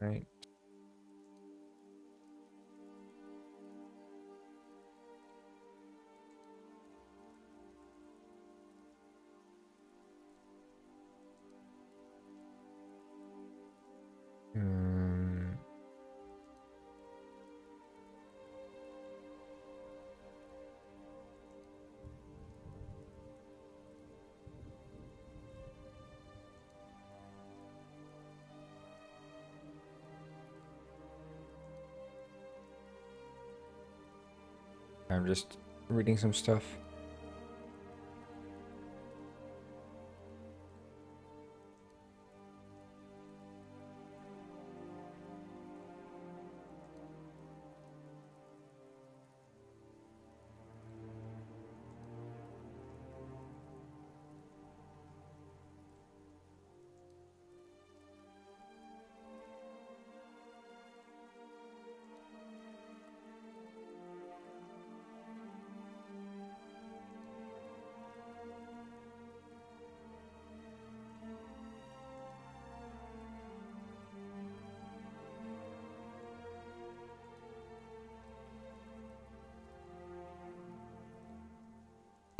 Right. Hmm. I'm just reading some stuff.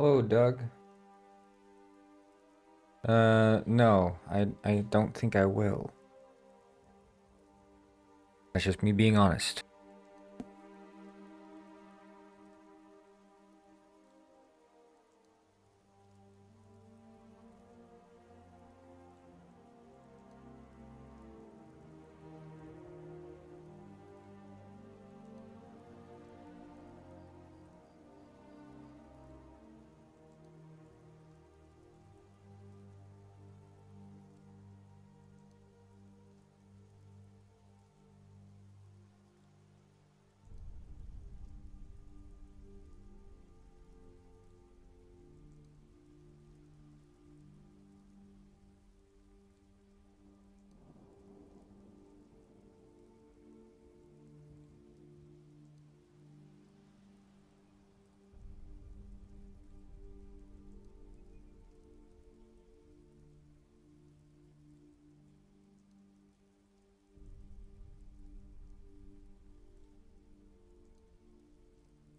Hello, Doug. No, I don't think I will. That's just me being honest.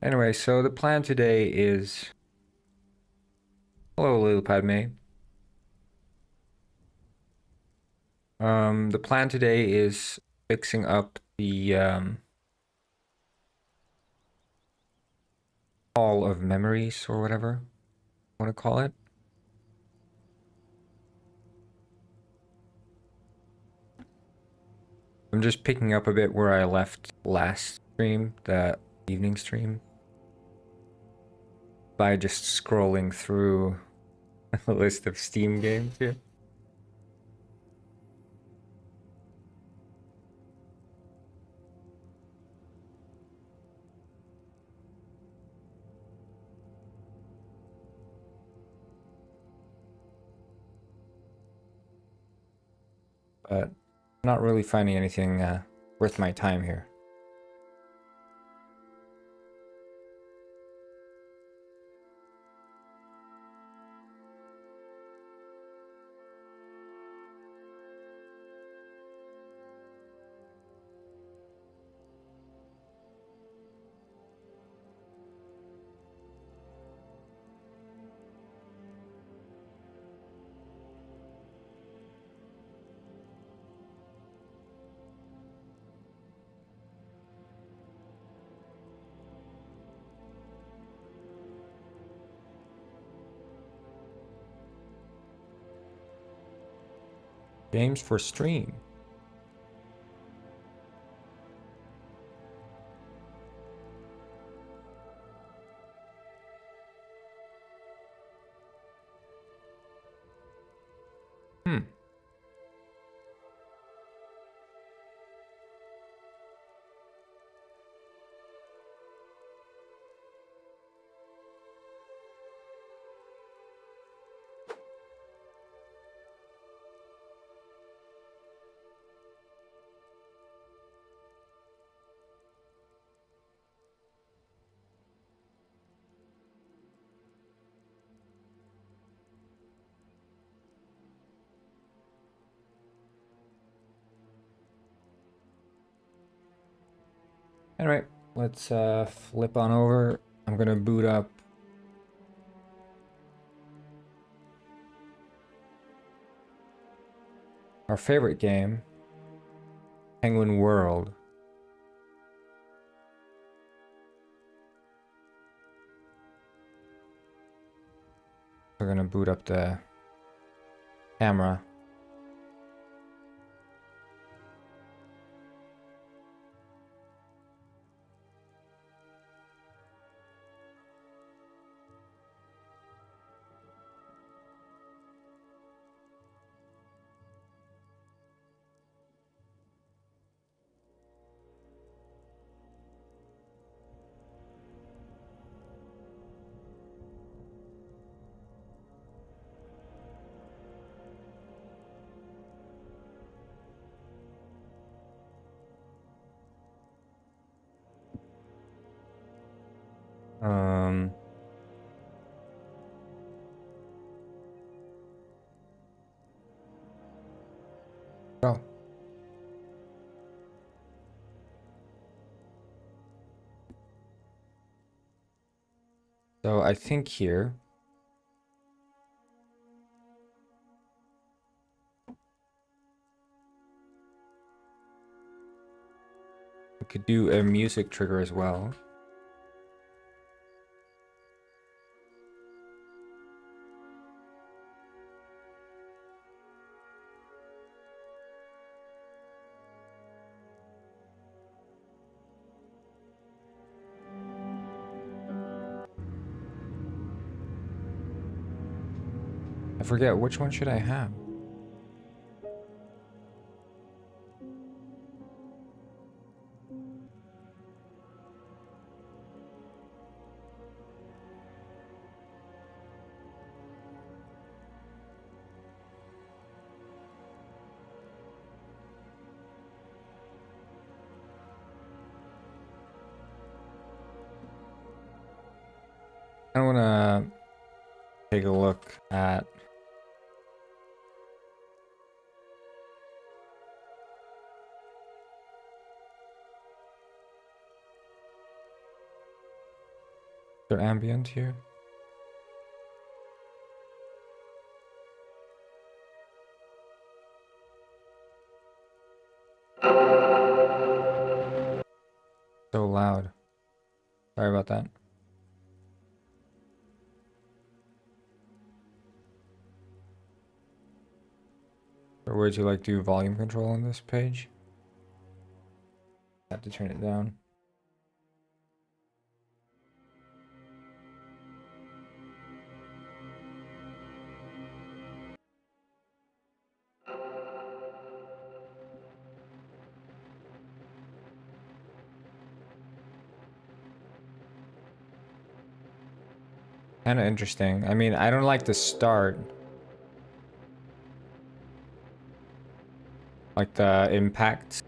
Anyway, so the plan today is... Hello, Lil Padme. The plan today is fixing up the hall of memories or whatever I want to call it. I'm just picking up a bit where I left last stream, that evening stream, by just scrolling through a list of Steam games here. But not really finding anything worth my time here. Games for stream. Hmm. Anyway, let's flip on over. I'm gonna boot up our favorite game, Penguin World. We're gonna boot up the camera. Um, oh, so I think here we could do a music trigger as well. I forget, which one should I have? I want to take a look at their ambient here. So loud. Sorry about that. Or would you like to do volume control on this page? Have to turn it down. Kind of interesting. I mean, I don't like the start. Like the impact.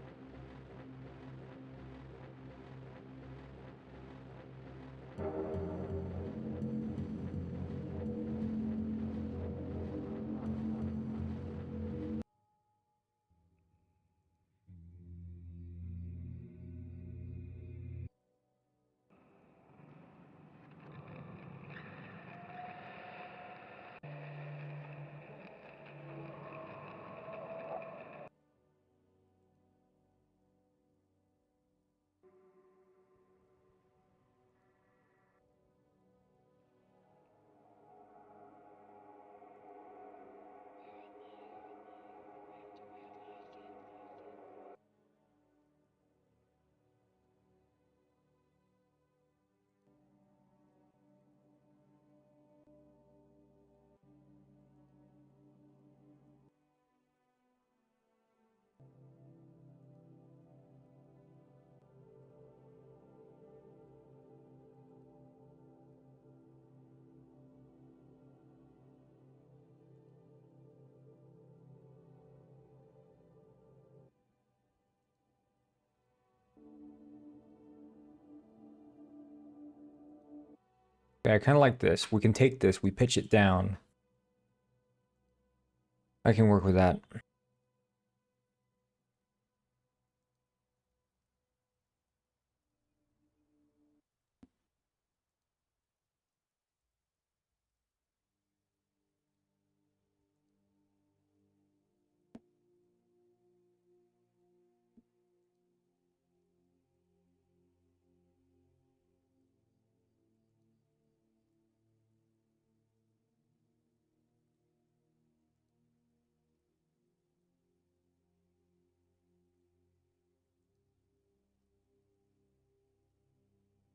Yeah, I kind of like this. We can take this, we pitch it down. I can work with that.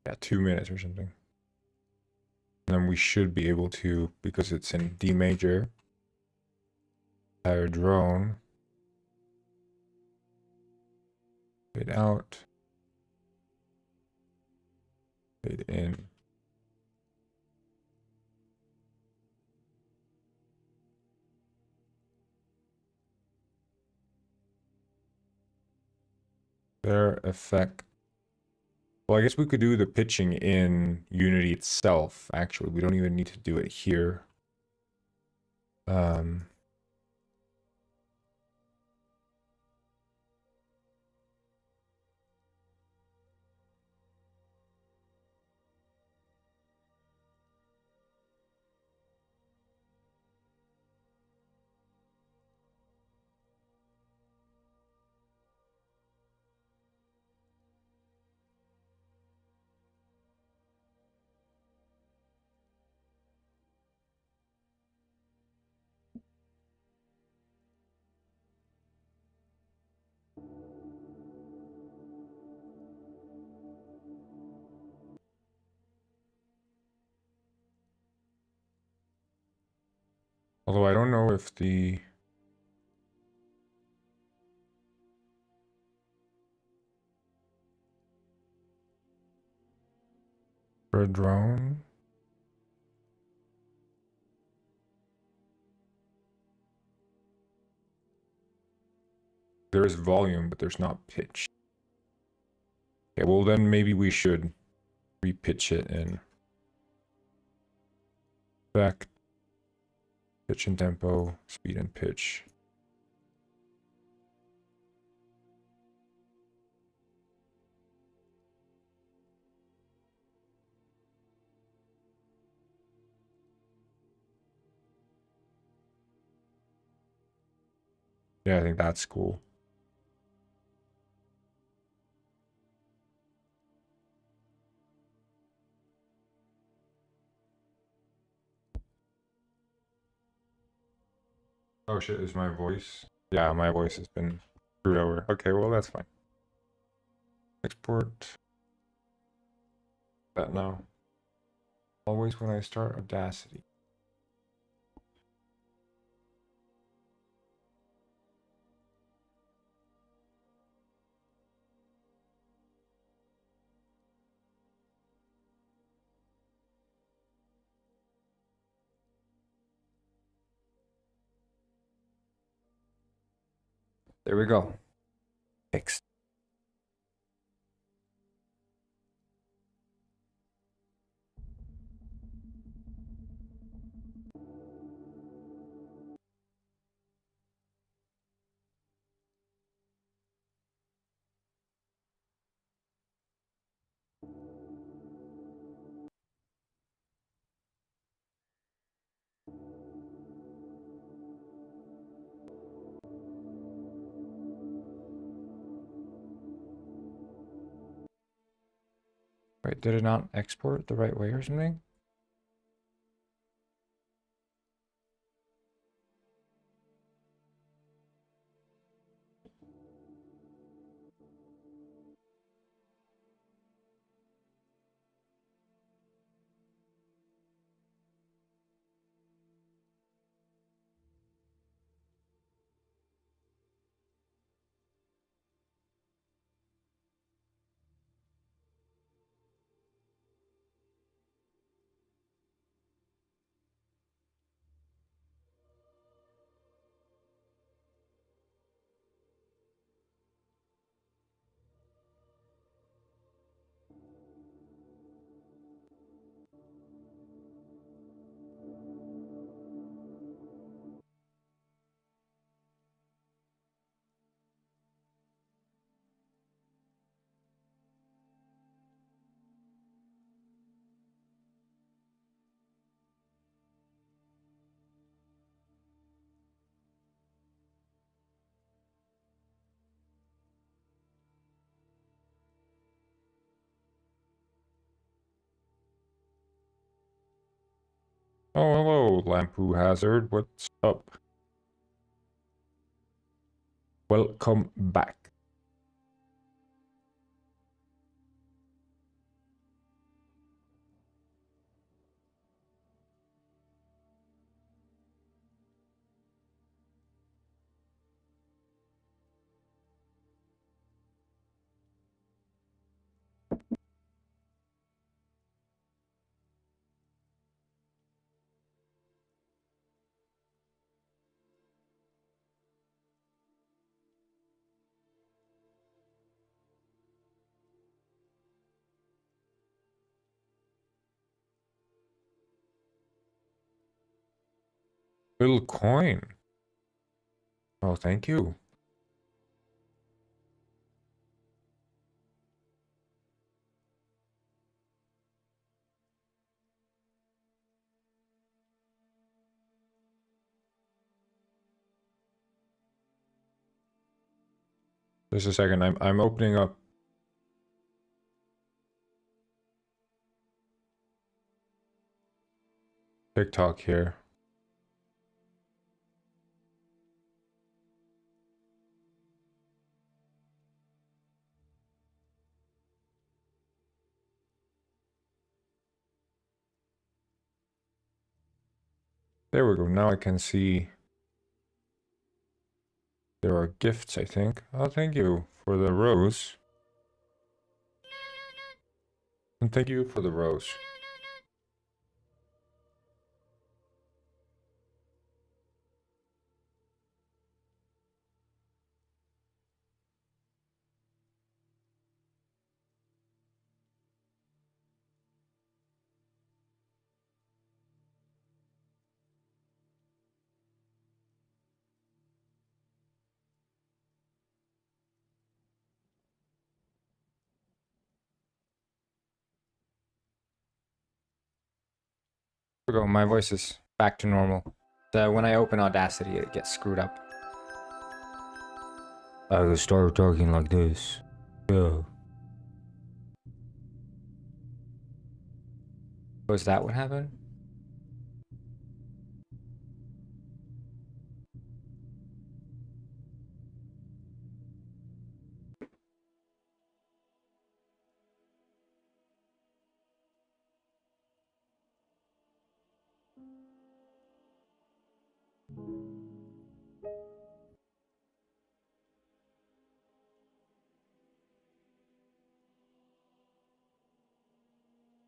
Yeah, 2 minutes or something. And then we should be able to, because it's in D major, our drone, fade out, fade in. Their effect. Well, I guess we could do the pitching in Unity itself, actually. We don't even need to do it here. Although I don't know if the for a drone. There is volume, but there's not pitch. Okay, well then maybe we should repitch it in back, pitch and tempo, speed and pitch. Yeah, I think that's cool. Oh shit, is my voice? Yeah, my voice has been screwed over. Okay, well that's fine. Export that now. Always when I start Audacity. There we go. Fixed. Wait, did it not export the right way or something? Oh, hello, Lampu Hazard. What's up? Welcome back. Little coin. Oh, thank you. Just a second. I'm opening up TikTok here. There we go. Now I can see there are gifts, I think. Oh, thank you for the rose. And thank you for the rose. There we go. My voice is back to normal. When I open Audacity, it gets screwed up. I will start talking like this. Yeah. Was that what happened?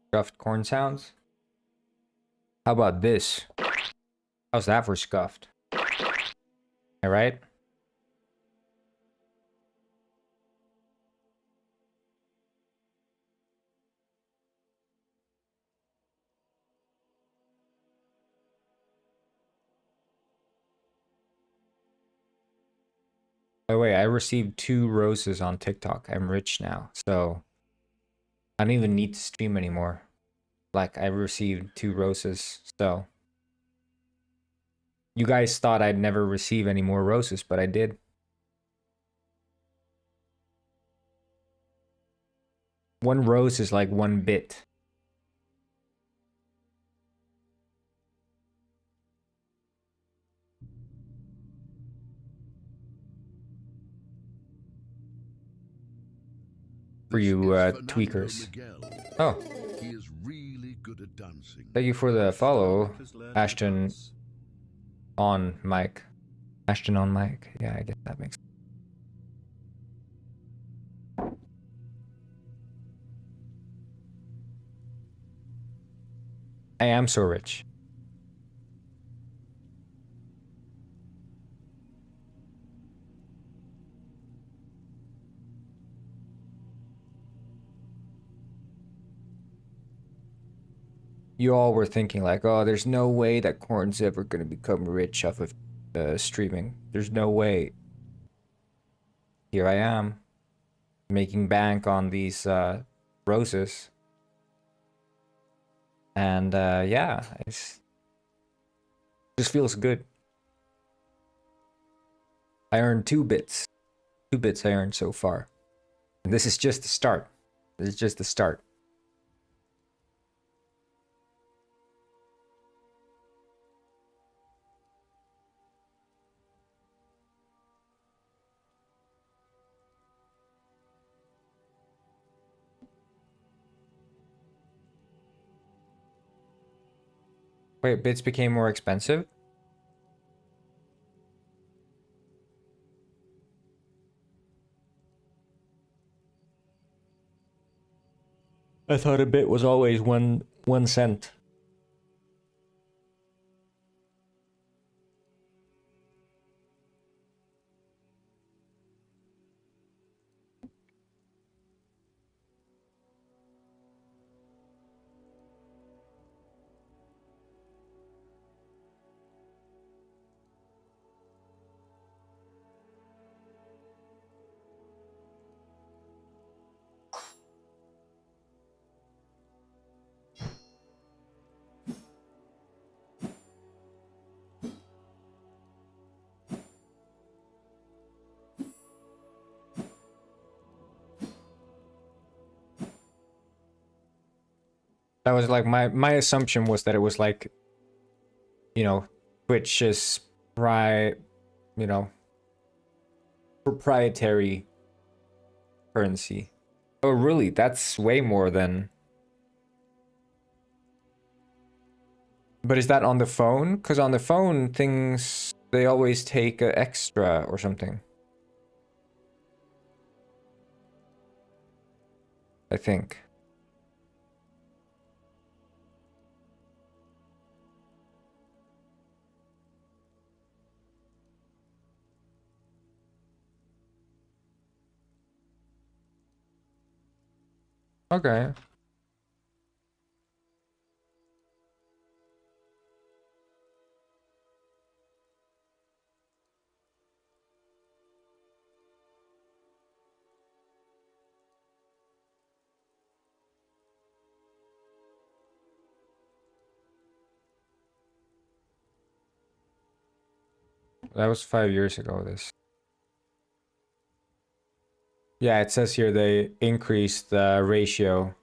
Scuffed corn sounds? How about this? How's that for scuffed? Alright? By the way, I received 2 roses on TikTok. I'm rich now, so I don't even need to stream anymore. Like, I received 2 roses, so you guys thought I'd never receive any more roses, but I did. One rose is like 1 bit. For you tweakers. Oh. He is really good at dancing. Thank you for the follow, Ashton on mic. Ashton on mic. Yeah, I guess that makes sense. I am so rich. You all were thinking like, oh, there's no way that Corn's ever going to become rich off of streaming. There's no way. Here I am, making bank on these roses. And yeah, it just feels good. I earned 2 bits. 2 bits I earned so far. And this is just the start. This is just the start. Wait, bits became more expensive? I thought a bit was always one cent. That was like my assumption was that it was like, you know, Twitch's you know, proprietary currency. Oh, really? That's way more than. But is that on the phone? Because on the phone, things they always take a extra or something. I think. Okay. That was 5 years ago, this. Yeah, it says here they increased the ratio.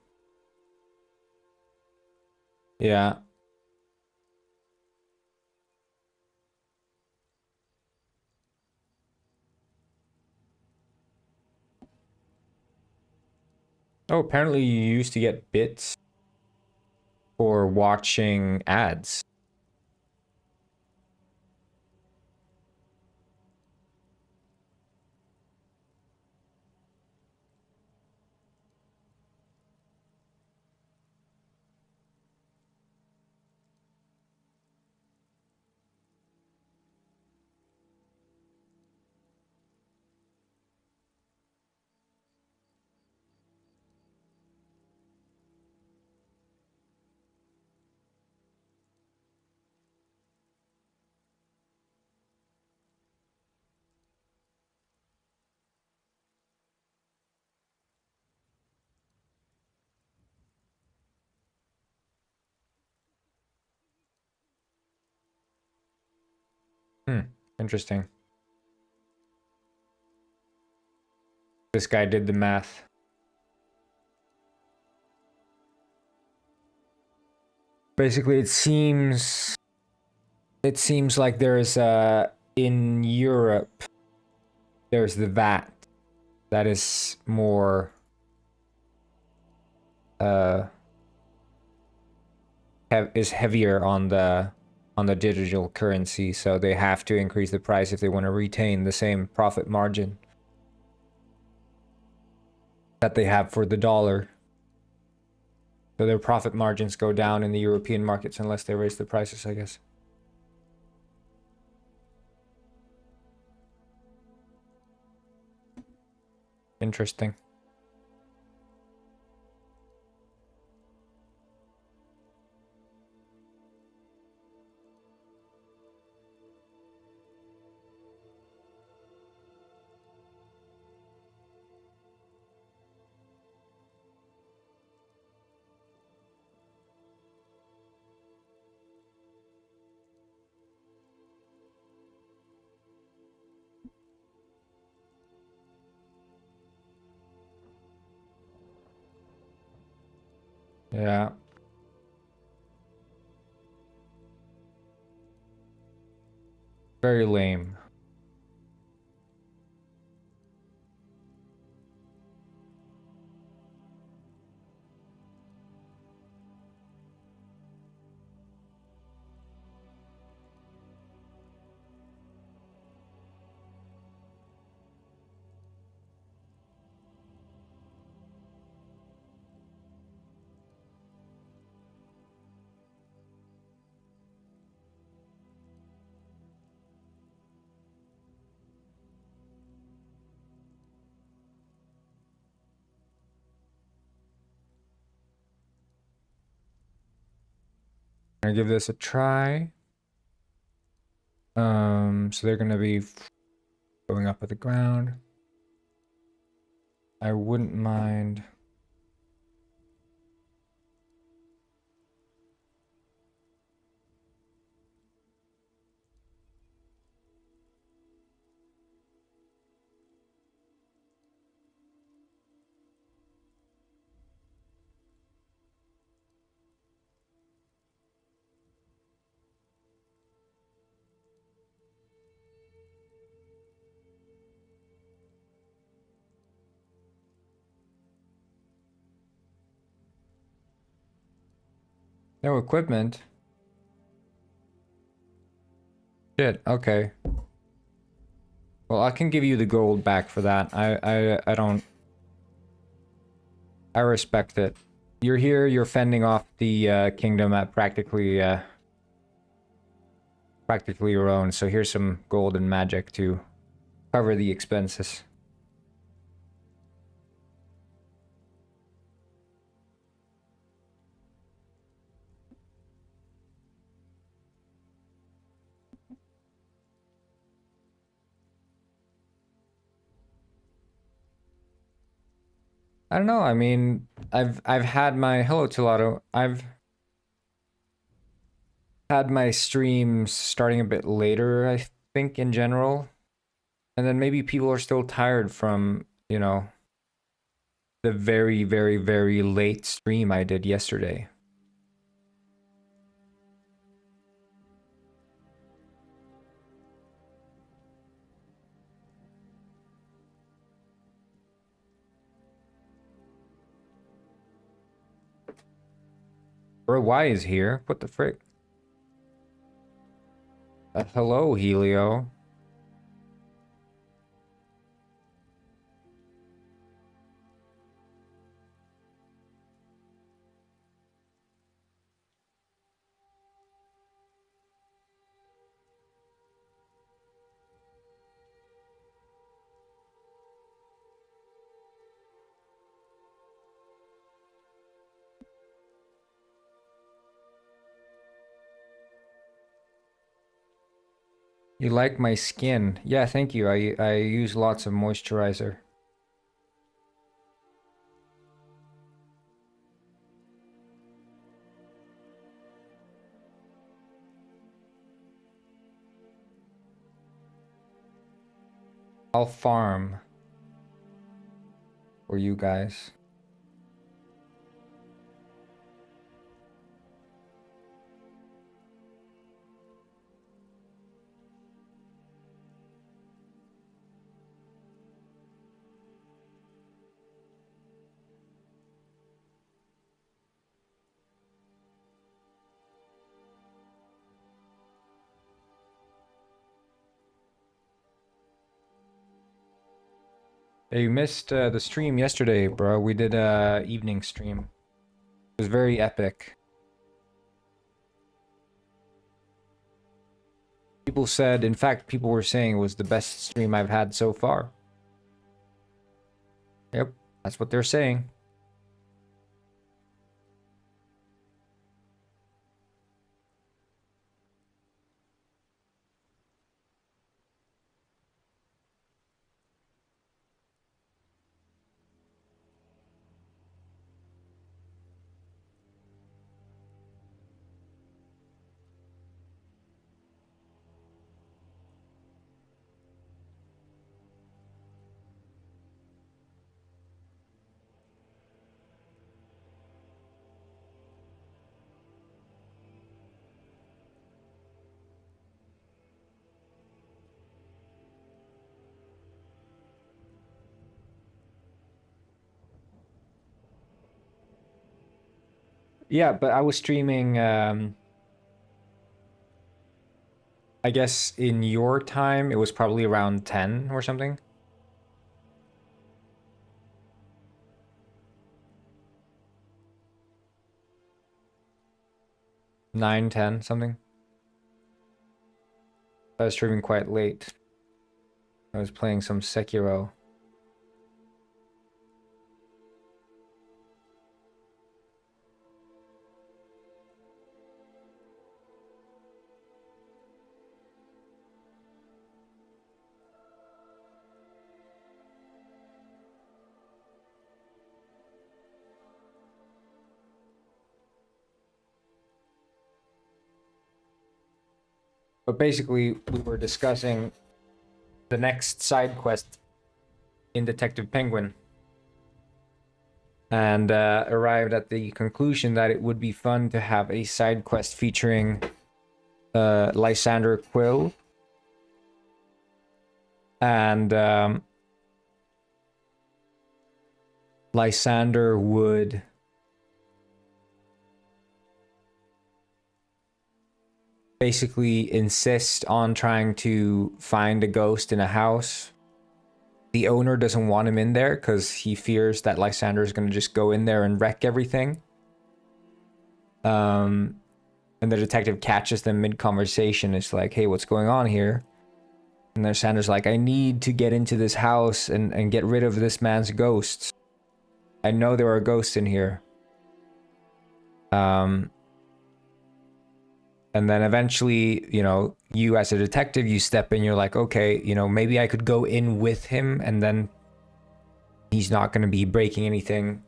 Yeah. Oh, apparently you used to get bits for watching ads. Hmm, interesting. This guy did the math. Basically, it seems like there's in Europe there's the VAT that is more uh is heavier on the digital currency, so they have to increase the price if they want to retain the same profit margin that they have for the dollar. So their profit margins go down in the European markets unless they raise the prices, I guess. Interesting. Yeah. Very lame. I'm gonna give this a try. So they're gonna be going up at the ground. I wouldn't mind. No equipment. Shit, okay. Well, I can give you the gold back for that. I don't... I respect it. You're here, you're fending off the kingdom at practically your own, so here's some gold and magic to cover the expenses. I don't know, I mean, I've had my... Hello, Tilato. I've had my streams starting a bit later, I think, in general. And then maybe people are still tired from, you know, the very, very, very late stream I did yesterday. Bro, why is here? What the frick? Hello, Helio. You like my skin? Yeah, thank you. I use lots of moisturizer. I'll farm for you guys. Hey, you missed the stream yesterday, bro. We did a evening stream. It was very epic. People said, in fact, people were saying it was the best stream I've had so far. Yep, that's what they're saying. Yeah, but I was streaming, I guess in your time, it was probably around 10 or something. 9, 10, something. I was streaming quite late. I was playing some Sekiro. But basically, we were discussing the next side quest in Detective Penguin. And arrived at the conclusion that it would be fun to have a side quest featuring Lysander Quill. And Lysander would basically insist on trying to find a ghost in a house. The owner doesn't want him in there because he fears that Lysander is going to just go in there and wreck everything. And the detective catches them mid-conversation. It's like, hey, what's going on here? And Lysander's like, I need to get into this house and get rid of this man's ghosts. I know there are ghosts in here. And then eventually, you know, you as a detective, you step in, you're like, okay, you know, maybe I could go in with him and then he's not going to be breaking anything.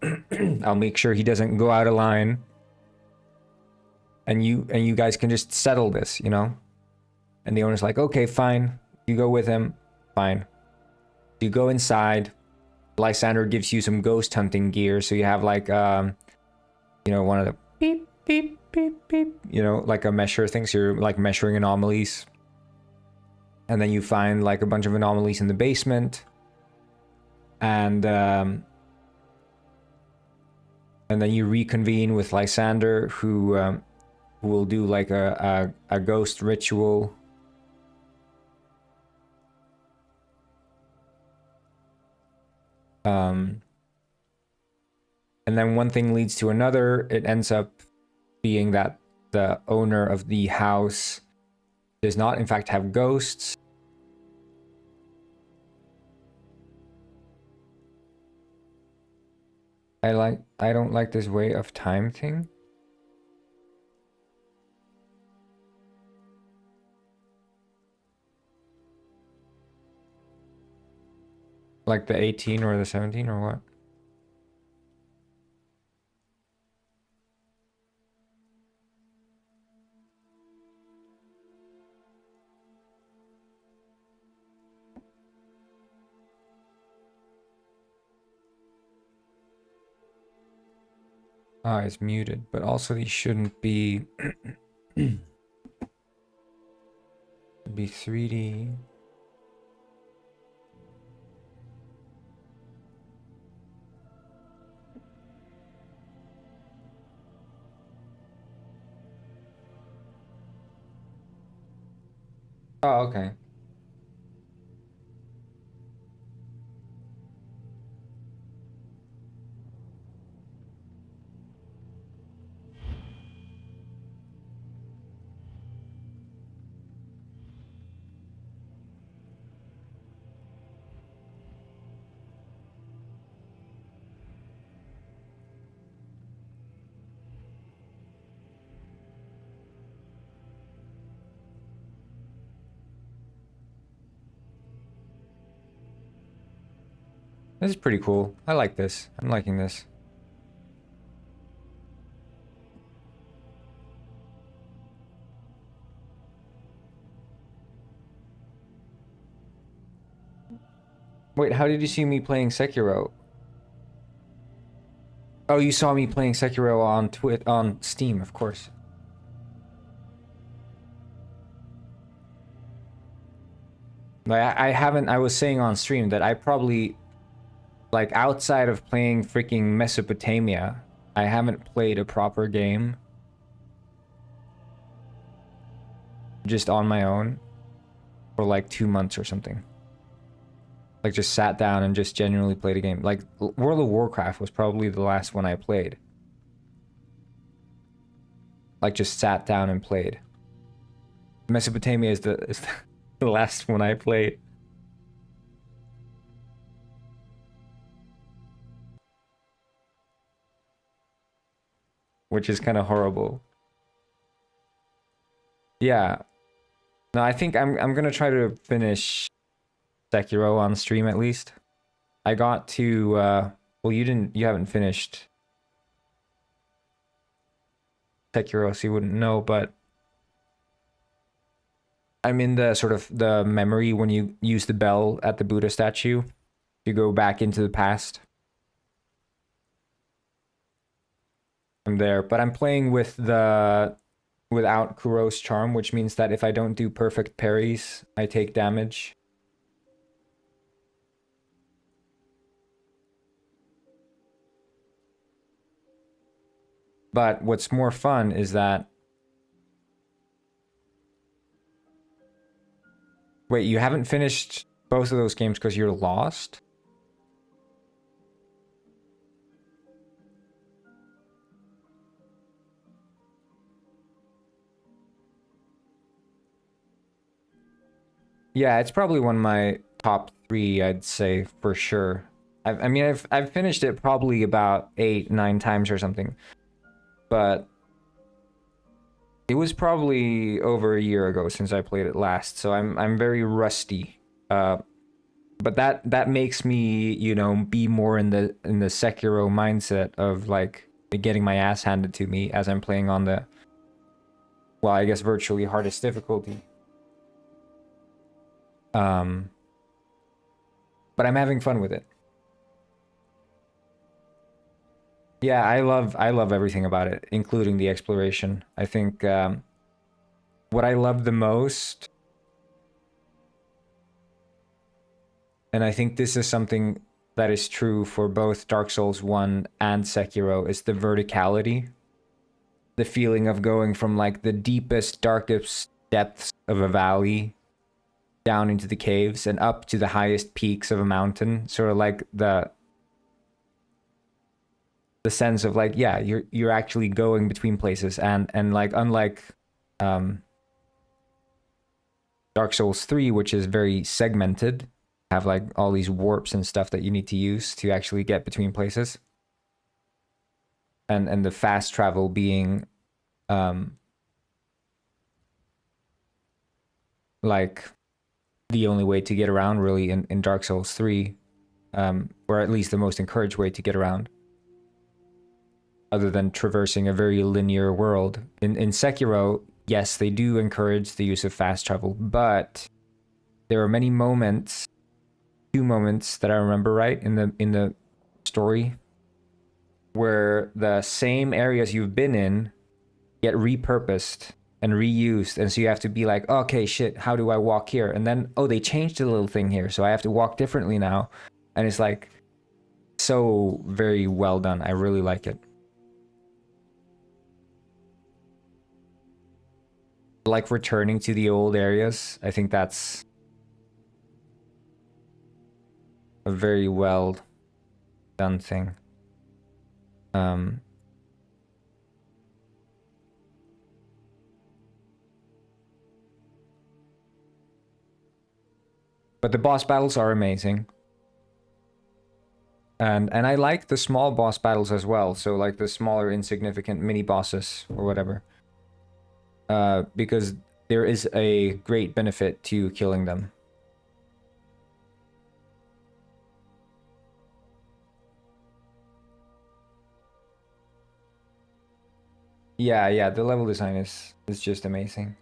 I'll make sure he doesn't go out of line. And you guys can just settle this, you know? And the owner's like, okay, fine. You go with him. Fine. You go inside. Lysander gives you some ghost hunting gear. So you have like, you know, one of the beep, beep, beep, beep, you know, like a measure thing. So you're like measuring anomalies. And then you find like a bunch of anomalies in the basement. And then you reconvene with Lysander, who will do like a ghost ritual. And then one thing leads to another. It ends up being that the owner of the house does not in fact have ghosts. I don't like this way of time thing. Like the 18 or the 17 or what? Ah, it's muted, but also these shouldn't be be 3D. Oh, okay. This is pretty cool. I like this. I'm liking this. Wait, how did you see me playing Sekiro? Oh, you saw me playing Sekiro on Steam, of course. Like, I was saying on stream that I probably, like, outside of playing freaking Mesopotamia, I haven't played a proper game just on my own for like 2 months or something. Like, just sat down and just genuinely played a game. Like, World of Warcraft was probably the last one I played. Like, just sat down and played. Mesopotamia is the last one I played. Which is kind of horrible. Yeah. No, I think I'm gonna try to finish Sekiro on stream at least. I got to well, you haven't finished Sekiro, so you wouldn't know, but I'm in the sort of the memory when you use the bell at the Buddha statue to go back into the past. I'm there, but I'm playing with the without Kuro's charm, which means that if I don't do perfect parries, I take damage. But what's more fun is that Wait, you haven't finished both of those games because you're lost? Yeah, it's probably one of my top 3, I'd say, for sure. I mean, I've finished it probably about 8, 9 times or something. But it was probably over a year ago since I played it last, so I'm very rusty. But that makes me, you know, be more in the Sekiro mindset of like getting my ass handed to me as I'm playing on the, well, I guess virtually hardest difficulty. But I'm having fun with it. Yeah, I love everything about it, including the exploration. I think what I love the most, and I think this is something that is true for both Dark Souls 1 and Sekiro, is the verticality. The feeling of going from like the deepest, darkest depths of a valley down into the caves and up to the highest peaks of a mountain. Sort of like the sense of like, yeah, you're actually going between places, and like unlike Dark Souls 3, which is very segmented, have like all these warps and stuff that you need to use to actually get between places. And the fast travel being like the only way to get around really in Dark Souls 3, or at least the most encouraged way to get around, other than traversing a very linear world. In Sekiro, yes, they do encourage the use of fast travel, but there are many moments, 2 moments that I remember right in the story, where the same areas you've been in get repurposed and reused, and so you have to be like, okay, shit, how do I walk here? And then, oh, they changed a little thing here, so I have to walk differently now. And it's like so very well done. I really like it. Like returning to the old areas, I think that's a very well done thing. But the boss battles are amazing. And I like the small boss battles as well, so like the smaller insignificant mini bosses or whatever. Because there is a great benefit to killing them. Yeah, the level design is just amazing.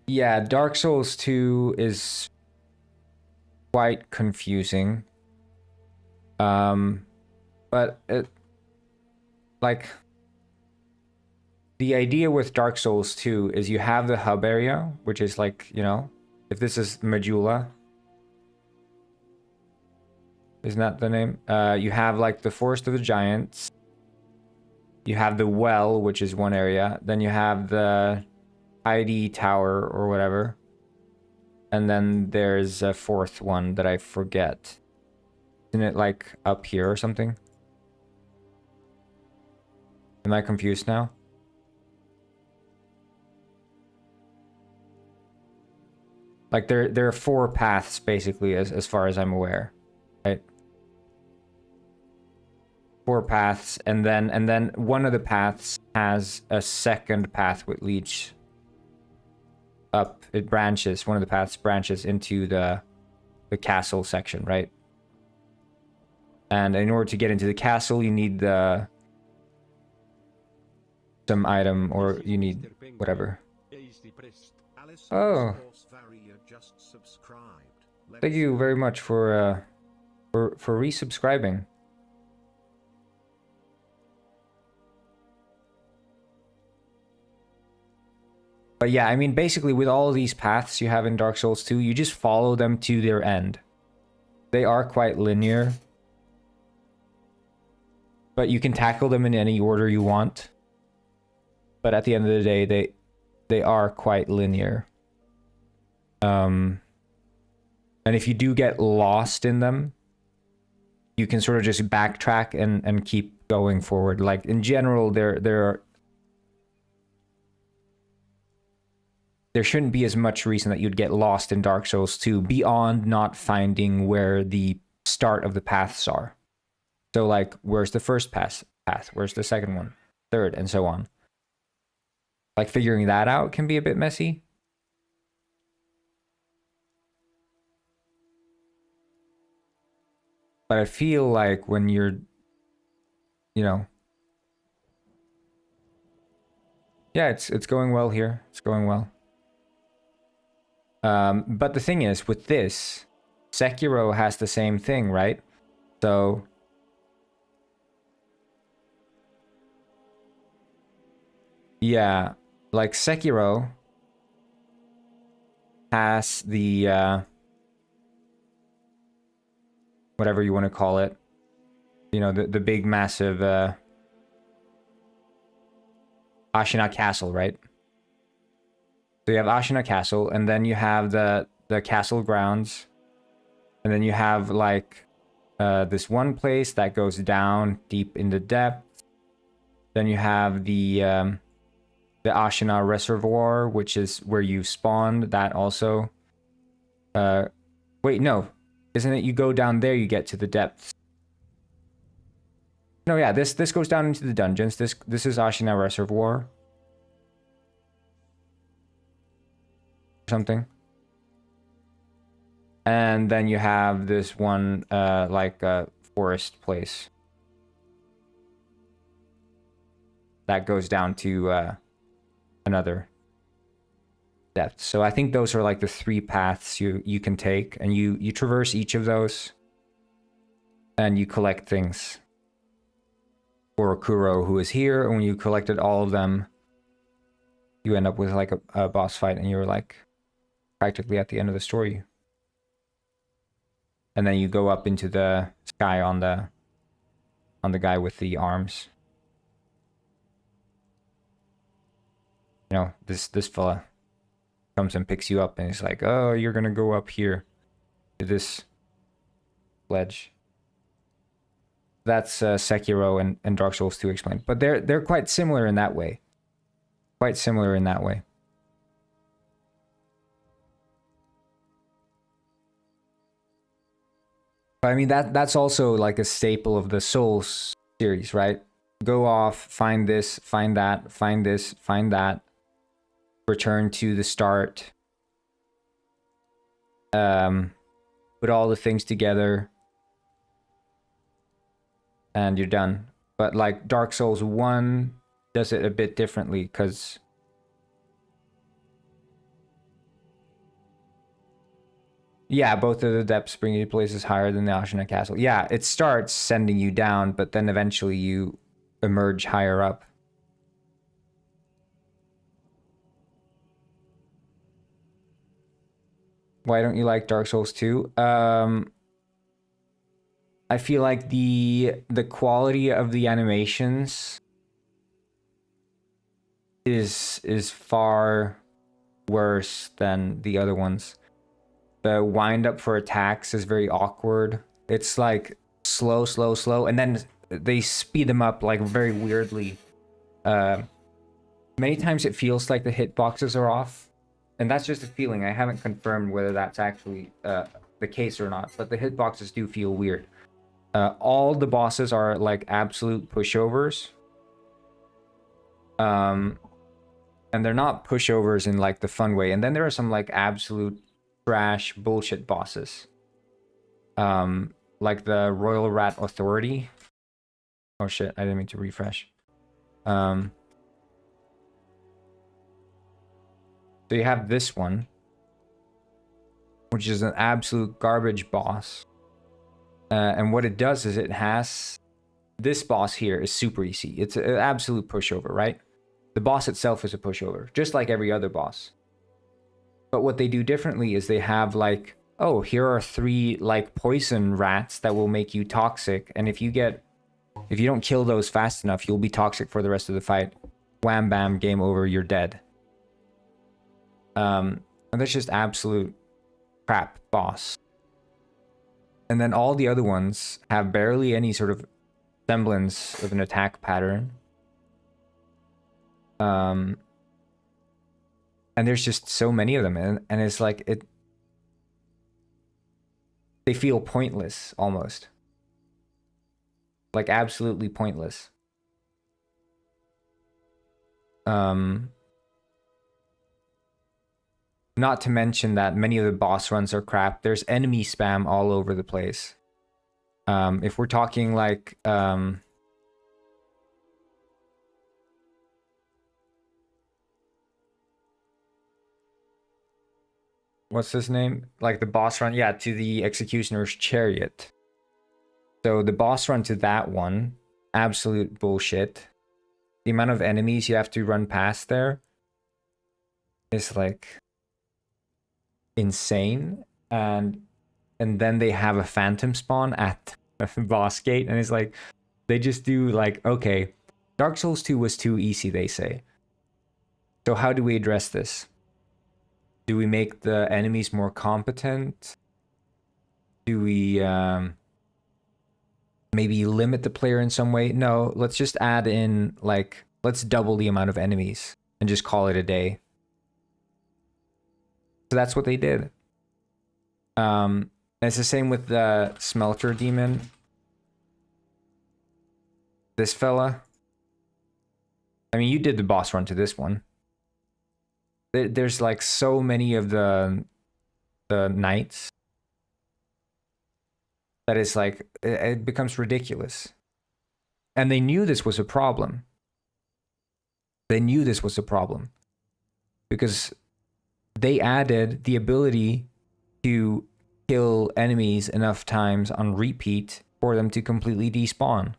Yeah, Dark Souls 2 is quite confusing. But it, like, the idea with Dark Souls 2 is you have the hub area, which is like, you know, if this is Majula, isn't that the name? You have like the Forest of the Giants. You have the well, which is one area. Then you have the ID Tower or whatever. And then there's a 4th one that I forget. Isn't it like up here or something? Am I confused now? Like there are 4 paths basically as far as I'm aware. Right? 4 paths, and then one of the paths has a second path which leads up. It branches, one of the paths branches into the castle section, right? And in order to get into the castle, you need some item, or you need whatever. Oh, thank you very much for resubscribing. But yeah, I mean, basically with all of these paths you have in Dark Souls 2, you just follow them to their end. They are quite linear, but you can tackle them in any order you want. but at the end of the day, they are quite linear. And if you do get lost in them, you can sort of just backtrack and keep going forward. Like in general, there shouldn't be as much reason that you'd get lost in Dark Souls 2 beyond not finding where the start of the paths are. So like, where's the first path? Where's the second one? Third, and so on. Like figuring that out can be a bit messy. But I feel like when you're, you know, yeah, it's going well here. It's going well. But the thing is, with this, Sekiro has the same thing, right? So yeah, like Sekiro has the whatever you want to call it, you know, the big massive Ashina Castle, right? So you have Ashina Castle, and then you have the castle grounds, and then you have like this one place that goes down deep in the depth. Then you have the Ashina Reservoir, which is where you spawned. That also. Wait, no, isn't it? You go down there, you get to the depths. No, yeah, this goes down into the dungeons. This is Ashina Reservoir. Something. And then you have this one like forest place that goes down to another depth. So I think those are like the 3 paths you can take, and you traverse each of those and you collect things for Kuro, who is here. And when you collected all of them, you end up with like a boss fight, and you're like practically at the end of the story. And then you go up into the sky on the guy with the arms. You know, this fella comes and picks you up, and he's like, "Oh, you're gonna go up here to this ledge." That's Sekiro and Dark Souls 2 explained, but they're quite similar in that way. Quite similar in that way. But I mean, that's also like a staple of the Souls series, right? Go off, find this, find that, find this, find that. Return to the start. Put all the things together. And you're done. But like Dark Souls 1 does it a bit differently, because yeah, both of the depths bring you to places higher than the Ashina Castle. Yeah, it starts sending you down, but then eventually you emerge higher up. Why don't you like Dark Souls 2? I feel like the quality of the animations is far worse than the other ones. The wind up for attacks is very awkward. It's like slow, slow, slow, and then they speed them up like very weirdly. Many times it feels like the hitboxes are off, and that's just a feeling. I haven't confirmed whether that's actually the case or not, but the hitboxes do feel weird. All the bosses are like absolute pushovers. And they're not pushovers in like the fun way. And then there are some like absolute trash bullshit bosses. Like the Royal Rat Authority. Oh shit, I didn't mean to refresh. So you have this one, which is an absolute garbage boss. And what it does is it has... This boss here is super easy. It's an absolute pushover, right? The boss itself is a pushover, just like every other boss. But what they do differently is they have like, oh, here are 3 like poison rats that will make you toxic. And if you don't kill those fast enough, you'll be toxic for the rest of the fight. wham bam, game over, you're dead. And that's just absolute crap boss. And then all the other ones have barely any sort of semblance of an attack pattern. And there's just so many of them, and it's like they feel pointless almost. Like absolutely pointless. Not to mention that many of the boss runs are crap. There's enemy spam all over the place. If we're talking like what's his name? Like the boss run, yeah, to the Executioner's Chariot. So the boss run to that one, absolute bullshit. The amount of enemies you have to run past there is like insane. And then they have a phantom spawn at the boss gate, and it's like they just do like, okay, Dark Souls 2 was too easy, they say. So how do we address this? Do we make the enemies more competent? Do we maybe limit the player in some way? No, let's just add in, like, let's double the amount of enemies and just call it a day. So that's what they did. And it's the same with the Smelter Demon. This fella. I mean, you did the boss run to this one. There's like so many of the knights that it's like it becomes ridiculous. And they knew this was a problem. They knew this was a problem because they added the ability to kill enemies enough times on repeat for them to completely despawn.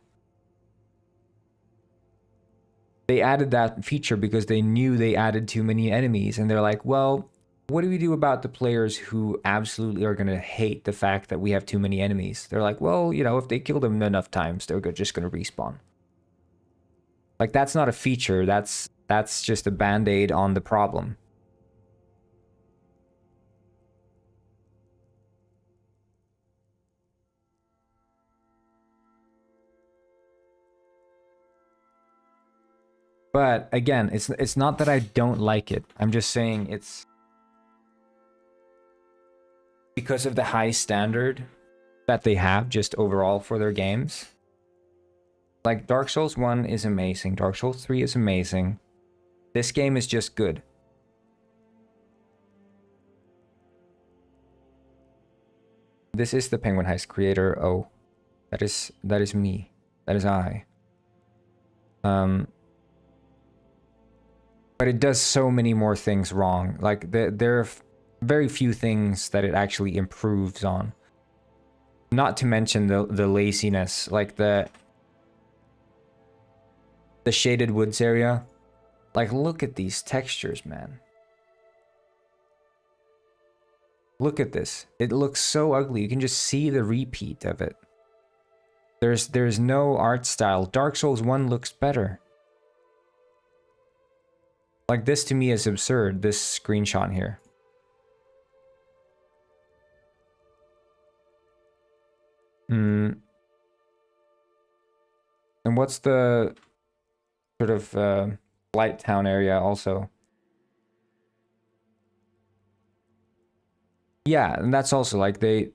They added that feature because they knew they added too many enemies, and they're like, well, what do we do about the players who absolutely are going to hate the fact that we have too many enemies? They're like, well, you know, if they kill them enough times, they're just going to respawn. Like, that's not a feature. That's just a band-aid on the problem. But again, it's not that I don't like it. I'm just saying it's because of the high standard that they have just overall for their games. Like Dark Souls 1 is amazing. Dark Souls 3 is amazing. This game is just good. This is the Penguin Heist creator. Oh, that is me. That is I. But it does so many more things wrong. Like there are very few things that it actually improves on. Not to mention the laziness, like the shaded woods area. Like, look at these textures, man. Look at this. It looks so ugly. You can just see the repeat of it. There's no art style. Dark Souls 1 looks better. Like, this to me is absurd, this screenshot here. And what's the sort of Light Town area also? Yeah, and that's also like I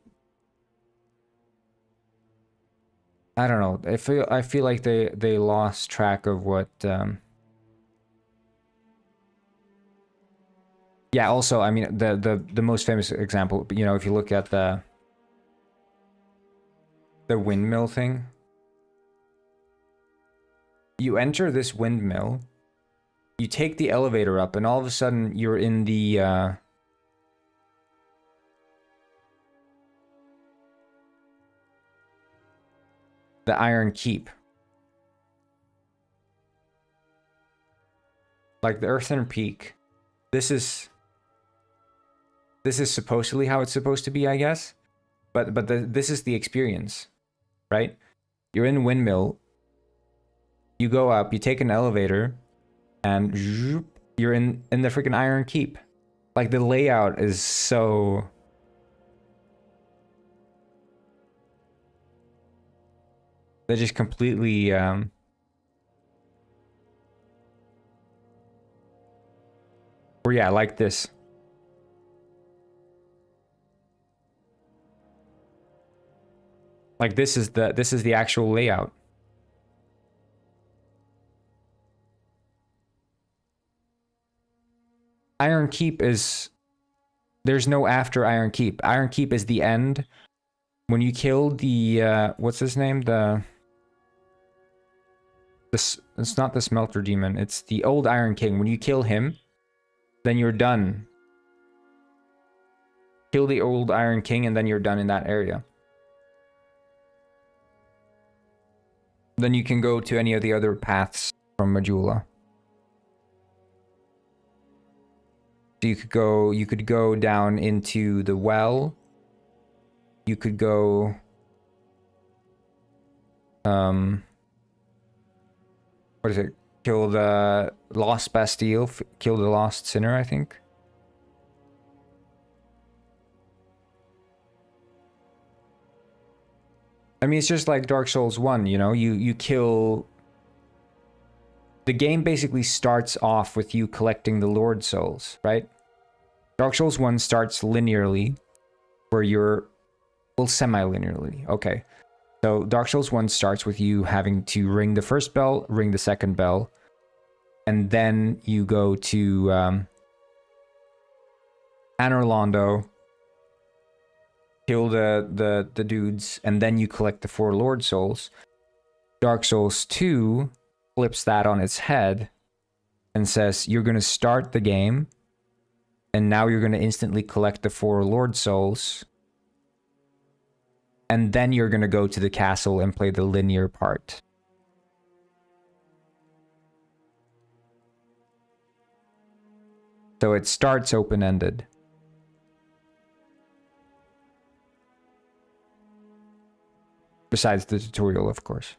don't know. I feel like they lost track of what yeah, also, I mean, the most famous example, you know, if you look at the windmill thing. You enter this windmill, you take the elevator up, and all of a sudden you're in the Iron Keep. Like the Earthen Peak. This is supposedly how it's supposed to be, I guess. But this is the experience, right? You're in Windmill. You go up, you take an elevator, and zoop, you're in the freaking Iron Keep. Like, the layout is so... They just completely or yeah, like this. Like, this is the actual layout. Iron Keep is... There's no after Iron Keep. Iron Keep is the end. When you kill the what's his name? It's not the Smelter Demon, it's the old Iron King. When you kill him, then you're done. Kill the old Iron King and then you're done in that area. Then you can go to any of the other paths from Majula. So you could go down into the well. You could go what is it? Kill the Lost Bastille, kill the Lost Sinner, I think. I mean, it's just like Dark Souls 1, you know? You kill... The game basically starts off with you collecting the Lord Souls, right? Dark Souls 1 starts linearly, where you're... Well, semi-linearly, okay. So Dark Souls 1 starts with you having to ring the first bell, ring the second bell, and then you go to Anor Londo, kill the dudes, and then you collect the 4 Lord Souls. Dark Souls 2 flips that on its head and says you're going to start the game, and now you're going to instantly collect the 4 Lord Souls, and then you're going to go to the castle and play the linear part. So it starts open-ended. Besides the tutorial, of course.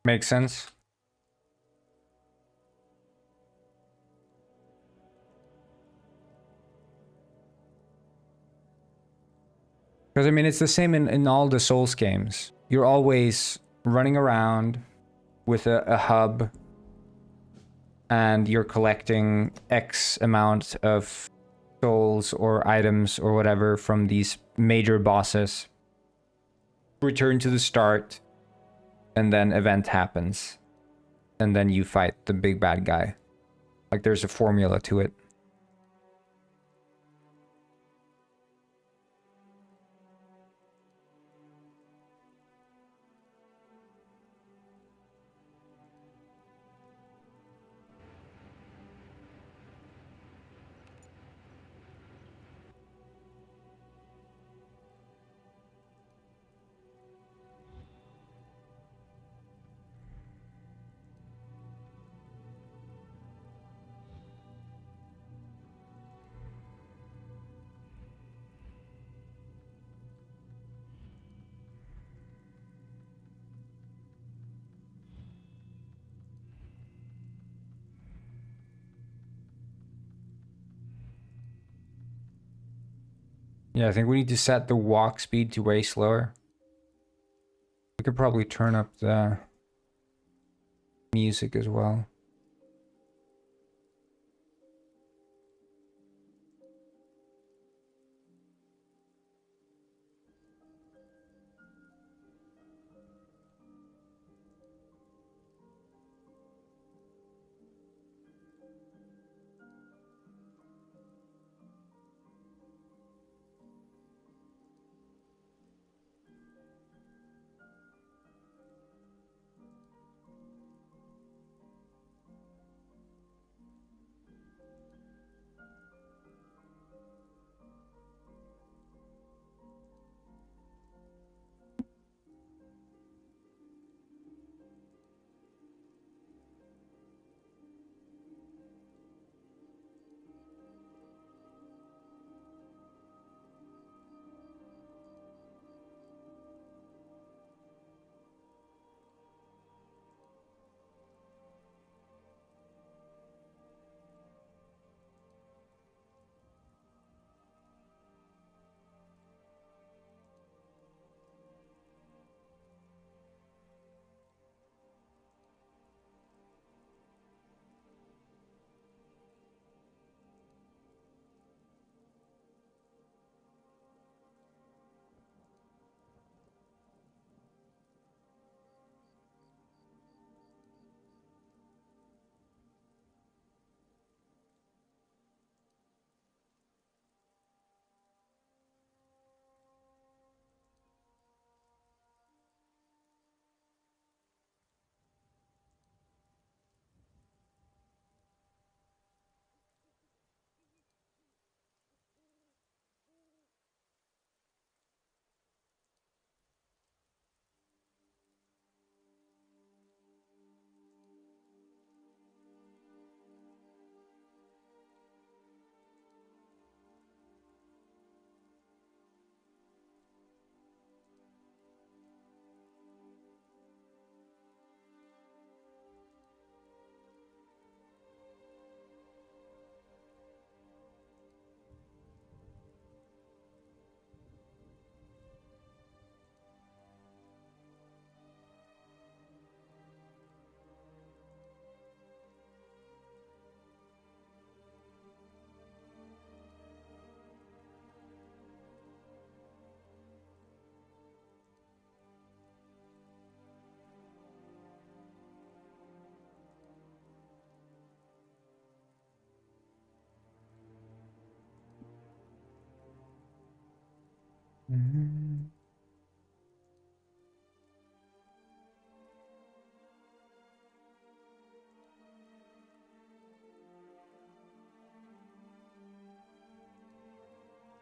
Makes sense. Because, I mean, it's the same in all the Souls games. You're always running around with a hub, and you're collecting X amount of souls or items or whatever from these major bosses. Return to the start, and then event happens. And then you fight the big bad guy. Like, there's a formula to it. Yeah, I think we need to set the walk speed to way slower. We could probably turn up the music as well.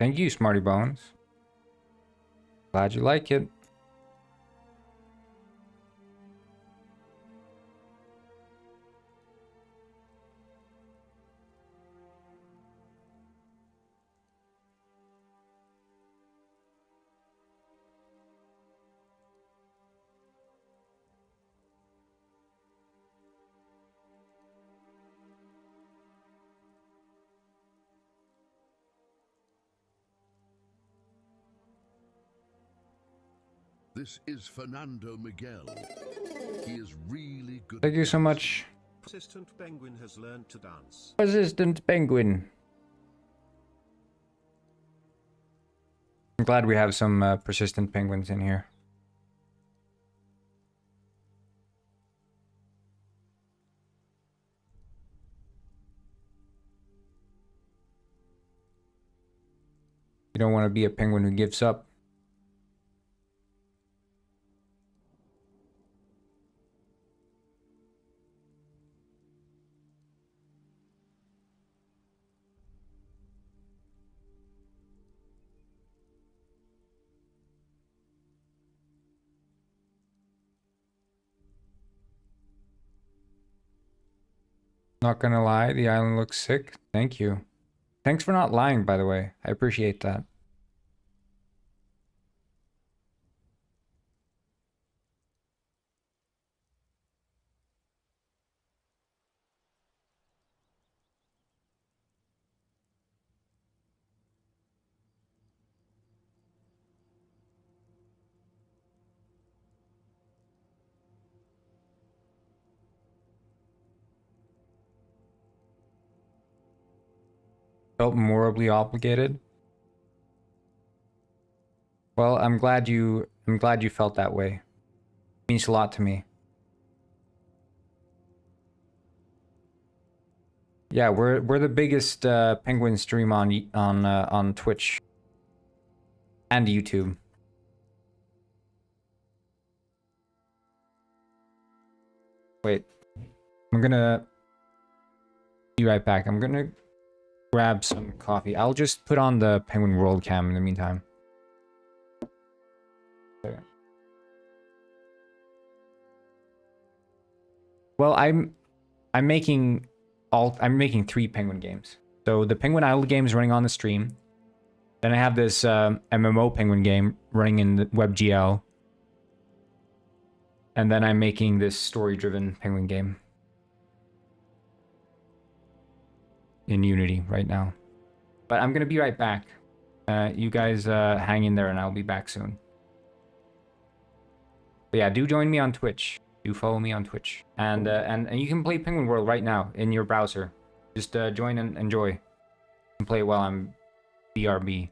Thank you, Smarty Bones. Glad you like it. This is Fernando Miguel. He is really good. Thank you so much. Persistent Penguin has learned to dance. Persistent Penguin. I'm glad we have some persistent penguins in here. You don't want to be a penguin who gives up. Not gonna lie, the island looks sick. Thank you. Thanks for not lying, by the way. I appreciate that. Felt morally obligated. Well, I'm glad you felt that way. It means a lot to me. Yeah, we're the biggest penguin stream on Twitch and YouTube. Wait, I'm gonna be right back. I'm gonna grab some coffee. I'll just put on the Penguin World Cam in the meantime. Okay. Well, I'm making 3 penguin games. So the Penguin Isle game is running on the stream. Then I have this MMO penguin game running in the WebGL. And then I'm making this story-driven penguin game in Unity right now. But I'm gonna be right back. You guys hang in there and I'll be back soon. But yeah, do join me on Twitch. Do follow me on Twitch. And you can play Penguin World right now in your browser. Just join and enjoy. You can play while I'm BRB.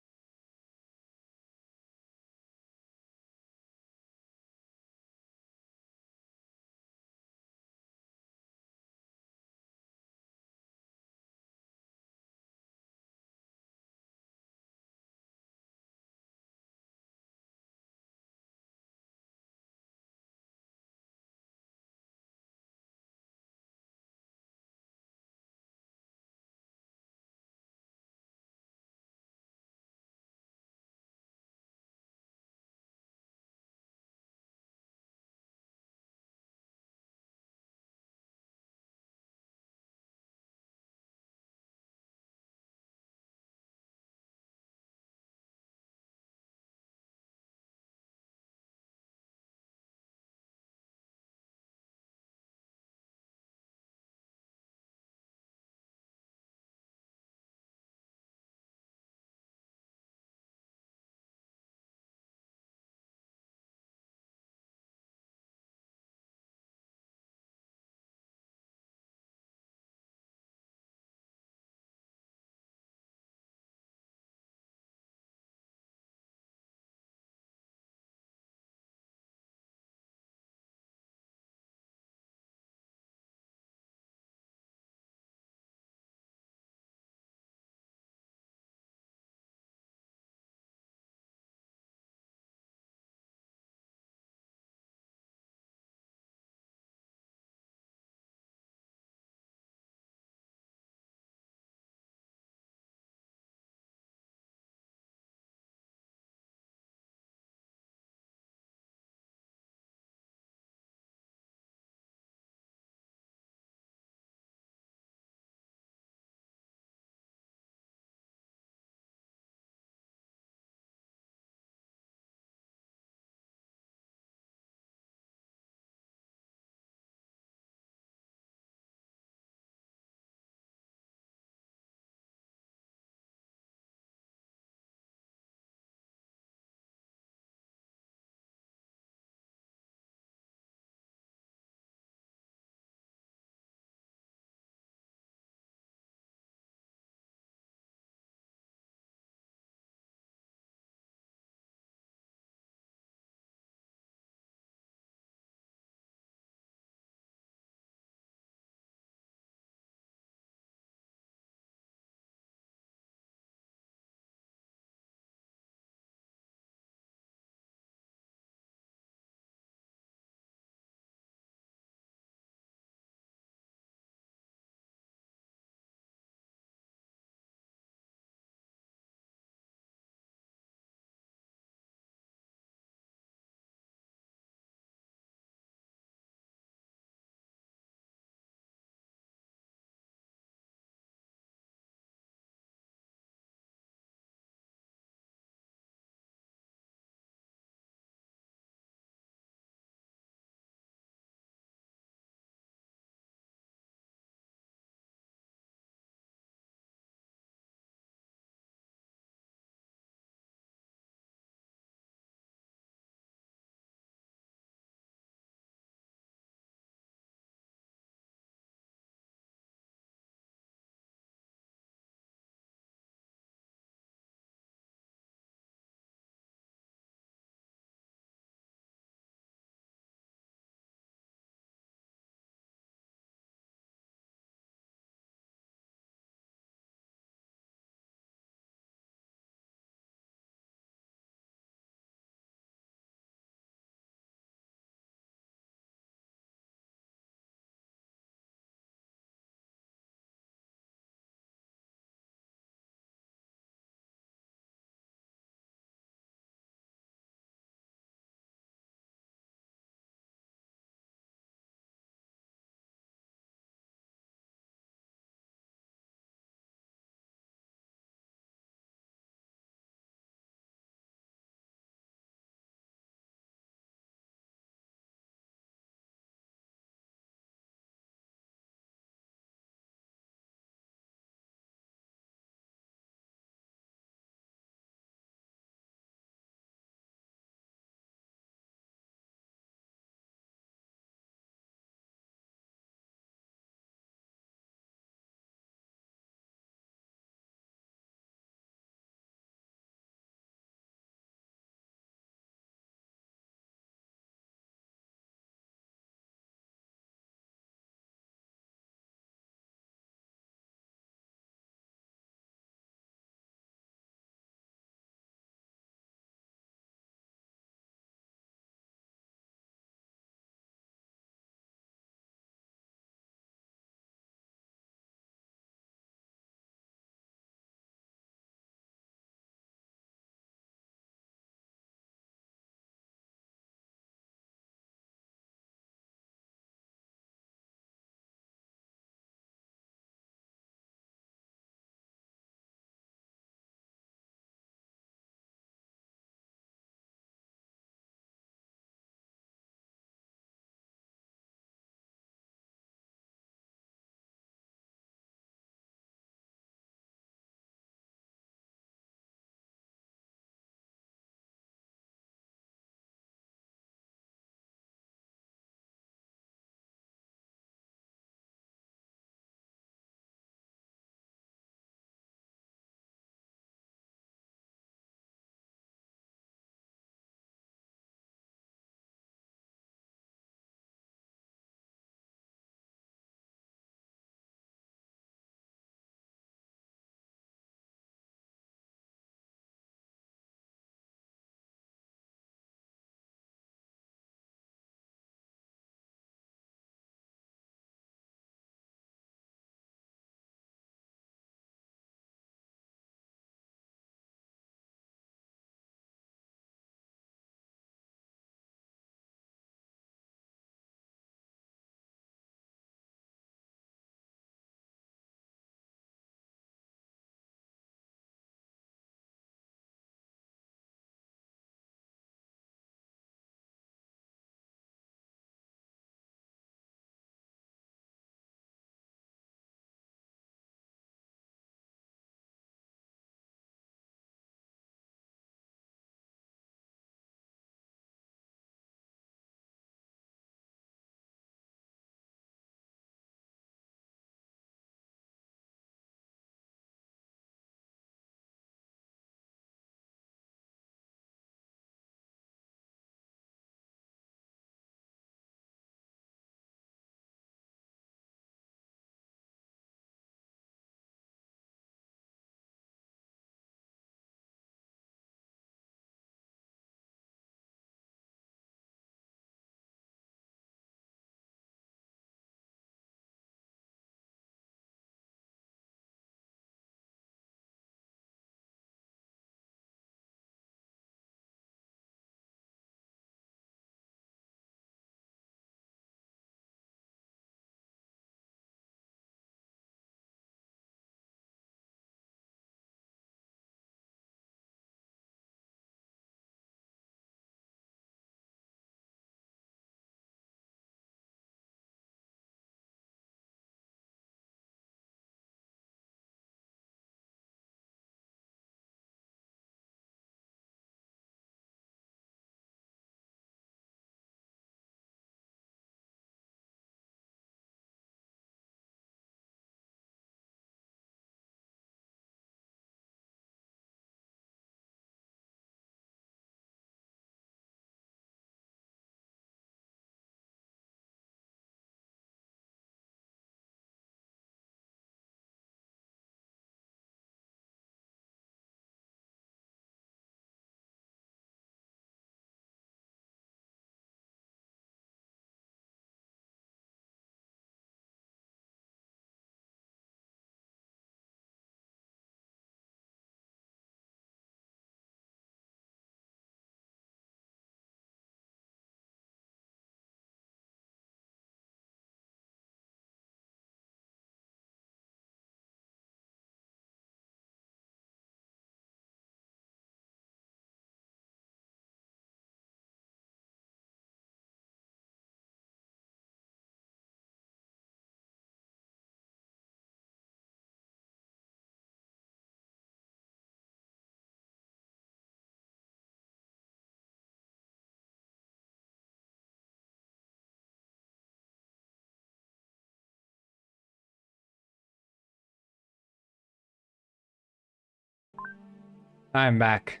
I'm back.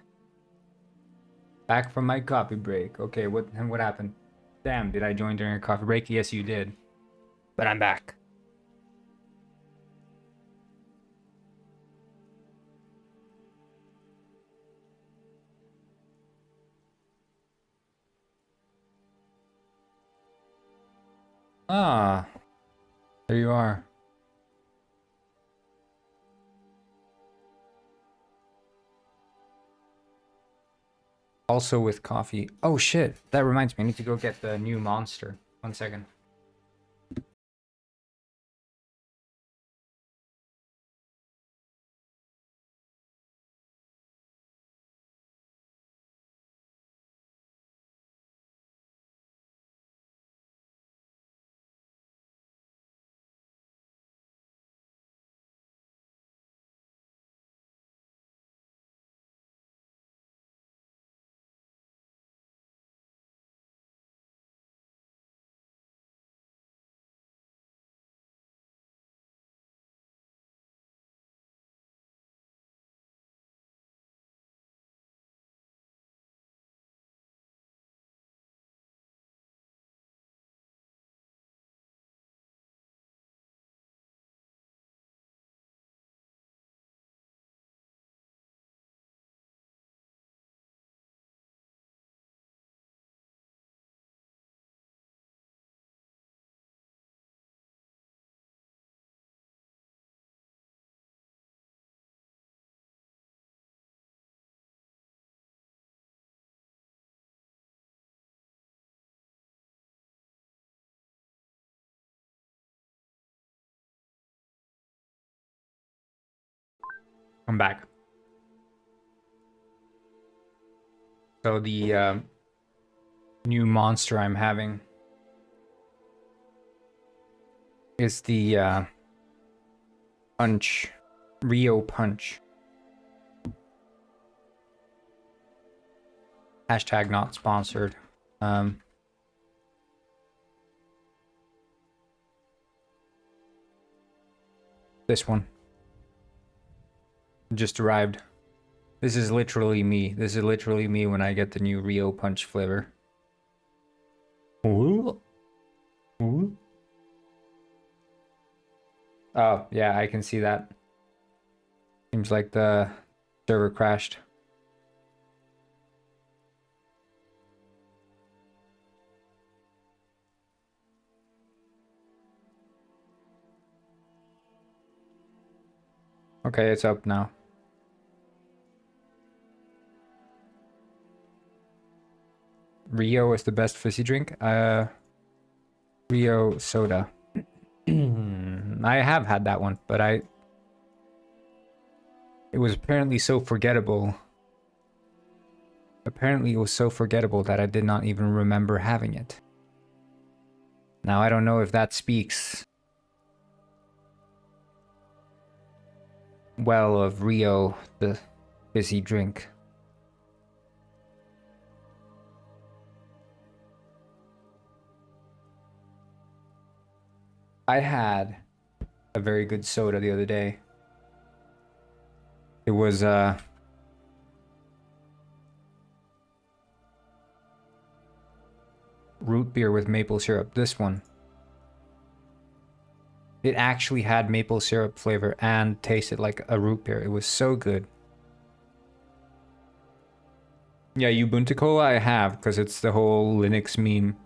Back from my coffee break. Okay, what happened? Damn, did I join during a coffee break? Yes, you did. But I'm back. Ah, there you are. Also with coffee. Oh shit, that reminds me, I need to go get the new monster. 1 second. I'm back. So the new monster I'm having is the Punch. Rio Punch. Hashtag not sponsored. This one. Just arrived. This is literally me. This is literally me when I get the new Rio Punch flavor. Ooh. Ooh. Oh, yeah, I can see that. Seems like the server crashed. Okay, it's up now. Rio is the best fizzy drink. Rio soda. I have had that one, but it was apparently so forgettable. Apparently it was so forgettable that I did not even remember having it. Now I don't know if that speaks well of Rio, the fizzy drink. I had a very good soda the other day. It was root beer with maple syrup. This one. It actually had maple syrup flavor and tasted like a root beer. It was so good. Yeah, Ubuntu Cola I have because it's the whole Linux meme.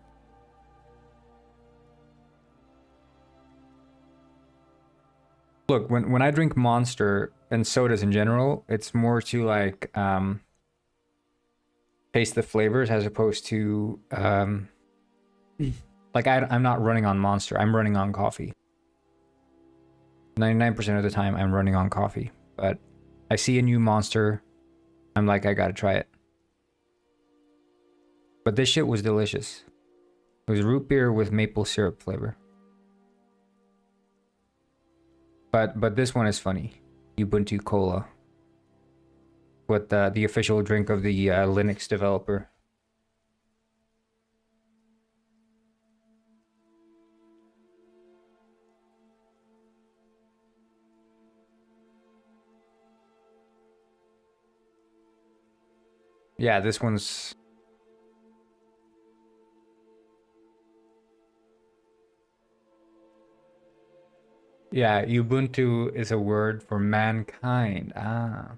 Look, when I drink Monster and sodas in general, it's more to like taste the flavors as opposed to like I'm not running on Monster. I'm running on coffee. 99% of the time I'm running on coffee, but I see a new Monster, I'm like I gotta try it. But this shit was delicious. It was root beer with maple syrup flavor. But this one is funny. Ubuntu Cola. What the official drink of the Linux developer. Yeah, this one's... Yeah, Ubuntu is a word for mankind. Ah.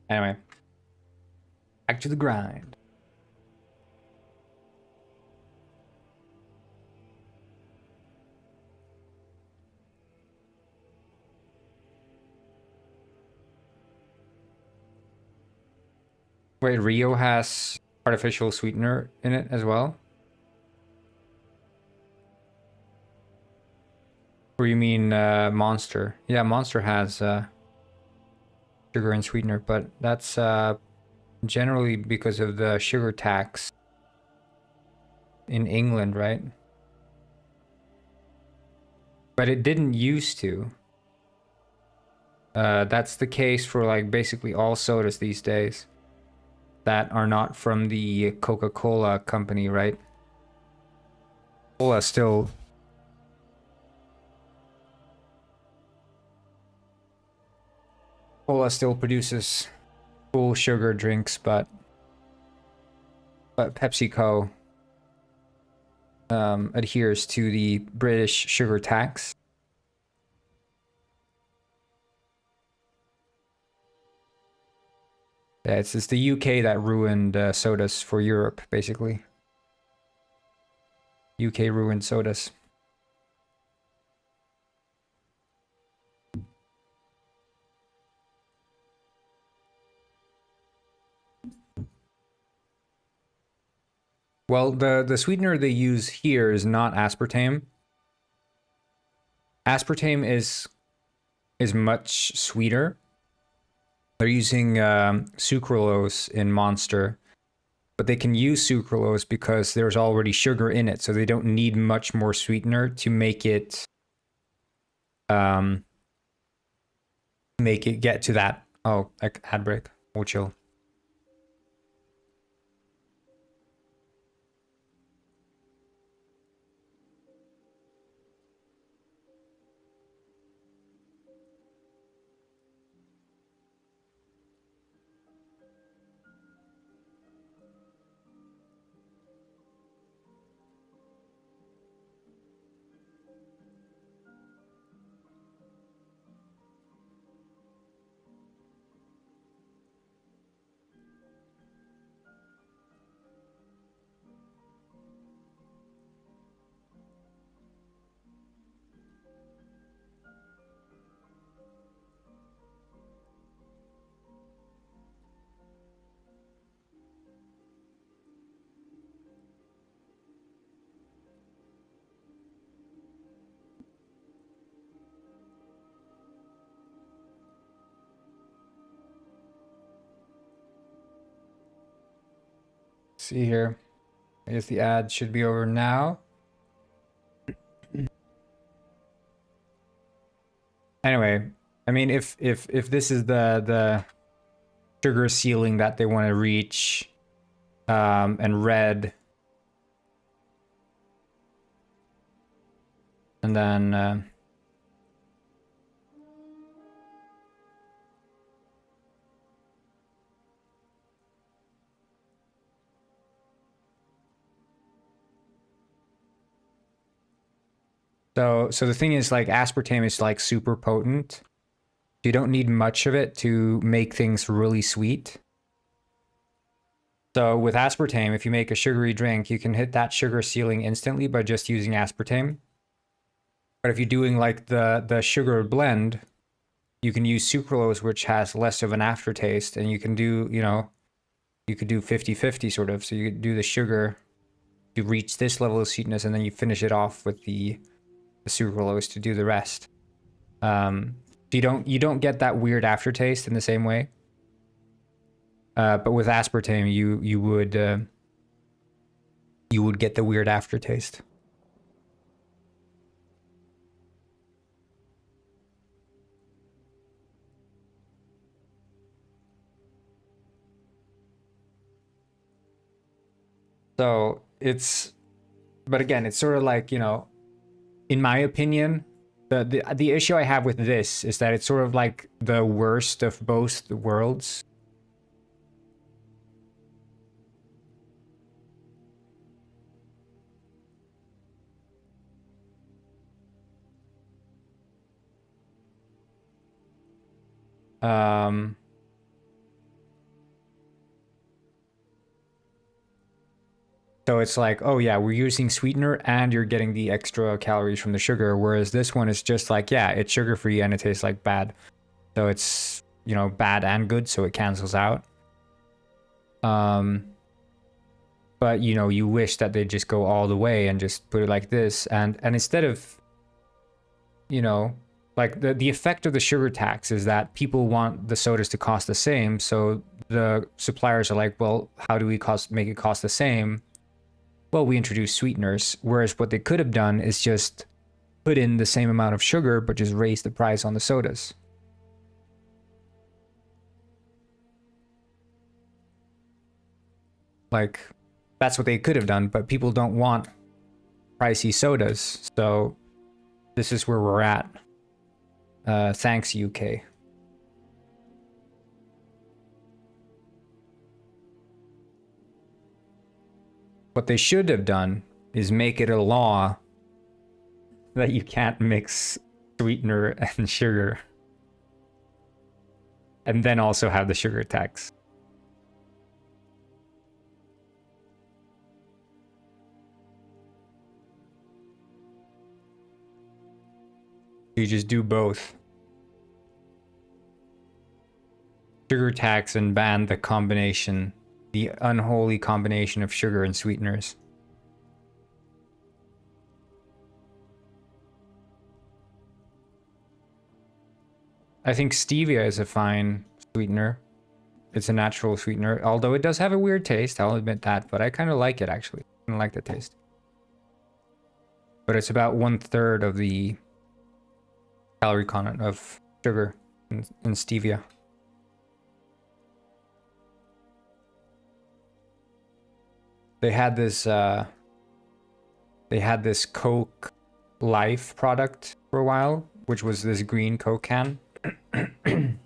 Anyway, back to the grind. Wait, Rio has artificial sweetener in it as well? Or you mean Monster? Yeah, Monster has sugar and sweetener, but that's generally because of the sugar tax in England, right? But it didn't used to. That's the case for like basically all sodas these days that are not from the Coca-Cola company, right? Cola still produces full sugar drinks, but PepsiCo adheres to the British sugar tax. Yeah, it's the UK that ruined sodas for Europe, basically. UK ruined sodas. Well, the sweetener they use here is not aspartame. Aspartame is much sweeter. They're using sucralose in Monster, but they can use sucralose because there's already sugar in it, so they don't need much more sweetener to make it get to that. Oh, like ad break. We'll chill. See here. I guess the ad should be over now. Anyway, I mean, if this is the sugar ceiling that they want to reach, and red, and then so the thing is, like, aspartame is like super potent. You don't need much of it to make things really sweet. So with aspartame, if you make a sugary drink, you can hit that sugar ceiling instantly by just using aspartame. But if you're doing like the sugar blend, you can use sucralose, which has less of an aftertaste, and you can do, you could do 50-50 sort of. So you could do the sugar to reach this level of sweetness, and then you finish it off with the sucralose to do the rest. You don't get that weird aftertaste in the same way. But with aspartame, you would get the weird aftertaste. So it's, but again, it's sort of like, you know, in my opinion, the issue I have with this is that it's sort of like the worst of both worlds. Um, so it's like, oh yeah, we're using sweetener and you're getting the extra calories from the sugar, whereas this one is just like, yeah, it's sugar free and it tastes like bad. So it's, you know, bad and good, so it cancels out. But you know, you wish that they just go all the way and just put it like this, and instead of, you know, like the effect of the sugar tax is that people want the sodas to cost the same, so the suppliers are like, well, how do we make it cost the same? Well, we introduce sweeteners, whereas what they could have done is just put in the same amount of sugar but just raise the price on the sodas. Like, that's what they could have done, but people don't want pricey sodas, so this is where we're at. Thanks, UK. What they should have done is make it a law that you can't mix sweetener and sugar. And then also have the sugar tax. You just do both. Sugar tax and ban the combination, the unholy combination of sugar and sweeteners. I think stevia is a fine sweetener. It's a natural sweetener, although it does have a weird taste, I'll admit that, but I kind of like it actually. I like the taste. But it's about 1/3 of the calorie content of sugar in stevia. They had this Coke Life product for a while, which was this green Coke can. And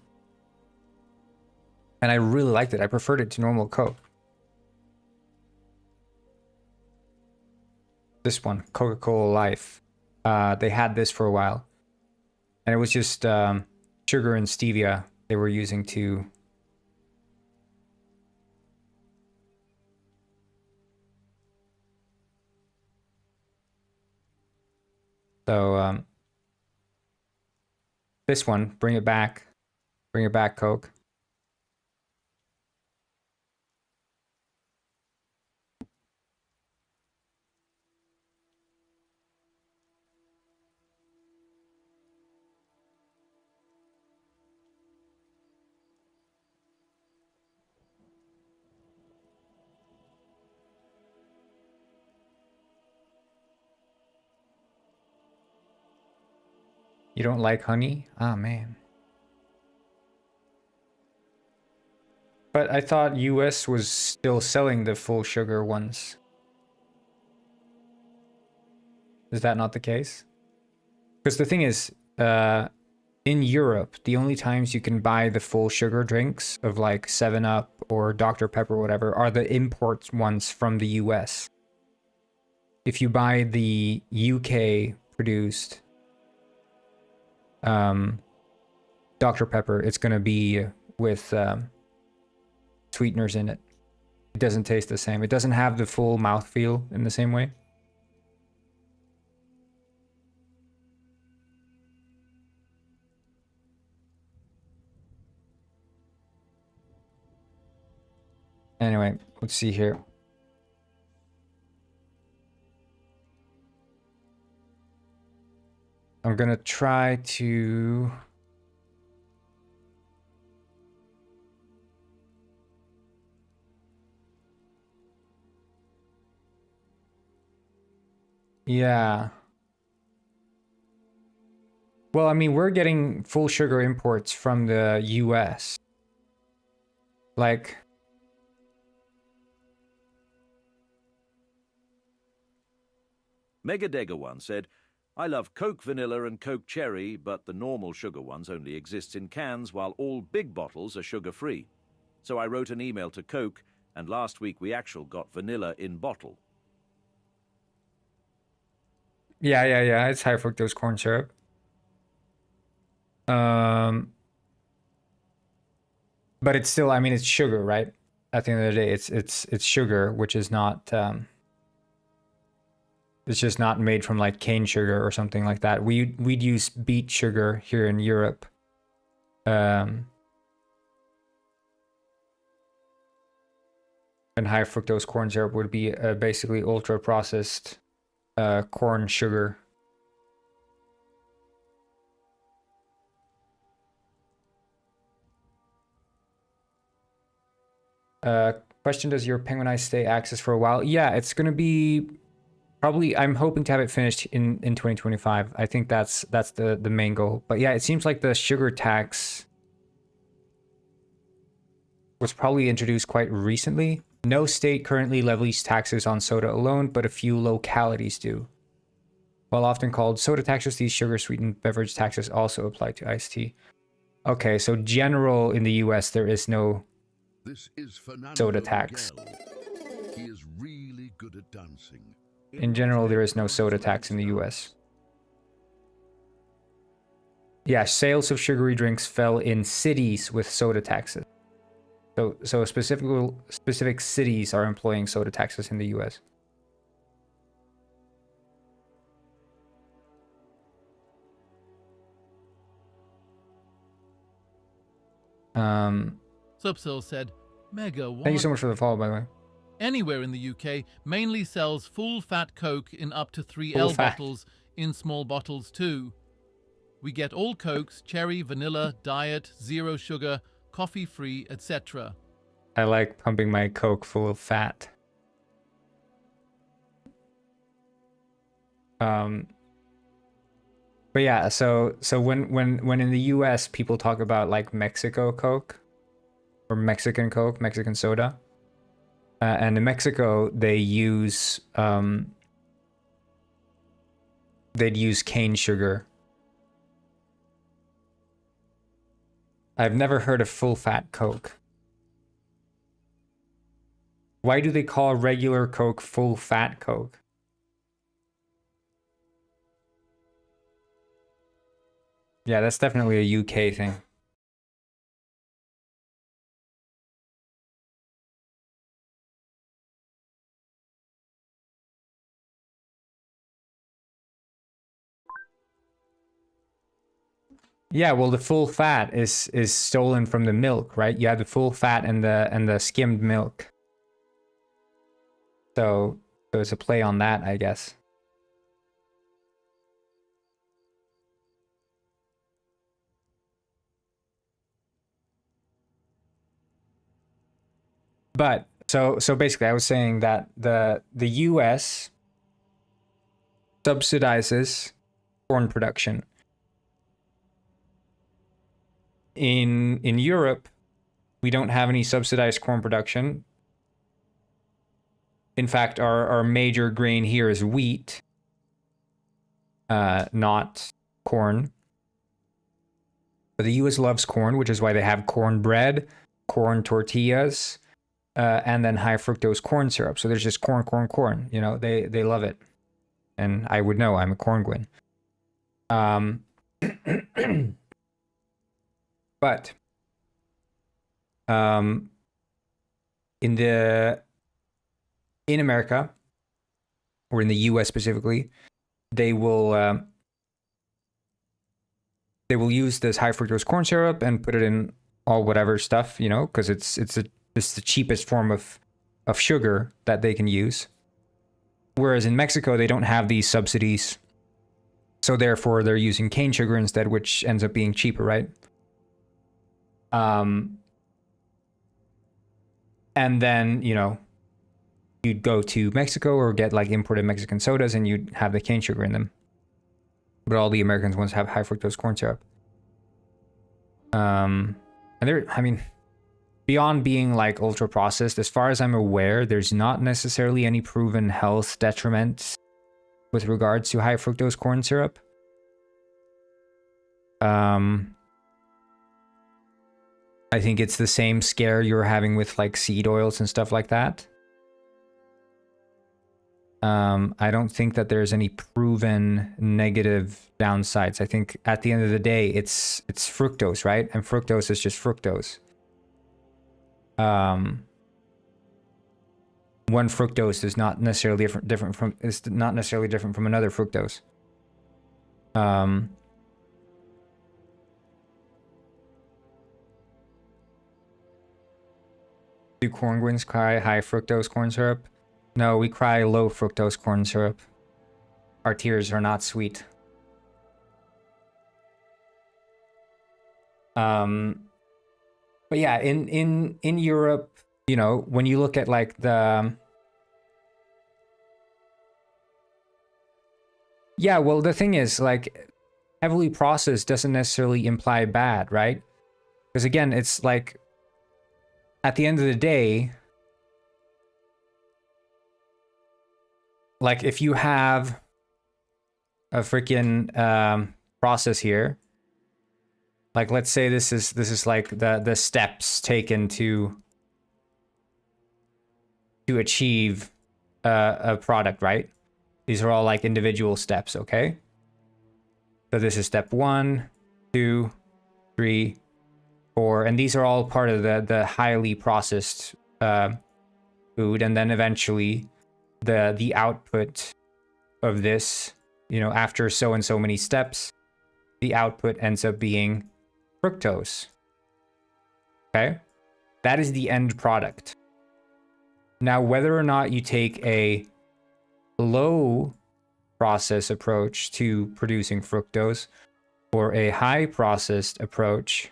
I really liked it. I preferred it to normal Coke. This one, Coca-Cola Life. They had this for a while. And it was just sugar and stevia they were using to... So, this one, bring it back. Bring it back, Coke. You don't like honey? Ah, man. But I thought US was still selling the full sugar ones. Is that not the case? Because the thing is, in Europe, the only times you can buy the full sugar drinks of like 7-Up or Dr. Pepper or whatever are the import ones from the US. If you buy the UK produced Dr. Pepper, it's going to be with sweeteners in it. It doesn't taste the same. It doesn't have the full mouthfeel in the same way. Anyway, let's see here. I'm gonna try to... Yeah. Well, I mean, we're getting full sugar imports from the US. Like... Megadega1 said, I love Coke Vanilla and Coke Cherry, but the normal sugar ones only exists in cans, while all big bottles are sugar-free. So I wrote an email to Coke, and last week we actually got vanilla in bottle. Yeah. It's high fructose corn syrup. But it's still, I mean, it's sugar, right? At the end of the day, it's sugar, which is not it's just not made from like cane sugar or something like that. We'd use beet sugar here in Europe. And high fructose corn syrup would be basically ultra processed corn sugar. Question, does your Penguin Ice stay access for a while? Yeah, it's gonna be probably, I'm hoping to have it finished in 2025. I think that's the main goal. But yeah, it seems like the sugar tax was probably introduced quite recently. No state currently levies taxes on soda alone, but a few localities do. While often called soda taxes, these sugar-sweetened beverage taxes also apply to iced tea. Okay, so general in the US, there is no This is Fernando soda tax. Miguel. He is really good at dancing. In general, there is no soda tax in the US. Yeah, sales of sugary drinks fell in cities with soda taxes. So specific cities are employing soda taxes in the US. Subsil said, Mega, Thank you so much for the follow, by the way. Anywhere in the UK mainly sells full fat Coke in up to 3L Full fat. bottles, in small bottles too. We get all Cokes, cherry, vanilla, diet, zero sugar, coffee free, etc. I like pumping my Coke full of fat. But yeah, so when in the US people talk about like Mexico Coke or Mexican Coke, Mexican soda, and in Mexico they'd use cane sugar. I've never heard of full fat Coke. Why do they call regular Coke full fat Coke? Yeah, that's definitely a UK thing. Yeah, well, the full fat is stolen from the milk, right? You have the full fat and the skimmed milk. So it's a play on that, I guess. But so basically, I was saying that the US subsidizes corn production. In Europe, we don't have any subsidized corn production. In fact, our major grain here is wheat, not corn. But the US loves corn, which is why they have cornbread, corn tortillas, and then high fructose corn syrup. So there's just corn. You know, they love it. And I would know, I'm a corngwin. But in America, or in the US specifically, they will use this high fructose corn syrup and put it in all whatever stuff, you know, because it's the cheapest form of sugar that they can use. Whereas in Mexico, they don't have these subsidies, so therefore they're using cane sugar instead, which ends up being cheaper, right? And then, you know, you'd go to Mexico or get like imported Mexican sodas and you'd have the cane sugar in them. But all the Americans ones have high fructose corn syrup. And I mean, beyond being like ultra processed, as far as I'm aware, there's not necessarily any proven health detriment with regards to high fructose corn syrup. I think it's the same scare you're having with like seed oils and stuff like that. I don't think that there's any proven negative downsides. I think at the end of the day, it's fructose, right? And fructose is just fructose. One fructose is not necessarily different from another fructose. Do corngwins cry high fructose corn syrup? No, we cry low fructose corn syrup. Our tears are not sweet. But yeah, in Europe, you know, when you look at like the... Yeah, well, the thing is, like, heavily processed doesn't necessarily imply bad, right? Because again, it's like, at the end of the day, like if you have a freaking process here, like let's say this is like the steps taken to achieve a product, right? These are all like individual steps, okay? So this is step 1, 2, 3, 4, and these are all part of the highly processed food, and then eventually the output of this, you know, after so and so many steps, the output ends up being fructose. Okay? That is the end product. Now, whether or not you take a low process approach to producing fructose or a high processed approach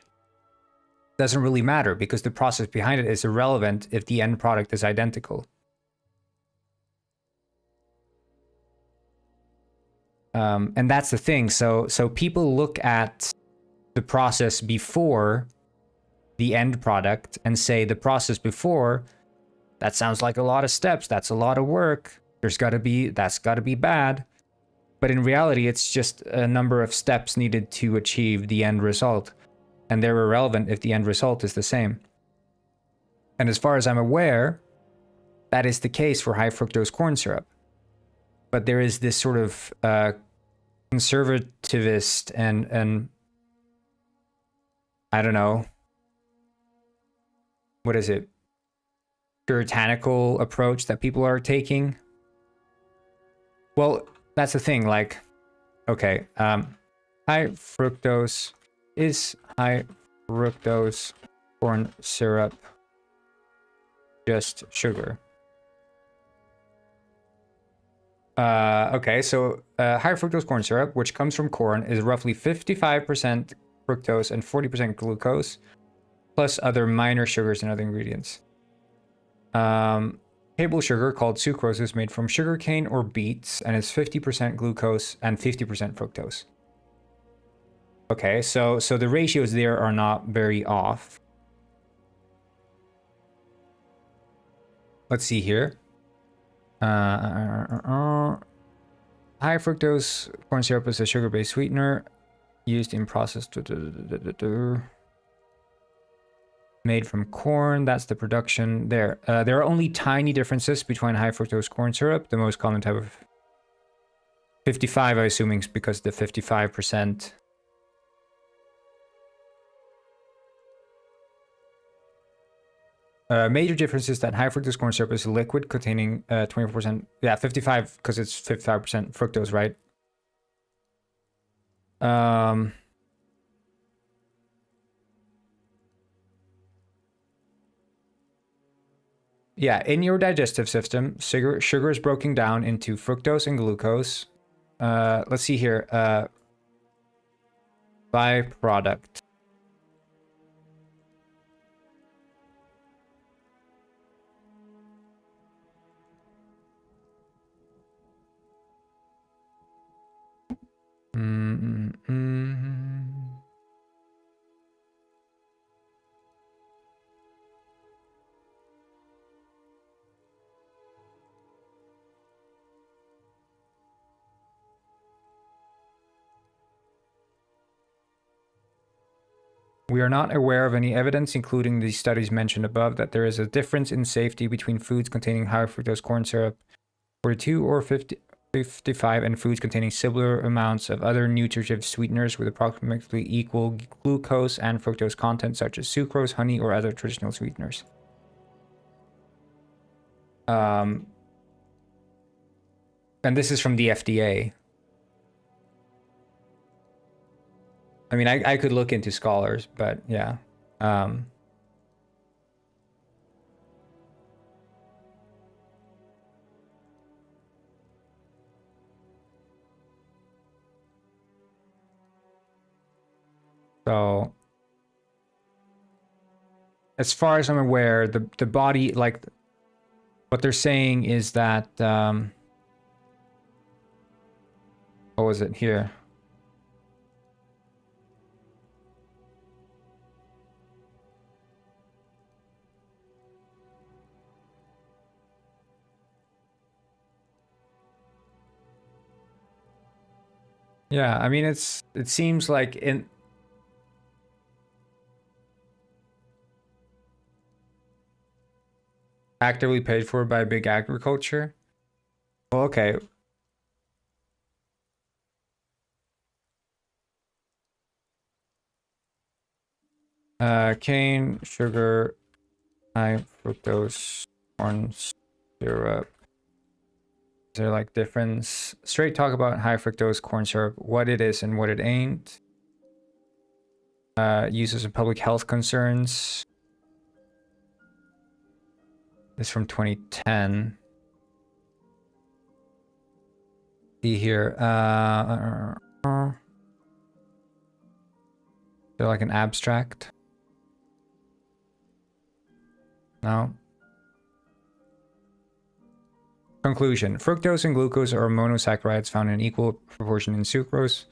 doesn't really matter, because the process behind it is irrelevant if the end product is identical. And that's the thing. So people look at the process before the end product and say the process before, that sounds like a lot of steps. That's a lot of work. That's got to be bad. But in reality, it's just a number of steps needed to achieve the end result. And they're irrelevant if the end result is the same. And as far as I'm aware, that is the case for high fructose corn syrup. But there is this sort of conservativist and I don't know, what is it, puritanical approach that people are taking. Well, that's the thing, like, okay, high fructose, is high fructose corn syrup just sugar? Okay, so high fructose corn syrup, which comes from corn, is roughly 55% fructose and 40% glucose, plus other minor sugars and other ingredients. Table sugar, called sucrose, is made from sugarcane or beets, and is 50% glucose and 50% fructose. Okay, so the ratios there are not very off. Let's see here. High fructose corn syrup is a sugar-based sweetener used in processed made from corn. That's the production there. There are only tiny differences between high fructose corn syrup. The most common type of 55, I'm assuming, is because the 55%. Major difference is that high fructose corn syrup is a liquid containing 24%. Yeah, 55 because it's 55% fructose, right? Yeah, in your digestive system, sugar is broken down into fructose and glucose. Let's see here. Byproduct. We are not aware of any evidence, including the studies mentioned above, that there is a difference in safety between foods containing high fructose corn syrup 42 or 55 and foods containing similar amounts of other nutritive sweeteners with approximately equal glucose and fructose content, such as sucrose, honey, or other traditional sweeteners. And this is from the FDA. I mean, I could look into scholars, but yeah. So, as far as I'm aware, the body, like, what they're saying is that, what was it here? Yeah, I mean, it seems like in actively paid for by big agriculture. Well, okay. Cane, sugar, high fructose, corn syrup. Is there like difference? Straight talk about high fructose corn syrup, what it is and what it ain't. Uses of public health concerns. This is from 2010. See here. They're like an abstract. No. Conclusion. Fructose and glucose are monosaccharides found in equal proportion in sucrose,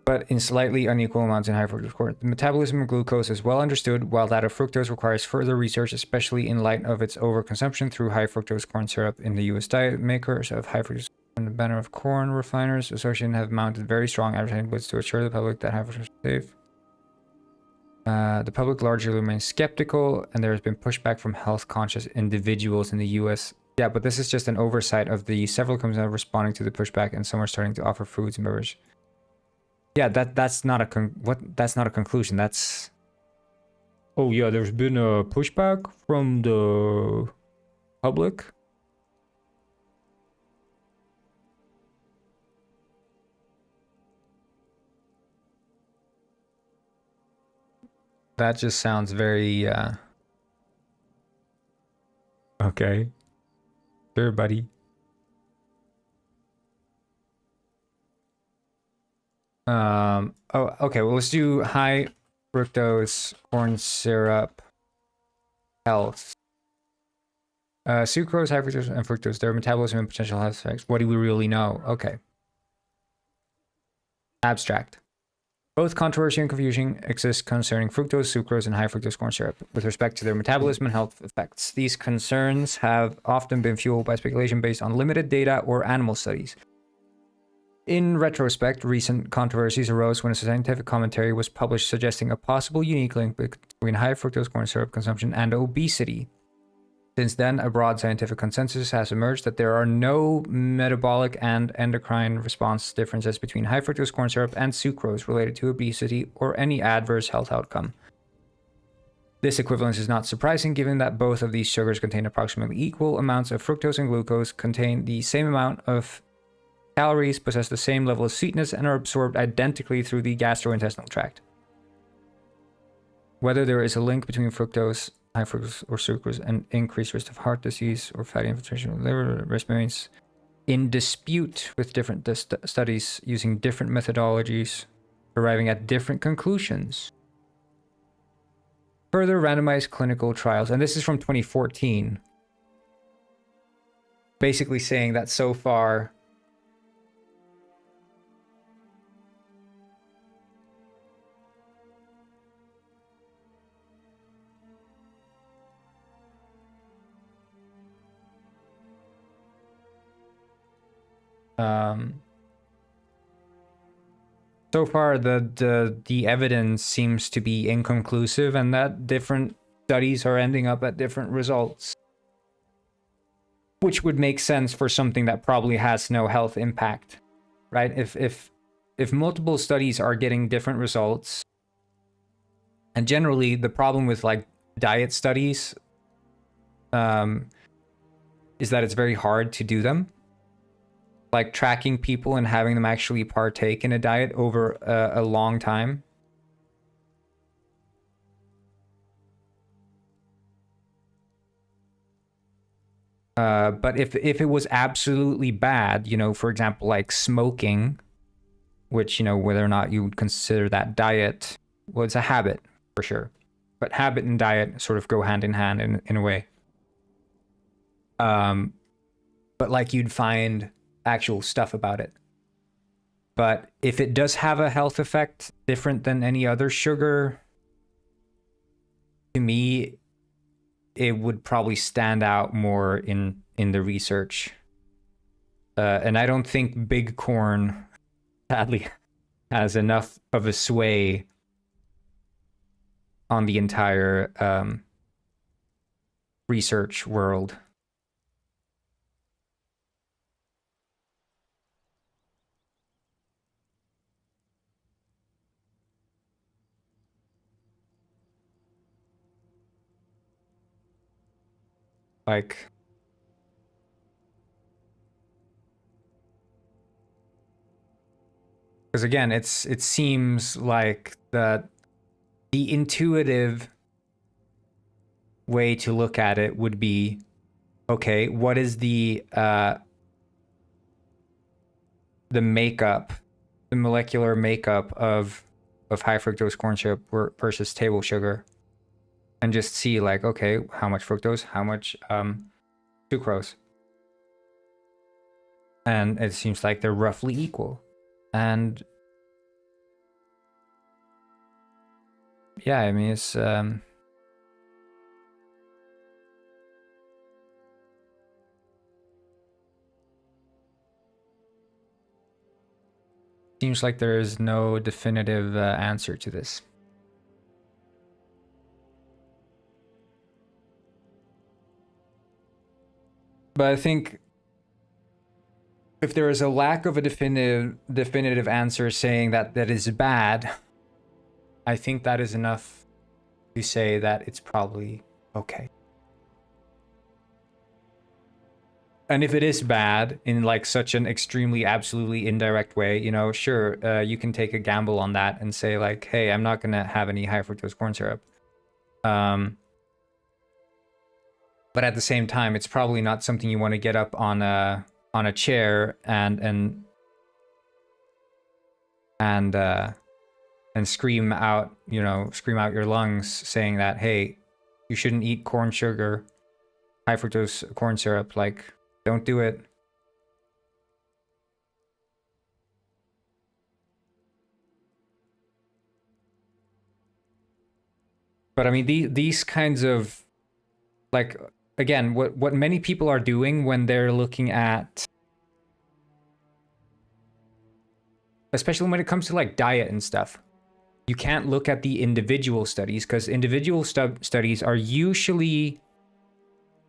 but in slightly unequal amounts in high fructose corn. The metabolism of glucose is well understood, while that of fructose requires further research, especially in light of its overconsumption through high fructose corn syrup in the U.S. diet. Makers of high fructose and the banner of corn refiners association have mounted very strong advertising books to assure the public that high fructose is safe. The public largely remains skeptical, and there has been pushback from health-conscious individuals in the U.S. Yeah, but this is just an oversight of the several companies responding to the pushback, and some are starting to offer foods and beverages. Yeah, that's not a that's not a conclusion. That's, oh yeah, there's been a pushback from the public. That just sounds very okay. Sure, buddy. Oh, okay. Well, let's do high fructose corn syrup health. Sucrose, high fructose, and fructose. Their metabolism and potential health effects. What do we really know? Okay. Abstract. Both controversy and confusion exist concerning fructose, sucrose, and high fructose corn syrup with respect to their metabolism and health effects. These concerns have often been fueled by speculation based on limited data or animal studies. In retrospect, recent controversies arose when a scientific commentary was published suggesting a possible unique link between high fructose corn syrup consumption and obesity. Since then, a broad scientific consensus has emerged that there are no metabolic and endocrine response differences between high fructose corn syrup and sucrose related to obesity or any adverse health outcome. This equivalence is not surprising given that both of these sugars contain approximately equal amounts of fructose and glucose, contain the same amount of calories, possess the same level of sweetness, and are absorbed identically through the gastrointestinal tract. Whether there is a link between fructose, high fructose, or sucrose and increased risk of heart disease or fatty infiltration of the liver risk remains in dispute, with different studies using different methodologies, arriving at different conclusions. Further randomized clinical trials, and this is from 2014, basically saying that so far so far the evidence seems to be inconclusive, and that different studies are ending up at different results, which would make sense for something that probably has no health impact, right? If multiple studies are getting different results, and generally the problem with like diet studies is that it's very hard to do them, like tracking people and having them actually partake in a diet over a long time. But if it was absolutely bad, you know, for example, like smoking, which, you know, whether or not you would consider that diet, well, it's a habit for sure. But habit and diet sort of go hand in hand in a way. But like you'd find actual stuff about it. But if it does have a health effect different than any other sugar, to me, it would probably stand out more in the research. And I don't think big corn, sadly, has enough of a sway on the entire research world. Like, because again, it seems like the intuitive way to look at it would be, okay, what is the makeup, the molecular makeup of high fructose corn syrup versus table sugar, and just see like, okay, how much fructose, how much sucrose, and it seems like they're roughly equal. And yeah, I mean, it's seems like there is no definitive answer to this. But I think if there is a lack of a definitive answer saying that is bad, I think that is enough to say that it's probably okay. And if it is bad in like such an extremely absolutely indirect way, you know, sure, you can take a gamble on that and say like, hey, I'm not gonna have any high fructose corn syrup. But at the same time, it's probably not something you want to get up on a chair and scream out, you know, scream out your lungs saying that, hey, you shouldn't eat corn sugar, high fructose corn syrup. Like, don't do it. But I mean, these kinds of, like, again, what many people are doing when they're looking at, especially when it comes to like diet and stuff, you can't look at the individual studies, because individual studies are usually,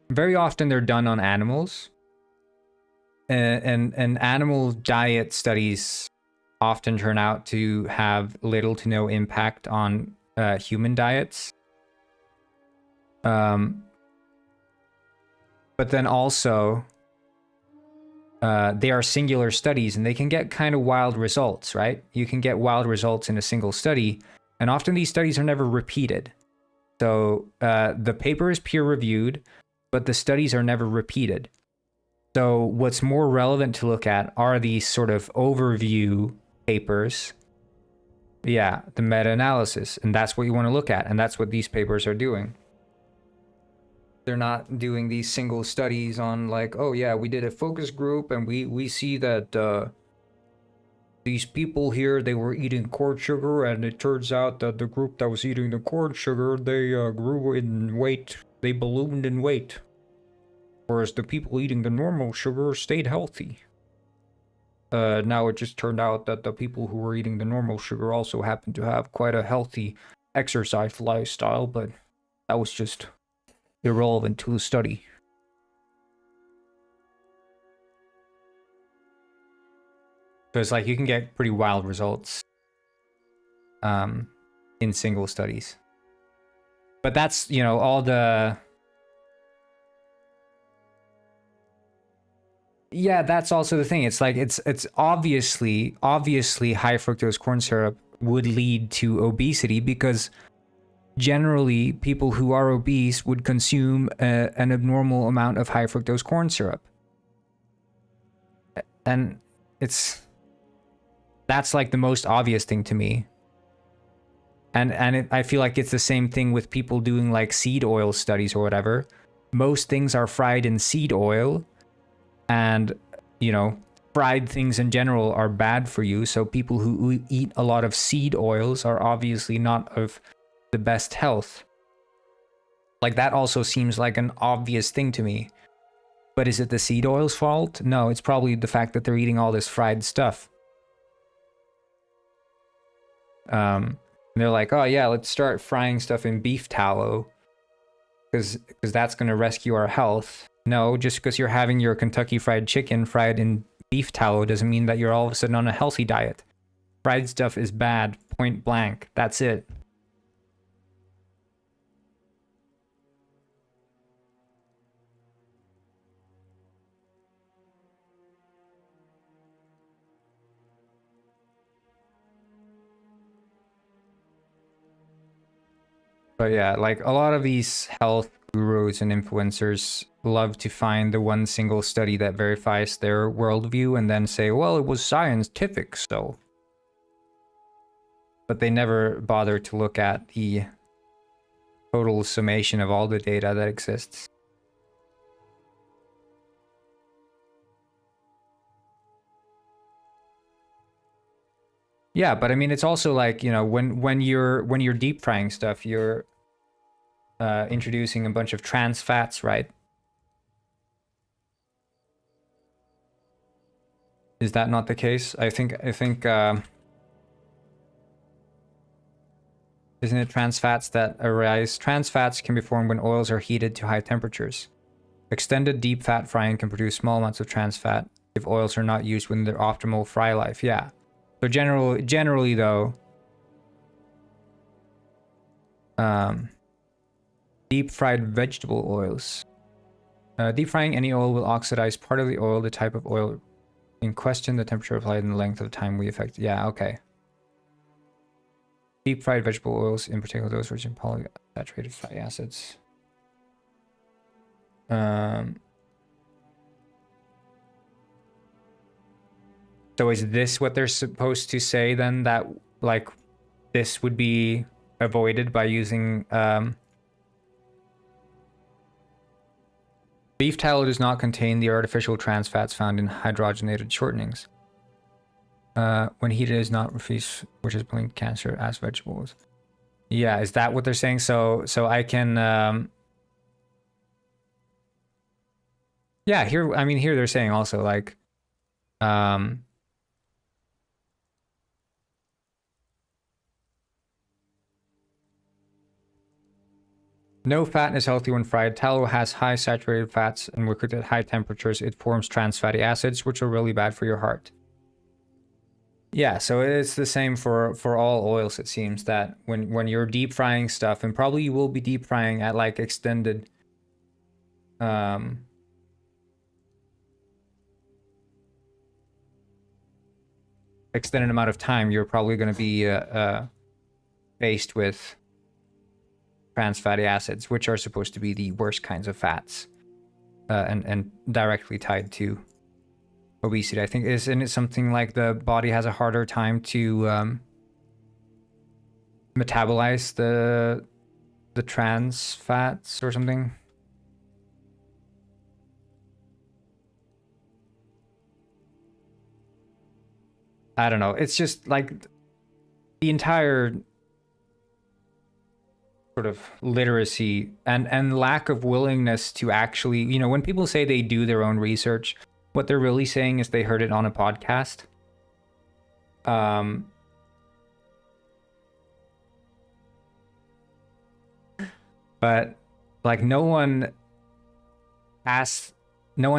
very often they're done on animals, and animal diet studies often turn out to have little to no impact on human diets. But then also, they are singular studies, and they can get kind of wild results, right? You can get wild results in a single study, and often these studies are never repeated. So the paper is peer-reviewed, but the studies are never repeated. So what's more relevant to look at are these sort of overview papers. Yeah, the meta-analysis, and that's what you want to look at, and that's what these papers are doing. They're not doing these single studies on like, oh yeah, we did a focus group and we see that these people here, they were eating corn sugar, and it turns out that the group that was eating the corn sugar, they grew in weight, they ballooned in weight, whereas the people eating the normal sugar stayed healthy. now it just turned out that the people who were eating the normal sugar also happened to have quite a healthy exercise lifestyle, but that was just irrelevant to the study. Because like you can get pretty wild results in single studies. But that's, you know, all the... Yeah, that's also the thing. It's like it's obviously high fructose corn syrup would lead to obesity because generally people who are obese would consume an abnormal amount of high fructose corn syrup. And that's like the most obvious thing to me. And I feel like it's the same thing with people doing like seed oil studies or whatever. Most things are fried in seed oil. And, you know, fried things in general are bad for you. So people who eat a lot of seed oils are obviously not of the best health. Like, that also seems like an obvious thing to me. But is it the seed oil's fault? No, it's probably the fact that they're eating all this fried stuff. And they're like, oh yeah, let's start frying stuff in beef tallow. Because that's going to rescue our health. No, just because you're having your Kentucky Fried Chicken fried in beef tallow doesn't mean that you're all of a sudden on a healthy diet. Fried stuff is bad, point blank. That's it. But yeah, like a lot of these health gurus and influencers love to find the one single study that verifies their worldview and then say, well, it was scientific, so. But they never bother to look at the total summation of all the data that exists. Yeah, but I mean, it's also like, you know, when you're deep frying stuff, you're introducing a bunch of trans fats, right? Is that not the case? I think isn't it trans fats that arise? Trans fats can be formed when oils are heated to high temperatures. Extended deep fat frying can produce small amounts of trans fat if oils are not used within their optimal fry life. Yeah. So generally though, deep fried vegetable oils. Deep frying any oil will oxidize part of the oil, the type of oil in question, the temperature applied, and the length of time we affect. Yeah, okay. Deep fried vegetable oils, in particular those rich in polyunsaturated fatty acids. So is this what they're supposed to say then, that like this would be avoided by using beef tallow does not contain the artificial trans fats found in hydrogenated shortenings. When heated is not refused, which is linked to cancer as vegetables. Yeah, is that what they're saying? So I can yeah, here they're saying also like no fat is healthy when fried. Tallow has high saturated fats, and when cooked at high temperatures, it forms trans fatty acids, which are really bad for your heart. Yeah, so it's the same for all oils, it seems, that when you're deep frying stuff, and probably you will be deep frying at like extended extended amount of time, you're probably going to be faced with trans fatty acids, which are supposed to be the worst kinds of fats, and directly tied to obesity. I think isn't it something like the body has a harder time to metabolize the trans fats or something? I don't know. It's just like the entire sort of literacy and lack of willingness to actually, you know, when people say they do their own research, what they're really saying is they heard it on a podcast. But like no one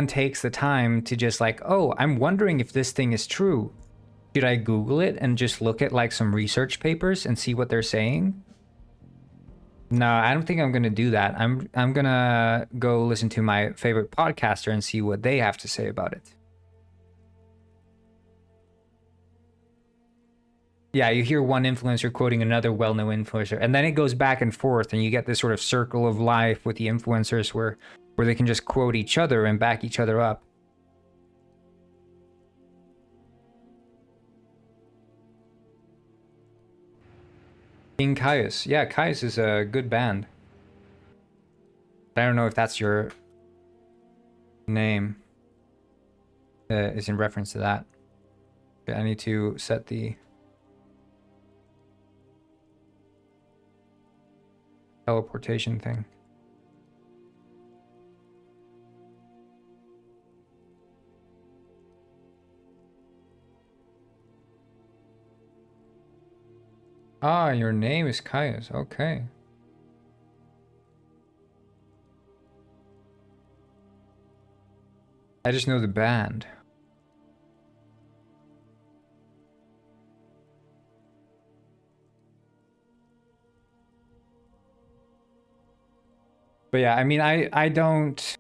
takes the time to just like, oh, I'm wondering if this thing is true. Should I Google it and just look at like some research papers and see what they're saying? No, I don't think I'm gonna do that. I'm gonna go listen to my favorite podcaster and see what they have to say about it. Yeah, you hear one influencer quoting another well-known influencer, and then it goes back and forth, and you get this sort of circle of life with the influencers where they can just quote each other and back each other up. King Caius. Yeah, Caius is a good band. I don't know if that's your name. Is in reference to that. Okay, I need to set the teleportation thing. Ah, your name is Caius. Okay. I just know the band. But yeah, I mean, I don't...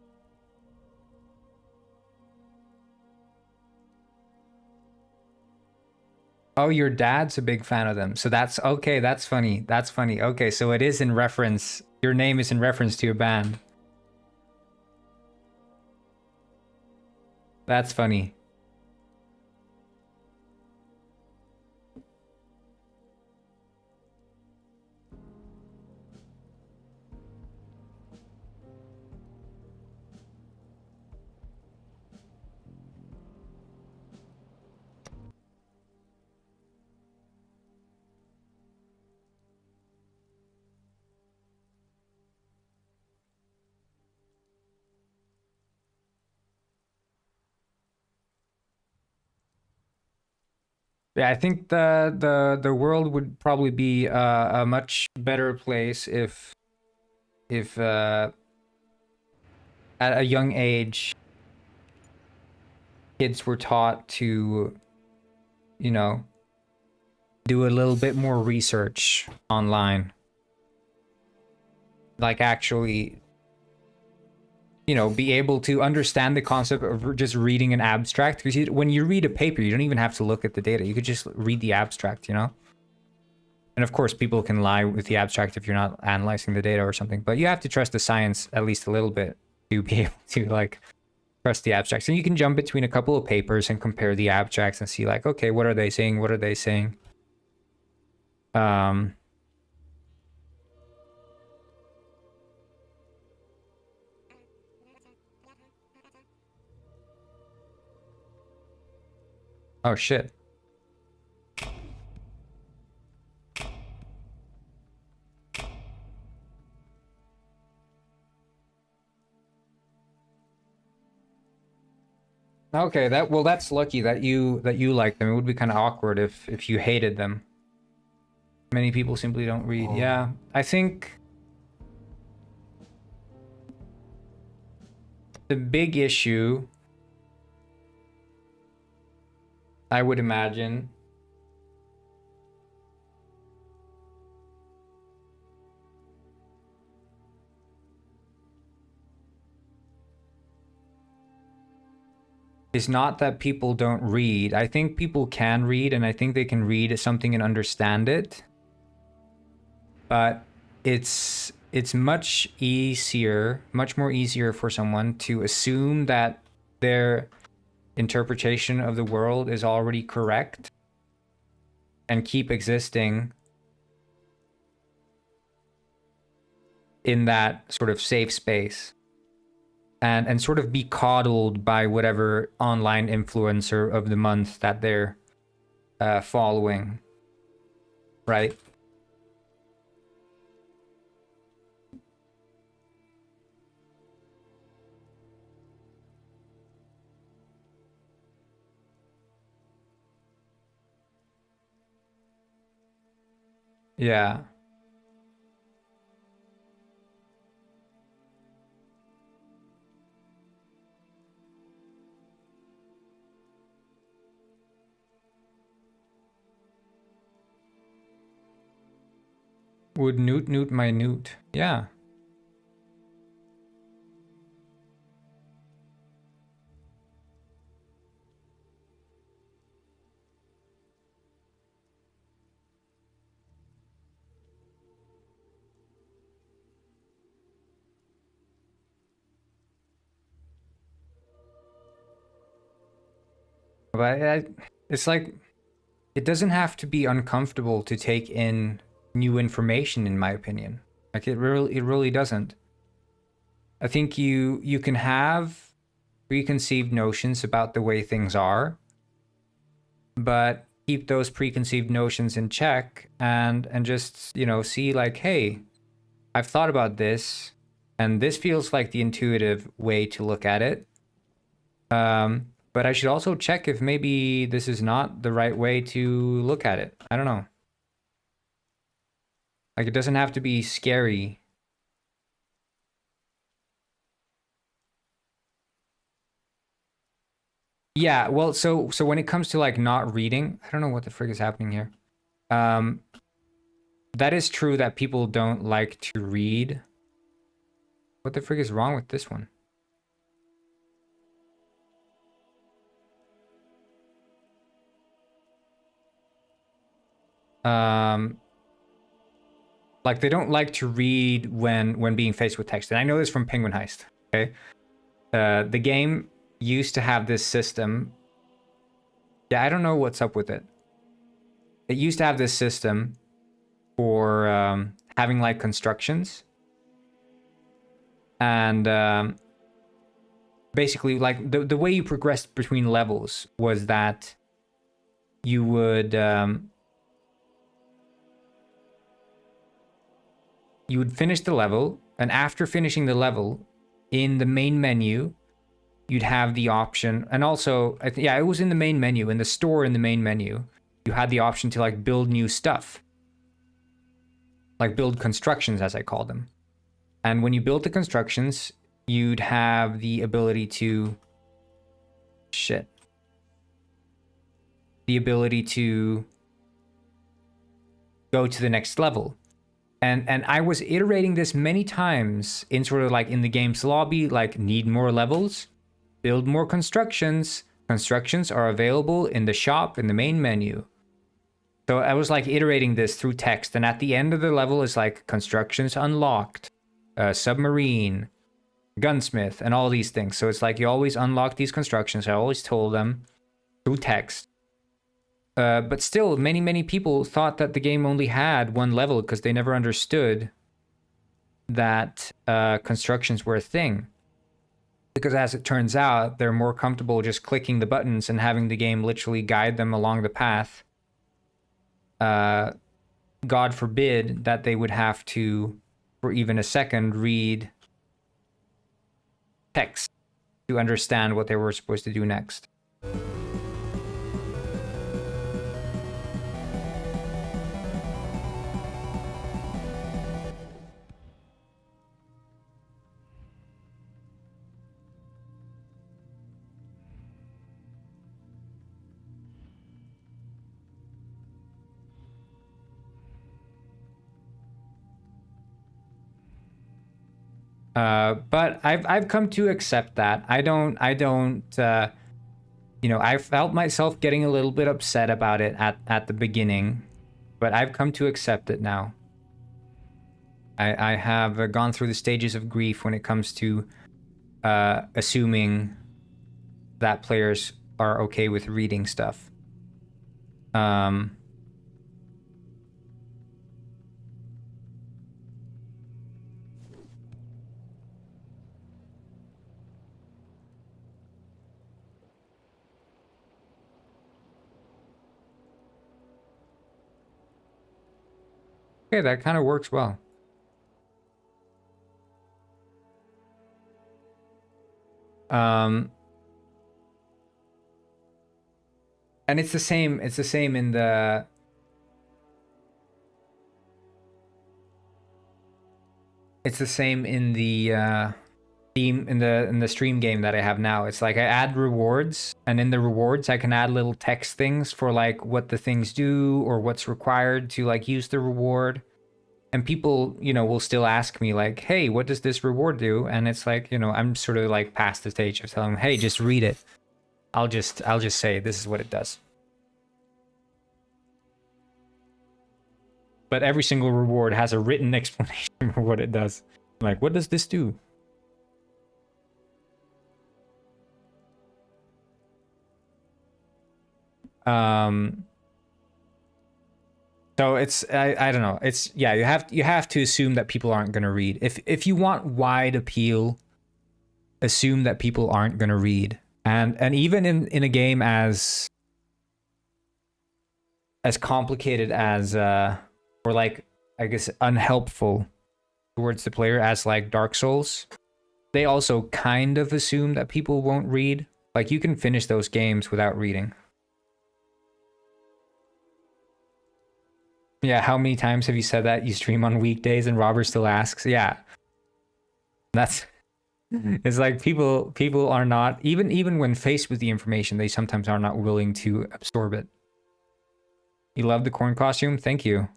Oh, your dad's a big fan of them. So that's okay. That's funny. That's funny. Okay, so it is in reference. Your name is in reference to your band. That's funny. Yeah, I think the world would probably be a much better place if at a young age kids were taught to, you know, do a little bit more research online. Like actually, you know, be able to understand the concept of just reading an abstract. Because when you read a paper, you don't even have to look at the data. You could just read the abstract, you know? And of course, people can lie with the abstract if you're not analyzing the data or something. But you have to trust the science at least a little bit to be able to, like, trust the abstracts. And you can jump between a couple of papers and compare the abstracts and see, like, okay, what are they saying? What are they saying? Oh, shit. Okay, that's lucky that you like them. It would be kind of awkward if you hated them. Many people simply don't read. Yeah, I think the big issue, I would imagine, is not that people don't read. I think people can read, and I think they can read something and understand it. But it's much more easier for someone to assume that their interpretation of the world is already correct and keep existing in that sort of safe space. And sort of be coddled by whatever online influencer of the month that they're following, right? Yeah. Would newt my newt. Yeah. But it's like, it doesn't have to be uncomfortable to take in new information, in my opinion. Like it really doesn't. I think you can have preconceived notions about the way things are, but keep those preconceived notions in check and just, you know, see like, hey, I've thought about this and this feels like the intuitive way to look at it. But I should also check if maybe this is not the right way to look at it. I don't know. Like it doesn't have to be scary. Yeah, well, so when it comes to like not reading, I don't know what the frig is happening here. That is true that people don't like to read. What the frig is wrong with this one? Like they don't like to read when being faced with text. And I know this from Penguin Heist, okay? The game used to have this system. Yeah, I don't know what's up with it. It used to have this system for having like constructions. And basically like the way you progressed between levels was that you would finish the level, and after finishing the level, in the main menu, you'd have the option, and also, yeah, it was in the main menu, in the store in the main menu, you had the option to like build new stuff. Like build constructions, as I call them. And when you built the constructions, you'd have the ability to... The ability to go to the next level. And I was iterating this many times in sort of like in the game's lobby, like need more levels, build more constructions. Constructions are available in the shop in the main menu. So I was like iterating this through text, and at the end of the level is like constructions unlocked, submarine, gunsmith, and all these things. So it's like you always unlock these constructions. I always told them through text. But still, many people thought that the game only had one level because they never understood that constructions were a thing. Because as it turns out, they're more comfortable just clicking the buttons and having the game literally guide them along the path. God forbid that they would have to, for even a second, read text to understand what they were supposed to do next. But I've come to accept that. I don't, you know, I felt myself getting a little bit upset about it at the beginning, but I've come to accept it now. I have gone through the stages of grief when it comes to assuming that players are okay with reading stuff. Okay, that kind of works well. And it's the same in the It's the same in the theme in the stream game that I have now. It's like I add rewards, and in the rewards I can add little text things for like what the things do or what's required to like use the reward. And people, you know, will still ask me like, "Hey, what does this reward do?" And it's like, you know, I'm sort of like past the stage of telling them, "Hey, just read it." I'll just say this is what it does. But every single reward has a written explanation for what it does. Like, what does this do? So it's I don't know. It's yeah, you have to assume that people aren't going to read. If you want wide appeal, assume that people aren't going to read. And even in a game as complicated as or like I guess unhelpful towards the player as like Dark Souls, they also kind of assume that people won't read. Like you can finish those games without reading. Yeah, how many times have you said that you stream on weekdays and Robert still asks? Yeah. That's it's like people are not even when faced with the information, they sometimes are not willing to absorb it. You love the corn costume? Thank you.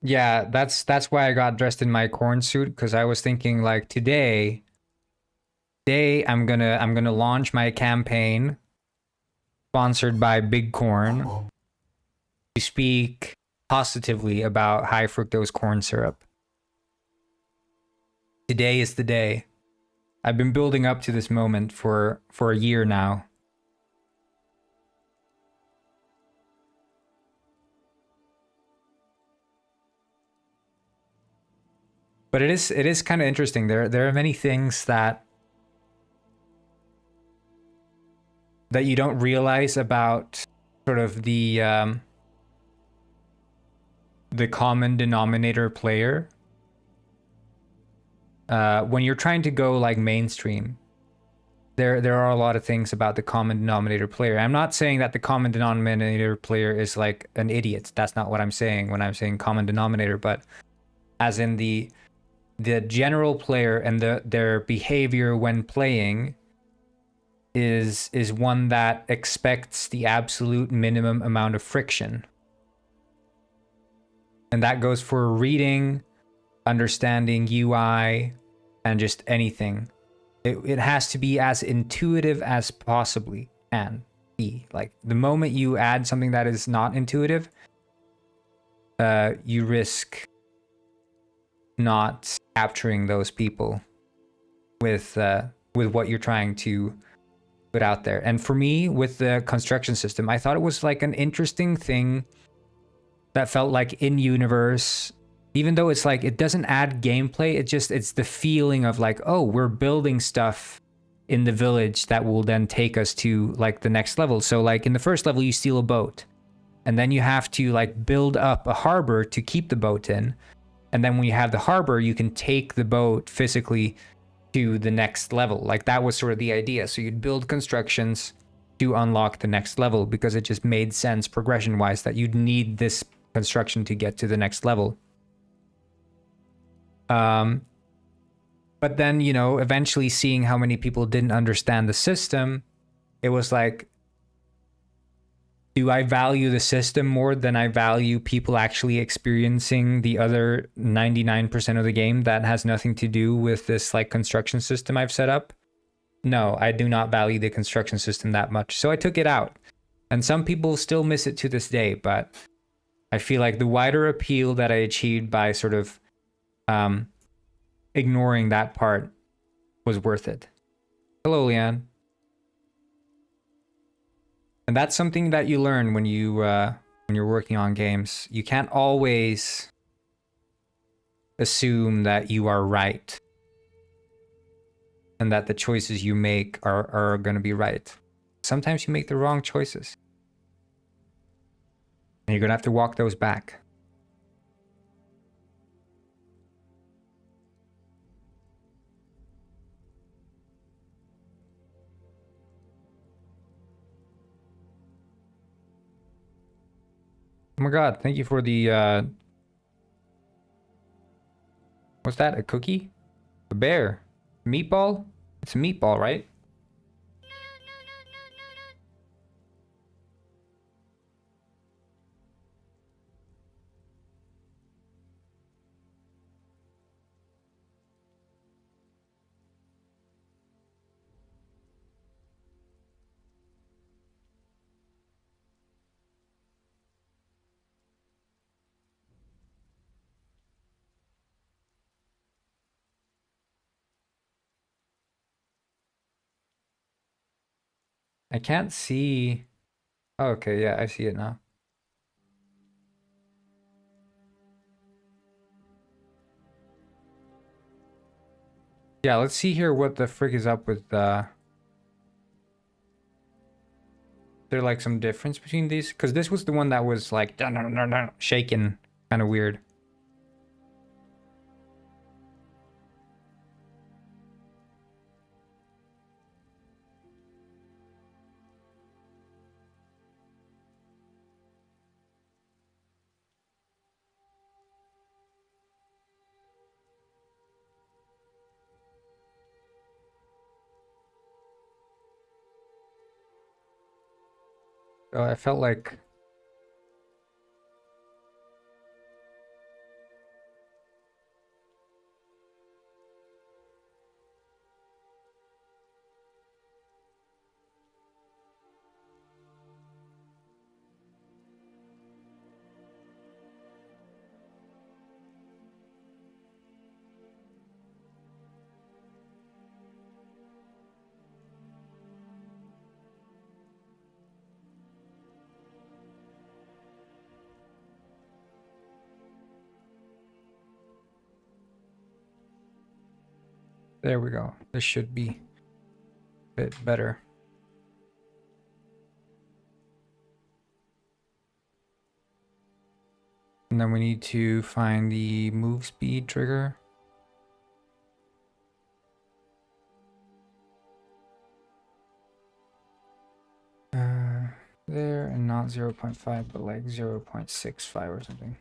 Yeah, that's why I got dressed in my corn suit, because I was thinking like today I'm gonna launch my campaign sponsored by Big Corn to speak positively about high fructose corn syrup. Today is the day. I've been building up to this moment for a year now. But it is kind of interesting. There are many things that you don't realize about sort of the common denominator player when you're trying to go like mainstream. There are a lot of things about the common denominator player. I'm not saying that the common denominator player is like an idiot. That's not what I'm saying when I'm saying common denominator, but as in the general player and their behavior when playing is one that expects the absolute minimum amount of friction. And that goes for reading, understanding UI, and just anything. It has to be as intuitive as possibly can be. Like the moment you add something that is not intuitive, you risk not capturing those people with what you're trying to put out there. And for me, with the construction system, I thought it was like an interesting thing that felt like in universe, even though it's like it doesn't add gameplay. It's the feeling of like, oh, we're building stuff in the village that will then take us to like the next level. So like in the first level, you steal a boat, and then you have to like build up a harbor to keep the boat in. And then when you have the harbor, you can take the boat physically to the next level. Like that was sort of the idea. So you'd build constructions to unlock the next level, because it just made sense progression wise that you'd need this construction to get to the next level. But then, you know, eventually seeing how many people didn't understand the system, it was like, do I value the system more than I value people actually experiencing the other 99% of the game that has nothing to do with this like construction system I've set up? No, I do not value the construction system that much. So I took it out. And some people still miss it to this day, but I feel like the wider appeal that I achieved by sort of ignoring that part was worth it. Hello, Leanne. And that's something that you learn when you're working on games. You can't always assume that you are right and that the choices you make are going to be right. Sometimes you make the wrong choices. And you're going to have to walk those back. Oh my god, thank you for the, what's that, a cookie? A bear? Meatball? It's a meatball, right? I can't see. Oh, okay, yeah, I see it now. Yeah, let's see here what the frick is up with there like some difference between these? Because this was the one that was like dun, dun, dun, dun, shaking, kind of weird. Oh, I felt like there we go. This should be a bit better. And then we need to find the move speed trigger. There, and not 0.5, but like 0.65 or something.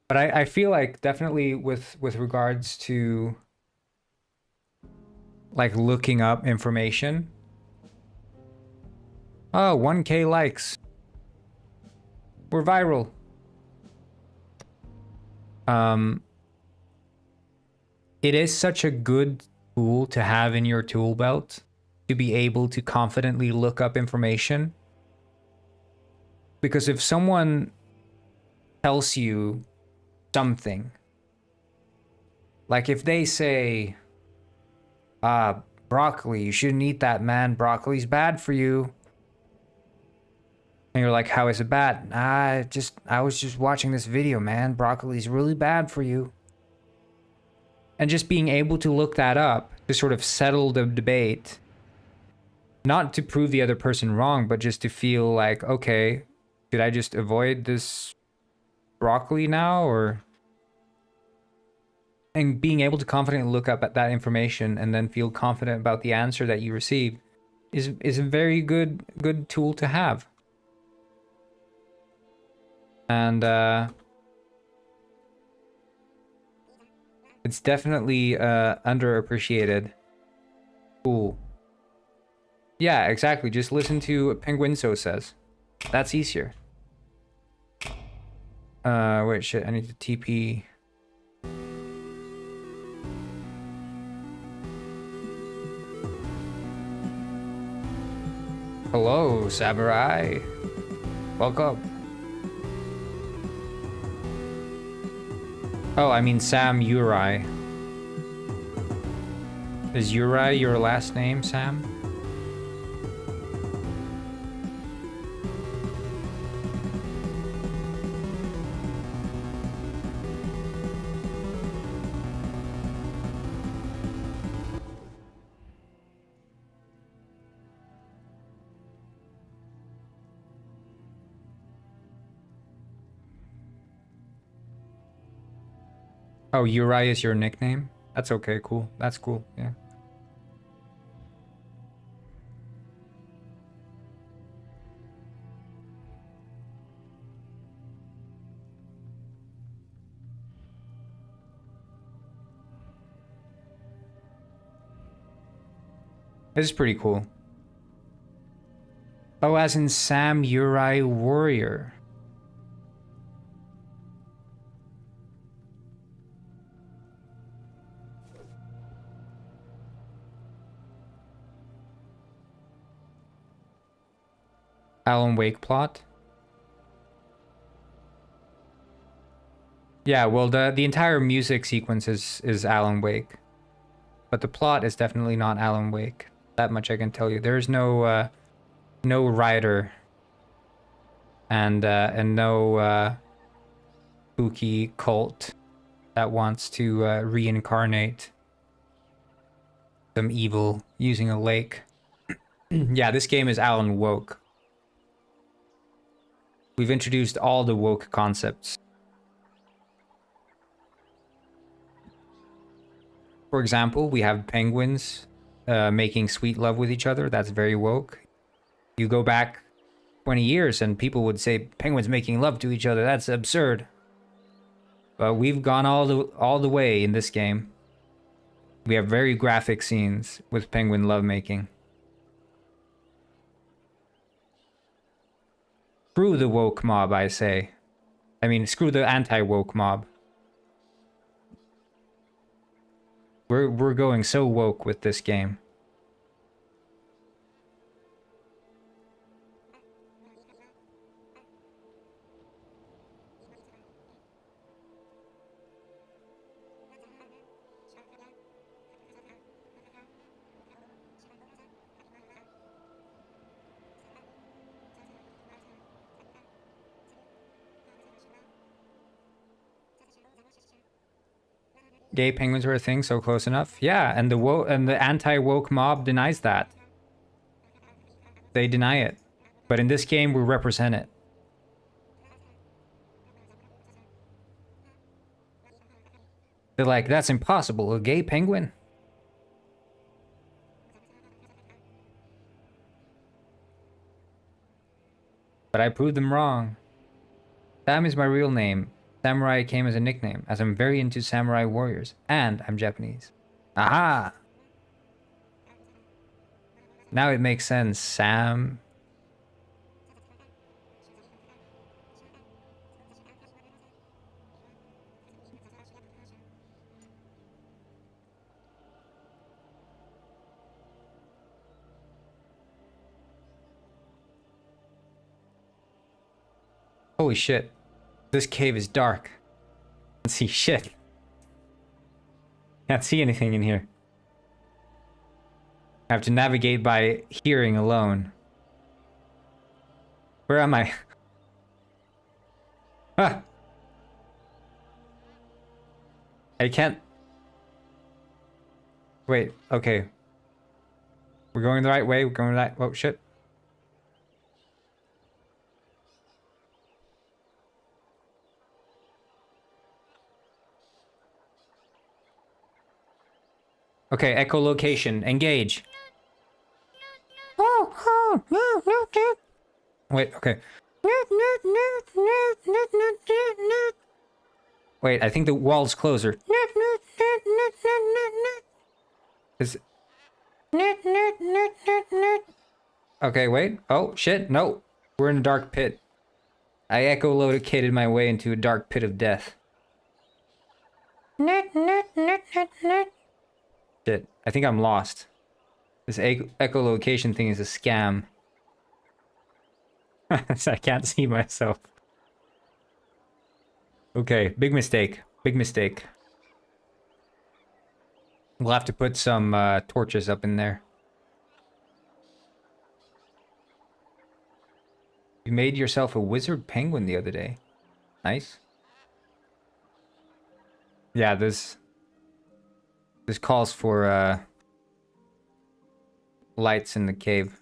But I feel like definitely with regards to like looking up information. Oh, 1K likes. We're viral. It is such a good tool to have in your tool belt to be able to confidently look up information. Because if someone tells you something, like if they say, broccoli, you shouldn't eat that, man, broccoli's bad for you. And you're like, how is it bad? I was just watching this video, man, broccoli's really bad for you. And just being able to look that up to sort of settle the debate, not to prove the other person wrong, but just to feel like, okay, should I just avoid this broccoli now, or... And being able to confidently look up at that information and then feel confident about the answer that you receive is a very good tool to have. And it's definitely underappreciated. Cool. Yeah, exactly. Just listen to what Penguinso says. That's easier. Wait, shit. I need to TP. Hello, samurai. Welcome. Oh, I mean Sam Uri. Is Uri your last name, Sam? Oh, Uri is your nickname? That's okay, cool. That's cool, yeah. This is pretty cool. Oh, as in Sam Uri Warrior. Alan Wake plot. Yeah, well, the entire music sequence is Alan Wake. But the plot is definitely not Alan Wake. That much I can tell you. There's no no writer and no spooky cult that wants to reincarnate some evil using a lake. Yeah, this game is Alan Woke. We've introduced all the woke concepts. For example, we have penguins making sweet love with each other. That's very woke. You go back 20 years and people would say penguins making love to each other. That's absurd. But we've gone all the way in this game. We have very graphic scenes with penguin lovemaking. Screw the woke mob, I say. I mean, screw the anti-woke mob. We're going so woke with this game. Gay penguins were a thing, so close enough. Yeah, and the anti-woke mob denies that. They deny it. But in this game, we represent it. They're like, that's impossible, a gay penguin? But I proved them wrong. Sam is my real name. Samurai came as a nickname, as I'm very into samurai warriors, and I'm Japanese. Aha! Now it makes sense, Sam. Holy shit. This cave is dark. Can't see shit. Can't see anything in here. I have to navigate by hearing alone. Where am I? Ah! I can't... Wait, okay. We're going the right way, we're going the right... Oh, shit. Okay, echolocation, engage. Wait, okay. Wait, I think the wall's closer. Is... Okay, wait. Oh, shit, no. We're in a dark pit. I echolocated my way into a dark pit of death. Shit, I think I'm lost. This echolocation thing is a scam. I can't see myself. Okay, big mistake. Big mistake. We'll have to put some torches up in there. You made yourself a wizard penguin the other day. Nice. Yeah, this calls for lights in the cave.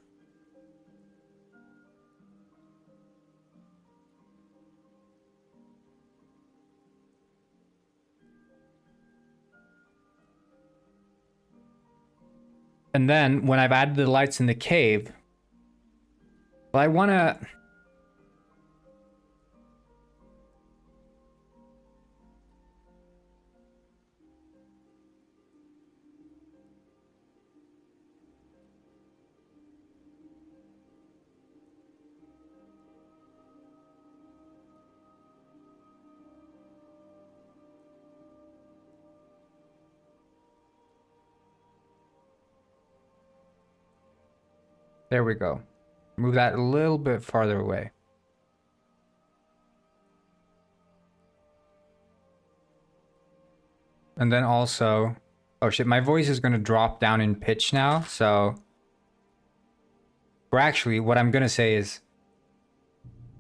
And then when I've added the lights in the cave, well, I want to... There we go. Move that a little bit farther away. And then also... Oh shit, my voice is going to drop down in pitch now, so... Or actually, what I'm going to say is...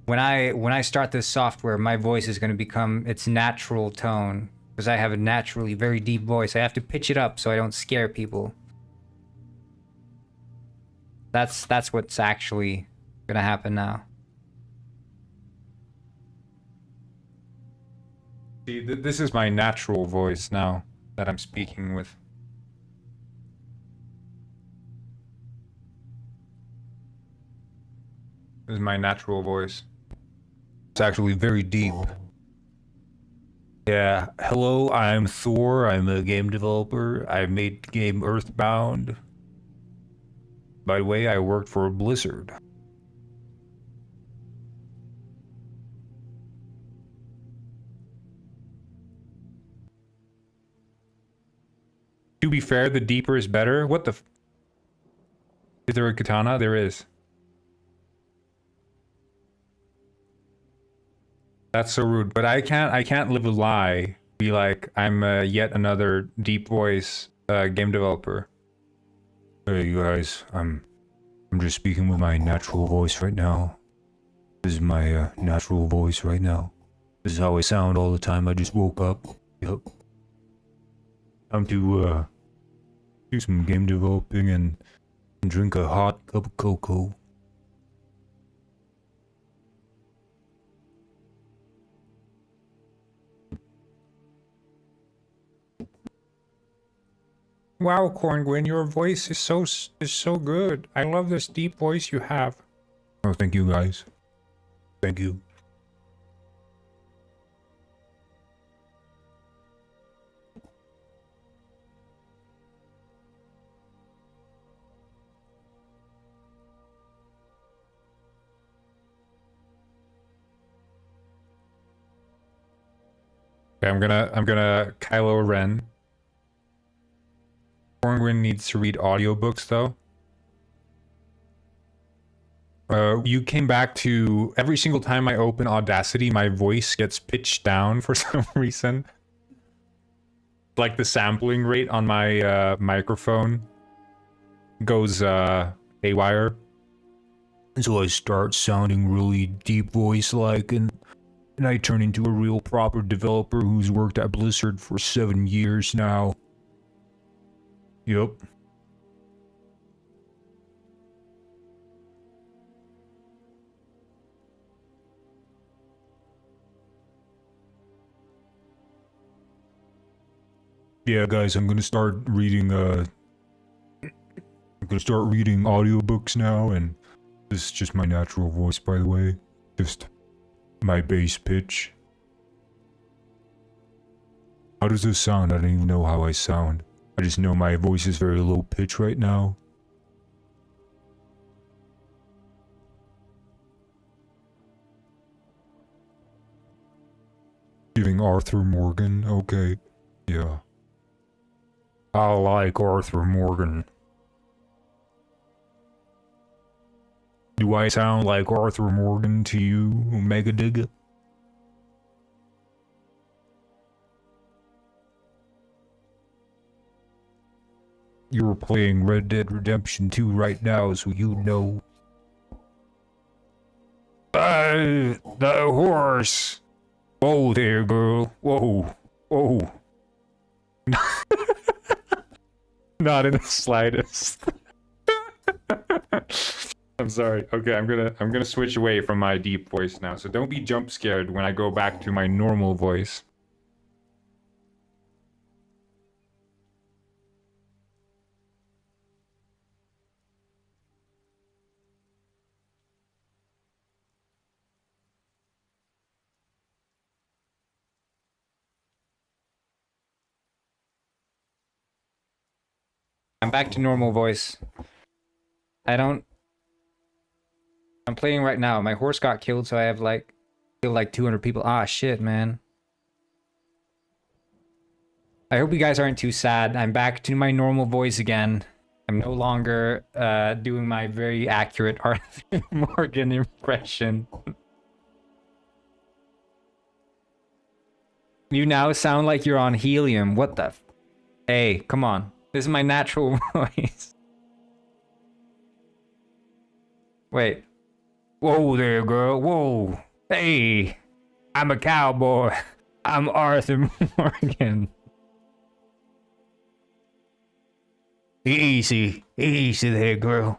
When I start this software, my voice is going to become its natural tone. Because I have a naturally very deep voice. I have to pitch it up so I don't scare people. That's what's actually gonna happen now. See, this is my natural voice now that I'm speaking with. This is my natural voice. It's actually very deep. Yeah, hello, I'm Thor. I'm a game developer. I made the game Earthbound. By the way, I worked for Blizzard. To be fair, the deeper is better. What the f— Is there a katana? There is. That's so rude, but I can't live a lie. Be like, I'm yet another deep voice game developer. Hey you guys, I'm just speaking with my natural voice right now. This is my natural voice right now. This is how I sound all the time. I just woke up. Yep. Time to do some game developing and drink a hot cup of cocoa. Wow, Corngwin, your voice is so good. I love this deep voice you have. Oh, thank you guys. Thank you. Okay, I'm gonna Kylo Ren. Corngwin needs to read audiobooks though. You came back to every single time I open Audacity, my voice gets pitched down for some reason. Like the sampling rate on my microphone goes haywire. And so I start sounding really deep voice like, and I turn into a real proper developer who's worked at Blizzard for 7 years now. Yup. Yeah, guys, I'm gonna start reading audiobooks now, and this is just my natural voice, by the way. Just my bass pitch. How does this sound? I don't even know how I sound. I just know my voice is very low pitch right now. Giving Arthur Morgan, okay. Yeah. I like Arthur Morgan. Do I sound like Arthur Morgan to you, Omega Digga? You're playing Red Dead Redemption 2 right now, so you know. The horse! Whoa there, girl. Whoa. Whoa. Not in the slightest. I'm sorry. Okay, I'm gonna switch away from my deep voice now, so don't be jump scared when I go back to my normal voice. I'm back to normal voice. I'm playing right now. My horse got killed, so I have like killed like 200 people. Ah, shit, man. I hope you guys aren't too sad. I'm back to my normal voice again. I'm no longer doing my very accurate Arthur Morgan impression. You now sound like you're on helium. What the f— Hey, come on. This is my natural voice. Wait. Whoa there, girl. Whoa. Hey. I'm a cowboy. I'm Arthur Morgan. Easy. Easy there, girl.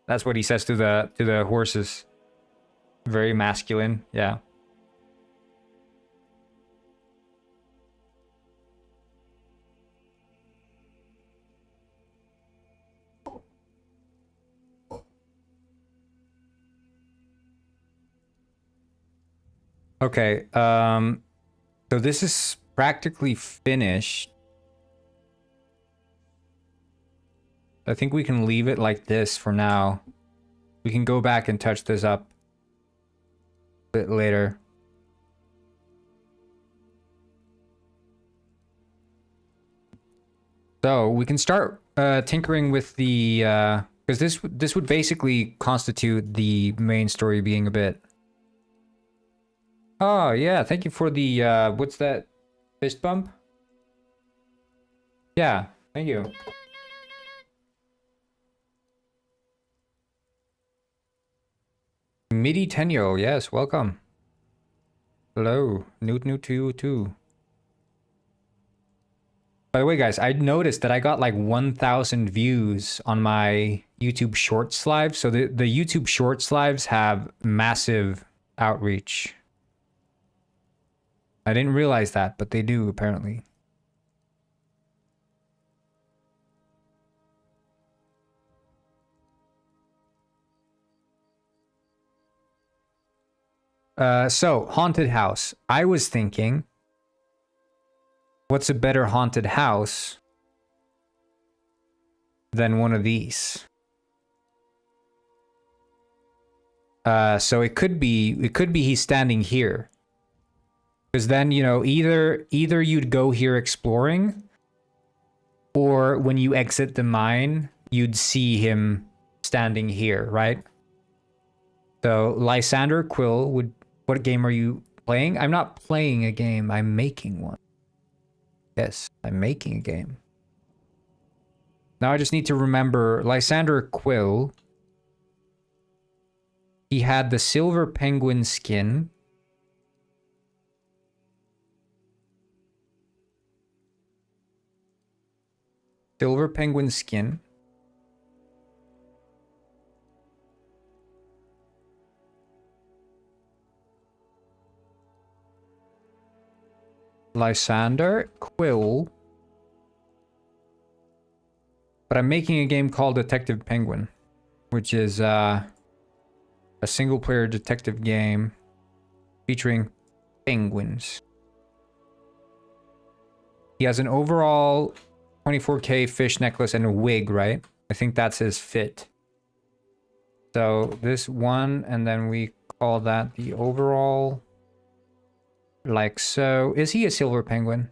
That's what he says to the horses. Very masculine. Yeah. Okay, so this is practically finished. I think we can leave it like this for now. We can go back and touch this up a bit later. So we can start tinkering with the because this would basically constitute the main story being a bit. Oh, yeah, thank you for the, what's that? Fist bump? Yeah, thank you. MIDI Tenyo, yes, welcome. Hello, new to you too. By the way, guys, I noticed that I got like 1,000 views on my YouTube Shorts live. So the YouTube Shorts lives have massive outreach. I didn't realize that, but they do apparently. So haunted house. I was thinking, what's a better haunted house than one of these? So it could be he's standing here. Because then, you know, either you'd go here exploring, or when you exit the mine, you'd see him standing here, right? So Lysander Quill would. What game are you playing? I'm not playing a game. I'm making one. Yes, I'm making a game. Now I just need to remember Lysander Quill. He had the silver penguin skin. Silver penguin skin. Lysander Quill. But I'm making a game called Detective Penguin, which is a single-player detective game featuring penguins. He has an overall 24K fish necklace and a wig, right? I think that's his fit. So this one, and then we call that the overall. Like so. Is he a silver penguin?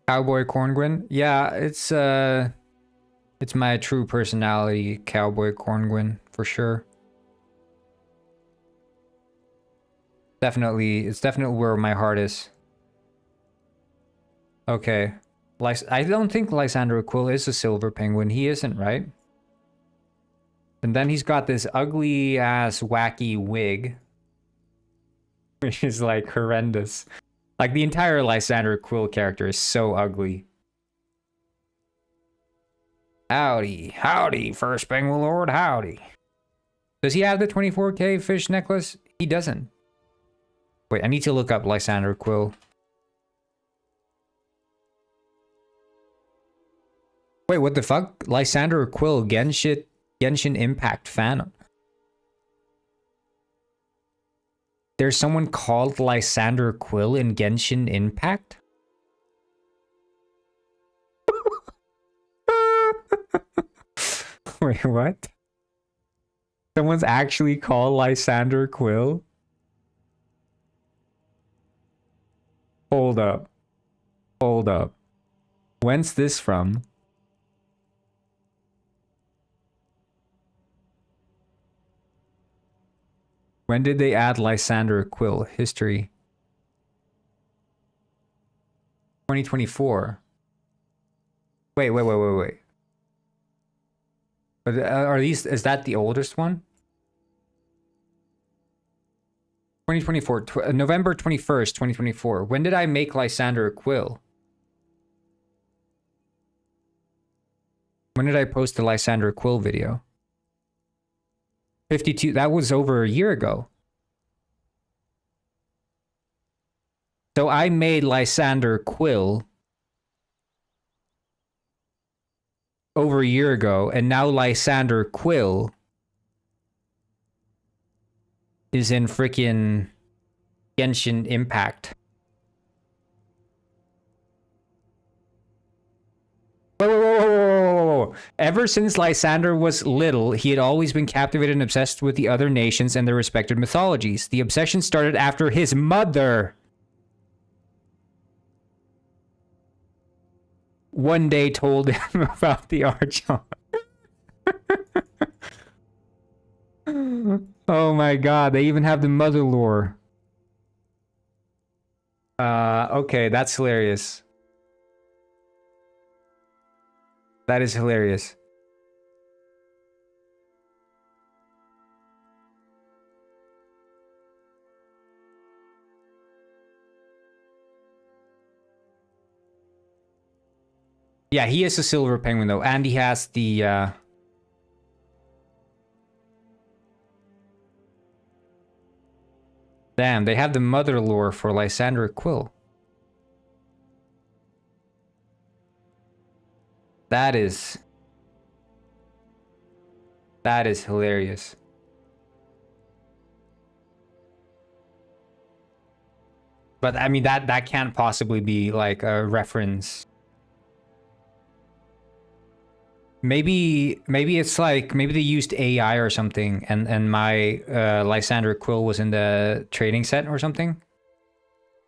Cowboy Corngwin? Yeah, it's It's my true personality, Cowboy Cornguin, for sure. Definitely, it's definitely where my heart is. Okay. I don't think Lysander Quill is a silver penguin. He isn't, right? And then he's got this ugly ass wacky wig, which is like horrendous. Like the entire Lysander Quill character is so ugly. Howdy, howdy, First Penguin Lord, howdy. Does he have the 24K fish necklace? He doesn't. Wait, I need to look up Lysander Quill. Wait, what the fuck? Lysander Quill, Genshin Impact fan. There's someone called Lysander Quill in Genshin Impact? Wait, what? Someone's actually called Lysander Quill? Hold up. Hold up. When's this from? When did they add Lysander Quill? History. 2024. Wait. But are these, is that the oldest one? 2024, November 21st, 2024. When did I make Lysander Quill? When did I post the Lysander Quill video? 52, that was over a year ago. So I made Lysander Quill over a year ago, and now Lysander Quill is in freaking Genshin Impact. Whoa. Ever since Lysander was little, he had always been captivated and obsessed with the other nations and their respective mythologies. The obsession started after his mother one day told him about the Archon. Oh my god, they even have the mother lore. Okay, that's hilarious. That is hilarious. Yeah, he is a silver penguin though, and he has the Damn, they have the mother lore for Lysander Quill. That is hilarious. But I mean that can't possibly be like a reference. Maybe it's like maybe they used AI or something and my Lysander Quill was in the trading set or something.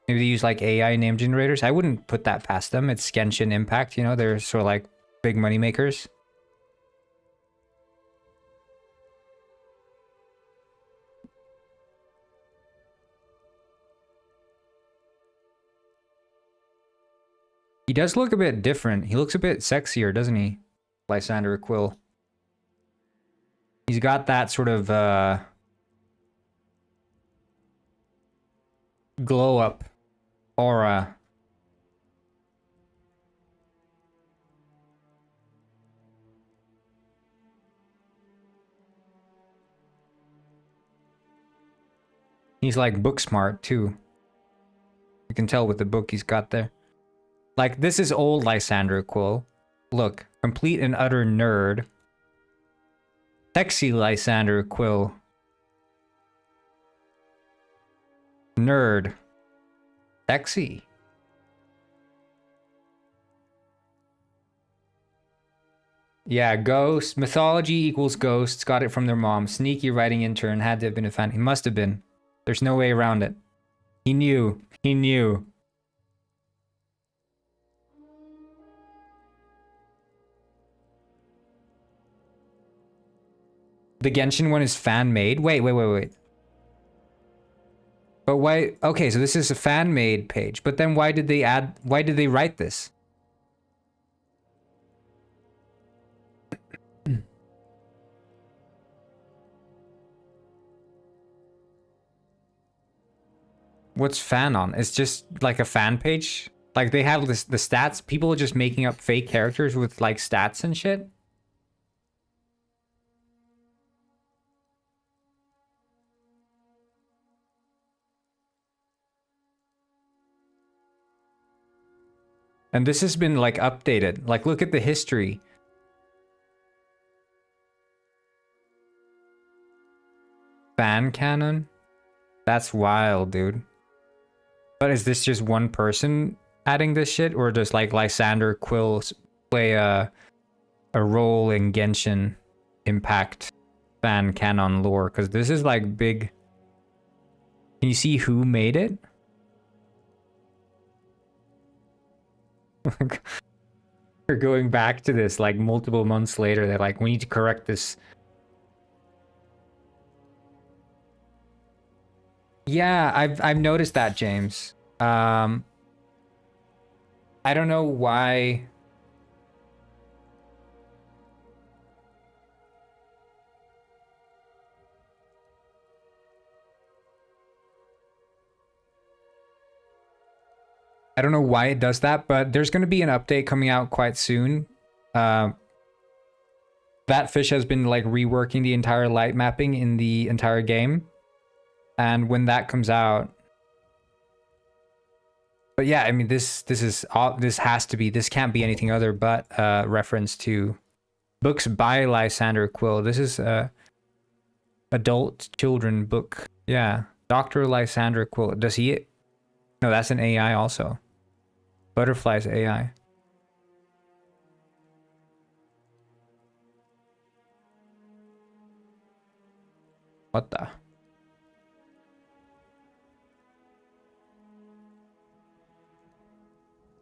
Maybe they use like AI name generators. I wouldn't put that past them. It's Genshin Impact, you know, they're sort of like big money makers. He does look a bit different. He looks a bit sexier, doesn't he? Lysander Quill. He's got that sort of glow up aura. He's like book smart too. You can tell with the book he's got there. Like this is old Lysander Quill. Look, complete and utter nerd. Sexy Lysander Quill. Nerd. Sexy. Yeah, ghost. Mythology equals ghosts. Got it from their mom. Sneaky writing intern. Had to have been a fan. He must have been. There's no way around it. He knew. He knew. The Genshin one is fan made. Wait. But why? Okay, so this is a fan made page. But then why did they write this? What's fan on? It's just like a fan page? Like they have this, the stats, people are just making up fake characters with like stats and shit? And this has been like updated. Like look at the history. Fan canon? That's wild, dude. But is this just one person adding this shit, or does like Lysander Quill play a role in Genshin Impact fan canon lore? Because this is like big. Can you see who made it? They're going back to this like multiple months later. They're like, we need to correct this. Yeah, I've noticed that, James. I don't know why. I don't know why it does that, but there's going to be an update coming out quite soon. That fish has been like reworking the entire light mapping in the entire game. And when that comes out, but yeah, I mean, this can't be anything other but reference to books by Lysander Quill. This is a adult children book. Yeah, Dr. Lysander Quill. Does he? No, that's an AI also. Butterfly's AI. What the?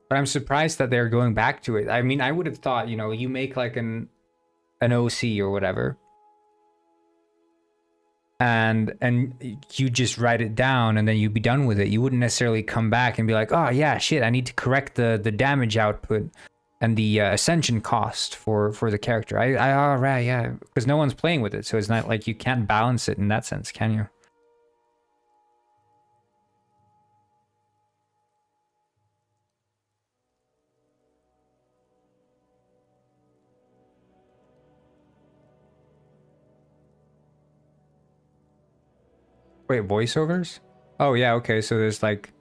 But I'm surprised that they're going back to it. I mean, I would have thought, you know, you make like an OC or whatever, and you just write it down and then you'd be done with it. You wouldn't necessarily come back and be like, oh yeah, shit, I need to correct the damage output and the ascension cost for the character. All right, yeah, because no one's playing with it, so it's not like you can't balance it in that sense, can you? Wait, voiceovers? Oh yeah, okay, so there's like...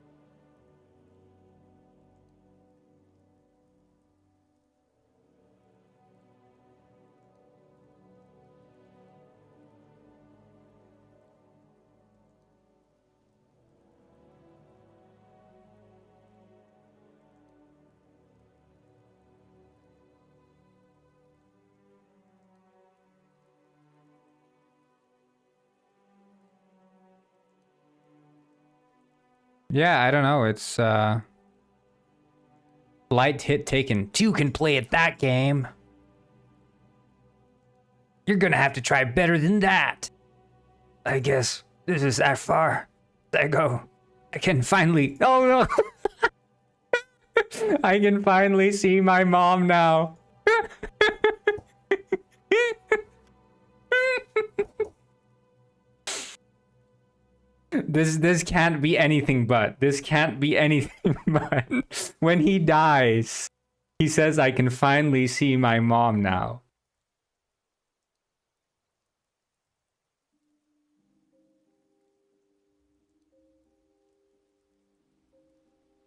Yeah, I don't know, it's light hit taken. 2 can play at that game. You're gonna have to try better than that. I guess this is that far. I go. I can finally... Oh no! I can finally see my mom now. This can't be anything but. This can't be anything but. When he dies, he says, I can finally see my mom now.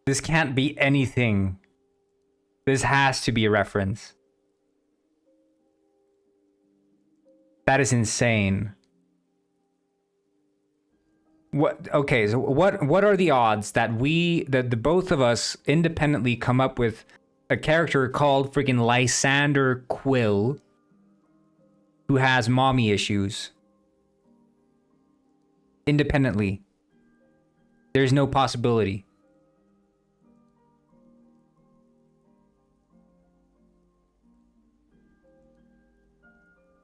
This can't be anything. This has to be a reference. That is insane. What? Okay, so what are the odds that the both of us independently come up with a character called freaking Lysander Quill who has mommy issues independently? There's no possibility.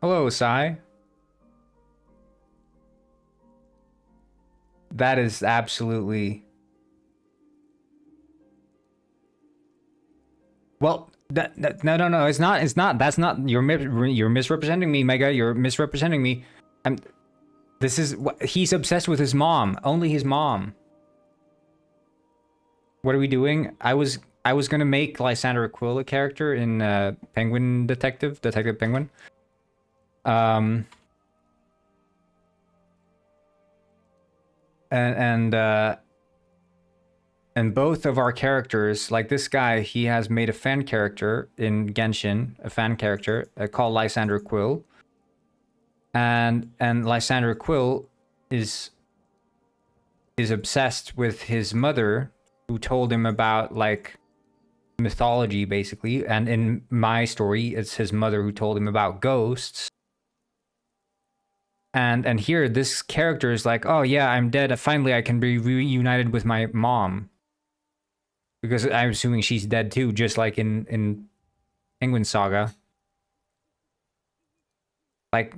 Hello, Sai. That is absolutely... Well, no, it's not. That's not. You're misrepresenting me, Mega. You're misrepresenting me. This is what he's obsessed with his mom. Only his mom. What are we doing? I was gonna make Lysander Quill a character in Penguin Detective Penguin. And both of our characters, like this guy, he has made a fan character in Genshin, a fan character called Lysander Quill. And Lysander Quill is obsessed with his mother, who told him about like mythology basically. And in my story, it's his mother who told him about ghosts. And here this character is like, oh yeah, I'm dead. Finally, I can be reunited with my mom. Because I'm assuming she's dead too, just like in Penguin Saga. Like...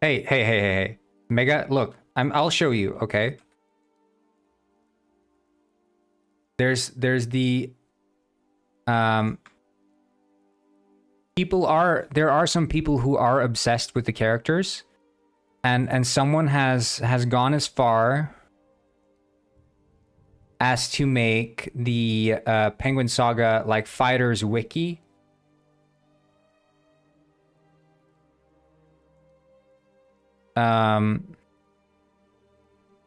Hey. Mega, look, I'll show you, okay? There's the... there are some people who are obsessed with the characters, and someone has gone as far as to make the Penguin Saga like fighters wiki. And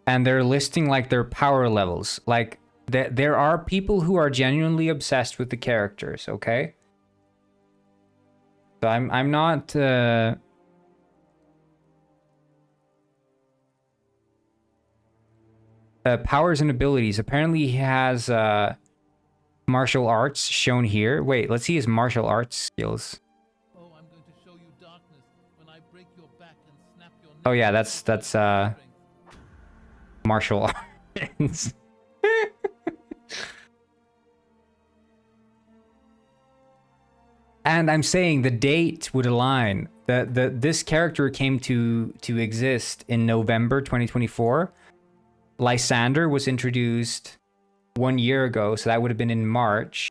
they're listing like their power levels. Like there are people who are genuinely obsessed with the characters, okay? So I'm not powers and abilities. Apparently he has martial arts shown here. Wait, let's see his martial arts skills. Oh, I'm going to show you darkness when I break your back and snap your neck. Oh yeah, that's martial arts. And I'm saying the date would align. This character came to exist in November 2024. Lysander was introduced 1 year ago, so that would have been in March.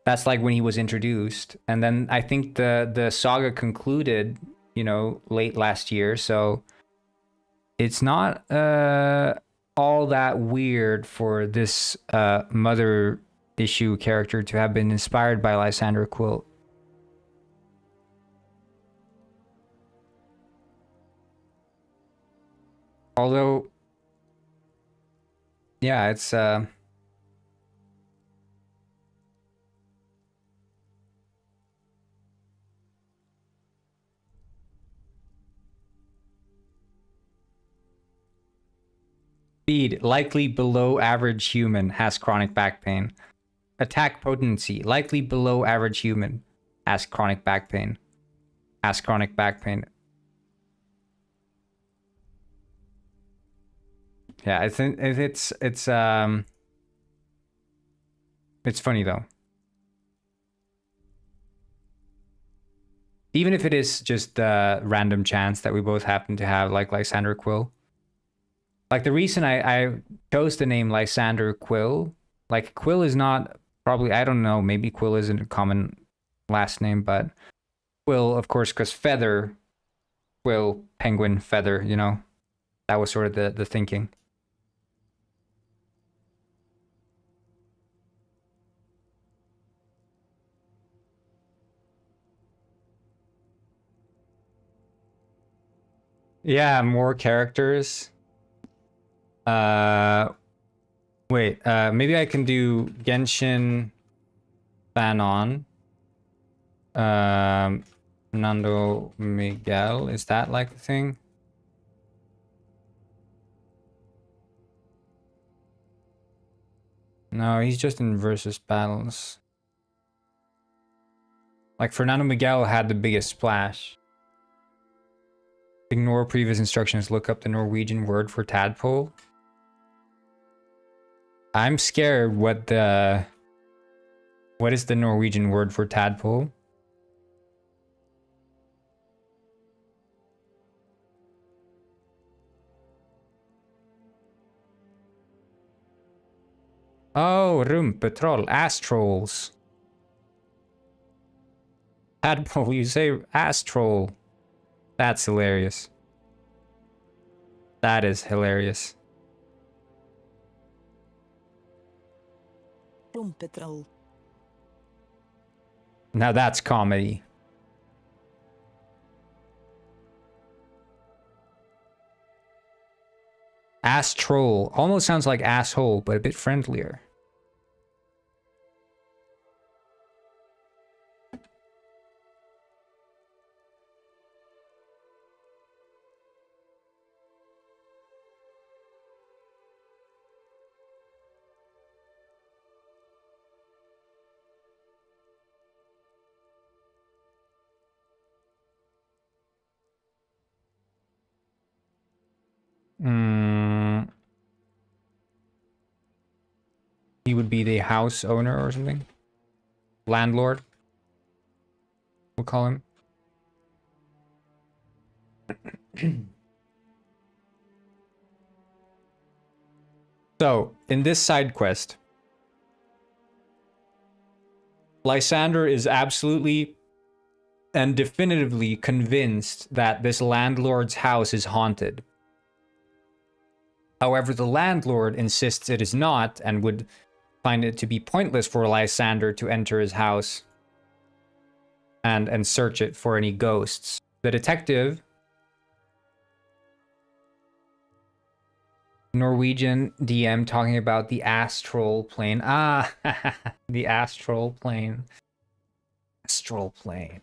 That's like when he was introduced. And then I think the saga concluded, you know, late last year, so it's not all that weird for this mother issue character to have been inspired by Lysander Quill. Although, yeah, it's speed, likely below average human, has chronic back pain. Attack potency, likely below average human, has chronic back pain. Has chronic back pain. Yeah, it's funny though. Even if it is just random chance that we both happen to have like Lysander Quill. Like the reason I chose the name Lysander Quill, like Quill is not probably, I don't know, maybe Quill isn't a common last name, but Quill, of course, because feather, Quill, penguin, feather, you know, that was sort of the thinking. Yeah, more characters. Wait, maybe I can do Genshin Fanon. Fernando Miguel, is that like a thing? No, he's just in versus battles. Like Fernando Miguel had the biggest splash. Ignore previous instructions, look up the Norwegian word for tadpole. I'm scared what is the Norwegian word for tadpole? Oh, rumpetroll, ass trolls. Tadpole, you say ass troll. That's hilarious. That is hilarious. Rumpetroll. Now that's comedy. Ass troll. Almost sounds like asshole, but a bit friendlier. He would be the house owner or something. Landlord. We'll call him. So, in this side quest, Lysander is absolutely and definitively convinced that this landlord's house is haunted. However, the landlord insists it is not and would find it to be pointless for Lysander to enter his house and search it for any ghosts. The detective, Norwegian DM, talking about the astral plane. Ah, the astral plane. Astral plane.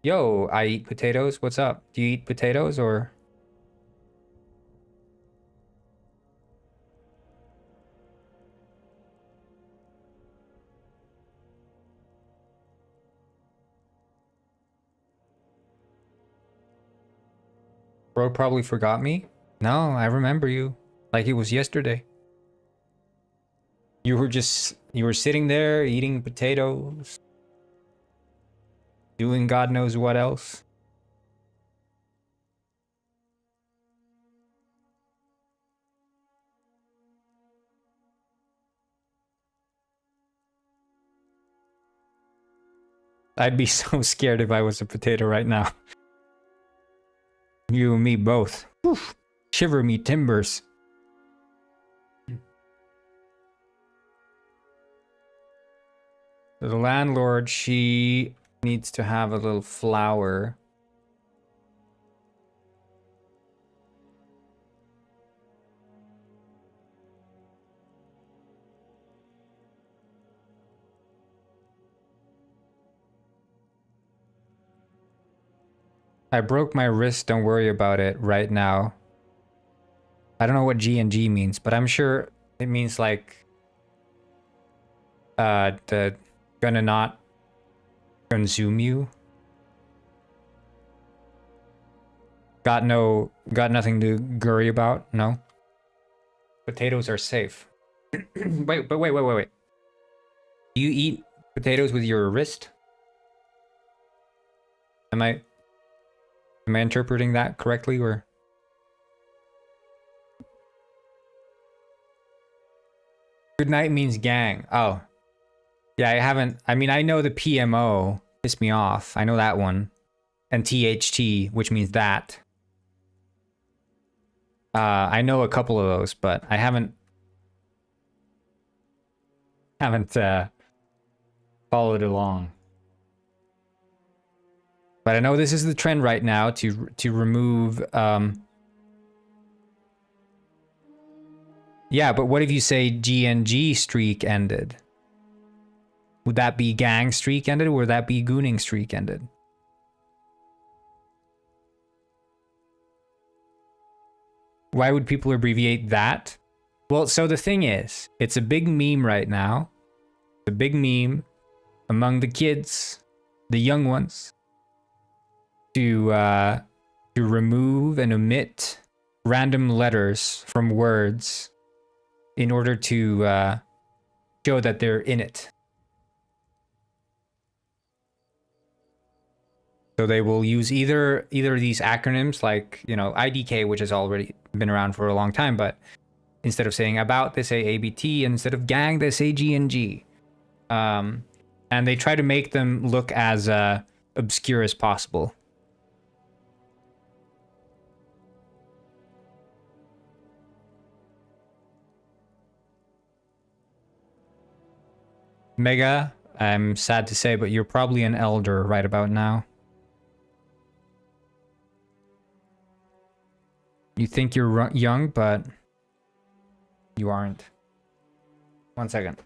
Yo, I eat potatoes. What's up? Do you eat potatoes or? Bro probably forgot me. No, I remember you. Like it was yesterday. You were sitting there eating potatoes. Doing God knows what else. I'd be so scared if I was a potato right now. You and me both. Oof. Shiver me timbers. The landlord, she needs to have a little flower. I broke my wrist, don't worry about it right now. I don't know what G&G means, but I'm sure it means like the gonna not consume you. Got nothing to worry about, no? Potatoes are safe. wait. Do you eat potatoes with your wrist? Am I interpreting that correctly or? Good night means gang. Oh. Yeah, I mean, I know the PMO pissed me off. I know that one. And THT, which means that. I know a couple of those, but I haven't followed along. But I know this is the trend right now to remove yeah, but what if you say GNG streak ended? Would that be gang streak ended or would that be gooning streak ended? Why would people abbreviate that? Well, so the thing is, it's a big meme right now. It's a big meme among the kids, the young ones, to remove and omit random letters from words in order to show that they're in it. So they will use either of these acronyms, like, you know, IDK, which has already been around for a long time, but instead of saying about, they say ABT, and instead of gang, they say GNG. And they try to make them look as obscure as possible. Mega, I'm sad to say, but you're probably an elder right about now. You think you're young, but you aren't. 1 second.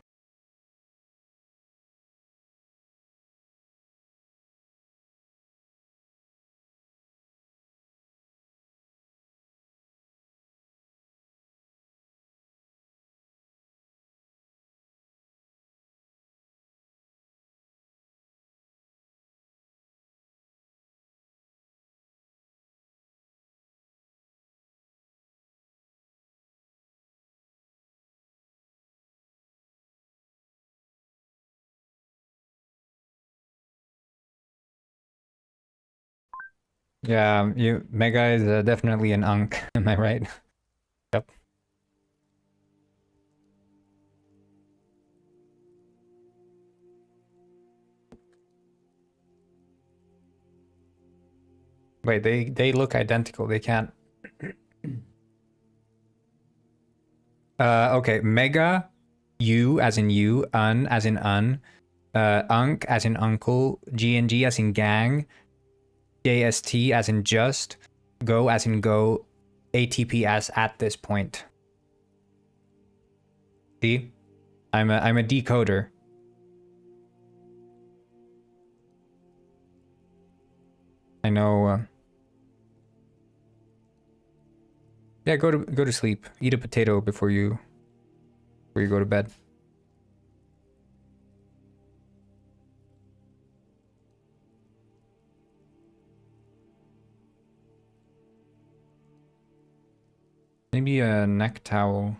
Yeah, Mega is definitely an unk. Am I right? Yep. Wait, they look identical. They can't. Okay, Mega, U as in you, Un as in Unk as in uncle, GNG as in gang, JST as in just, Go as in go, ATP as at this point. See? I'm a decoder. I know. Yeah, go to sleep. Eat a potato before you go to bed. Maybe a neck towel.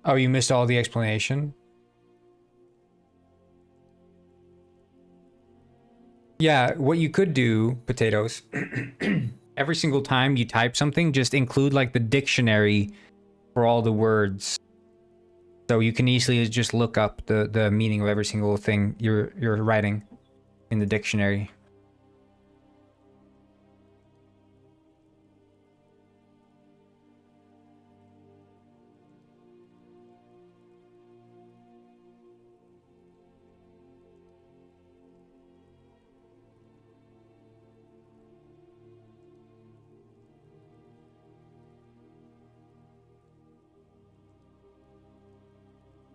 Oh, you missed all the explanation? Yeah, what you could do, potatoes, every single time you type something, just include like the dictionary for all the words. So you can easily just look up the meaning of every single thing you're writing in the dictionary.